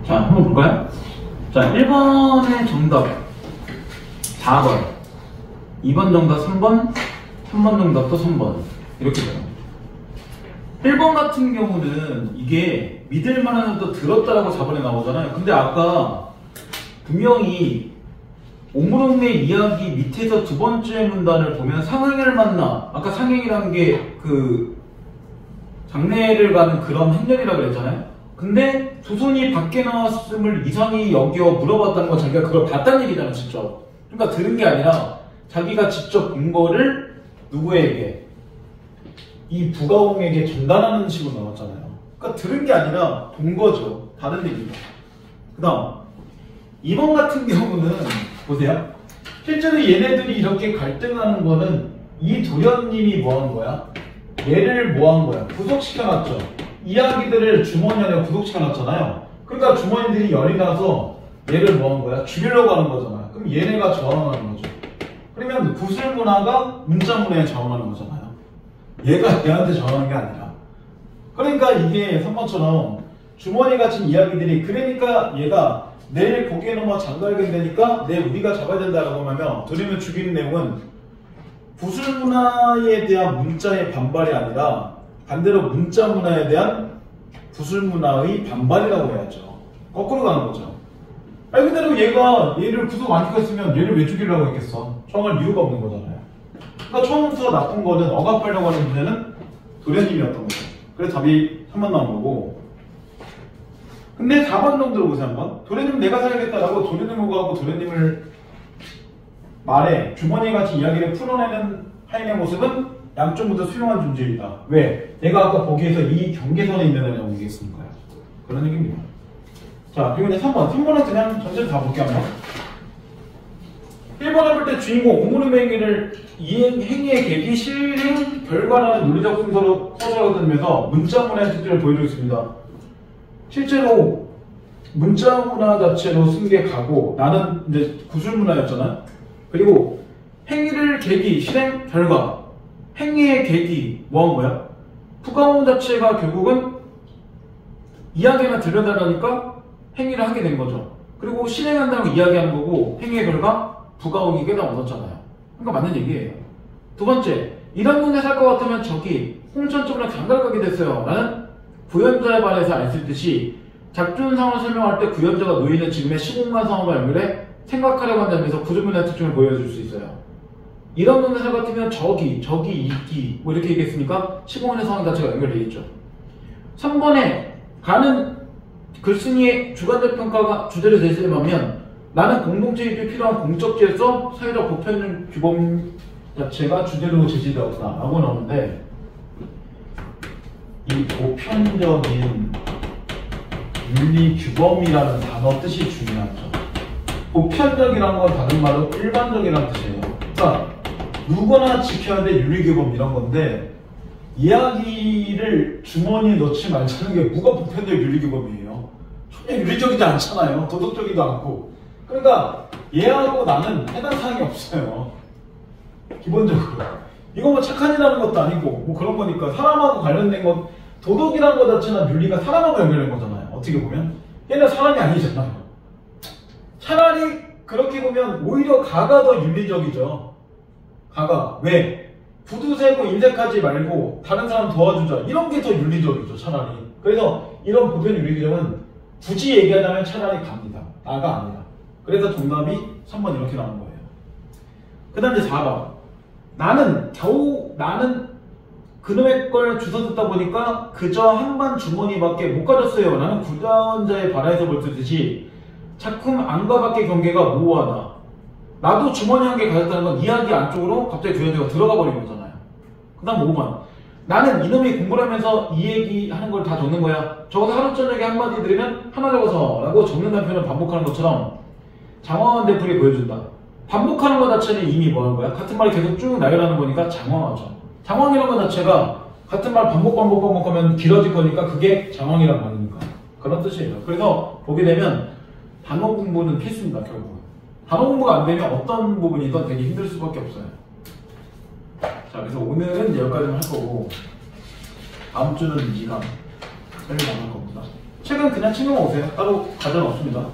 자, 한번 볼까요? 자, 1번의 정답 4번, 2번 정답 3번, 3번 정답도 3번. 이렇게 돼요. 1번 같은 경우는 이게 믿을만한 또 들었다라고 4번에 나오잖아요. 근데 아까 분명히 오므롱의 이야기 밑에서 두 번째 문단을 보면 상행을 만나, 아까 상행이라는 게 그 장례를 가는 그런 행렬이라고 그랬잖아요. 근데 조선이 밖에 나왔음을 이상히 여겨 물어봤다는 건 자기가 그걸 봤다는 얘기잖아, 직접. 그러니까 들은 게 아니라 자기가 직접 본 거를 누구에게? 이 부가홍에게 전달하는 식으로 나왔잖아요. 그러니까 들은 게 아니라 본 거죠. 다른 얘기입니다. 그 다음 2번 같은 경우는 보세요. 실제로 얘네들이 이렇게 갈등하는 거는 이 도련님이 뭐 한 거야? 얘를 뭐 한 거야? 구속시켜놨죠. 이야기들을 주머니 안에 구속시켜놨잖아요. 그러니까 주머니들이 열이 나서 얘를 뭐 한 거야? 죽이려고 하는 거잖아요. 그럼 얘네가 저항하는 거죠. 그러면 구술문화가 문자문화에 저항하는 거잖아요. 얘가 얘한테 저항하는 게 아니라. 그러니까 이게 3번처럼 주머니 갇힌 이야기들이, 그러니까 얘가 내일 고기에 넘어 장갈게 되니까 내일 우리가 잡아야 된다라고 하면 도련님을 죽이는 내용은 구술문화에 대한 문자의 반발이 아니라 반대로 문자문화에 대한 구술문화의 반발이라고 해야죠. 거꾸로 가는 거죠. 아니 근데 얘가 얘를 구속 안 시켰으면 얘를 왜 죽이려고 했겠어? 저항할 이유가 없는 거잖아요. 그러니까 처음부터 나쁜 거는 억압하려고 하는 문제는 도련님이었던 거죠. 그래서 답이 3번 나온 거고. 근데 4번 정도로 보세요 한번. 도련님 내가 살아야겠다라고 도련님을 하고 도련님을 말에 주머니같이 이야기를 풀어내는 하인의 모습은 양쪽 모두 수용한 존재이다. 왜? 내가 아까 거기에서 이 경계선에 있는 애라고 얘기했으니까요. 그런 얘기입니다. 자, 그리고 이제 3번. 3번은 그냥 전체를 다 볼게요 한번. 1번을 볼 때 주인공 오므름의 행위를 행위의 계기, 실행, 결과라는 논리적 순서로 서술하고 다니면서 문자문화의 특징을 보여주고 있습니다. 실제로 문자문화 자체로 쓴 게 가고 나는 이제 구술문화였잖아. 그리고 행위를 계기, 실행, 결과. 행위의 계기, 뭐 한 거야? 부가홍 자체가 결국은 이야기만 들려달라니까 행위를 하게 된 거죠. 그리고 실행한다고 이야기하는 거고 행위의 결과 부가홍이 꽤나 얻었잖아요. 그러니까 맞는 얘기예요. 두 번째, 이런 동네 살 것 같으면 저기 홍천 쪽으로 장가를 가게 됐어요. 라는 구연자에 반해서 안 쓸 듯이 작전 상황을 설명할 때 구연자가 놓이는 지금의 시공간 상황과 연결해 생각하려고 한다면서 구조문화의 특징을 보여줄 수 있어요. 이런 동네 살 같으면 저기, 이기 뭐 이렇게 얘기했으니까 시공간의 상황 자체가 연결되어 있죠. 3번에 가는 글쓴이의 주관적 평가가 주제로 제시되면 나는 공동체 유지에 필요한 공적지에서 사회적 보편 규범 자체가 주제로 제시되었다 라고 나오는데, 이 보편적인 윤리 규범이라는 단어 뜻이 중요하죠. 보편적이라는 건 다른 말로 일반적이라는 뜻이에요. 그러니까 누구나 지켜야 될 윤리 규범 이런 건데, 이야기를 주머니에 넣지 말자는 게 뭐가 보편적 윤리 규범이에요. 전혀 윤리적이지 않잖아요. 도덕적이지도 않고. 그러니까 얘하고 나는 해당 사항이 없어요. 기본적으로. 이거 뭐 착한 일하는 것도 아니고 뭐 그런 거니까 사람하고 관련된 것, 도덕이라는 것 자체나 윤리가 사람하고 연결된 거잖아요. 어떻게 보면 얘는 사람이 아니잖아요. 차라리 그렇게 보면 오히려 가가 더 윤리적이죠. 가가. 왜? 부두 세고 인색하지 말고 다른 사람 도와주자, 이런 게 더 윤리적이죠. 차라리. 그래서 이런 보편 윤리 규정은 굳이 얘기하자면 차라리 갑니다. 나가 아니라. 그래서 정답이 3번 이렇게 나온 거예요. 그 다음 이제 4번. 나는 그놈의 걸 주워 듣다 보니까 그저 한반 주머니밖에 못 가졌어요. 나는 구자원자의 바라에서 볼 듯이 작품 안과 밖의 경계가 모호하다. 나도 주머니 한 개 가졌다는 건 이야기 안쪽으로 갑자기 구자원자가 들어가 버린 거잖아요. 그 다음 5번. 나는 이놈이 공부를 하면서 이 얘기 하는 걸 다 적는 거야. 적어서 하루 저녁에 한마디 들으면 하나 적어서 라고 적는다는 표현을 반복하는 것처럼 장황한 대풀이 보여준다. 반복하는 것 자체는 이미 뭐 하는 거야? 같은 말이 계속 쭉 나열하는 거니까 장황하죠. 장황이라는 것 자체가 같은 말 반복하면 길어질 거니까 그게 장황이란 말이니까. 그런 뜻이에요. 그래서 보게 되면 단어 공부는 필수입니다, 결국. 단어 공부가 안 되면 어떤 부분이든 되게 힘들 수밖에 없어요. 자, 그래서 오늘은 여기까지만 할 거고, 다음 주는 2강 설명 안 할 겁니다. 책은 그냥 챙겨만 오세요. 따로 가전 없습니다.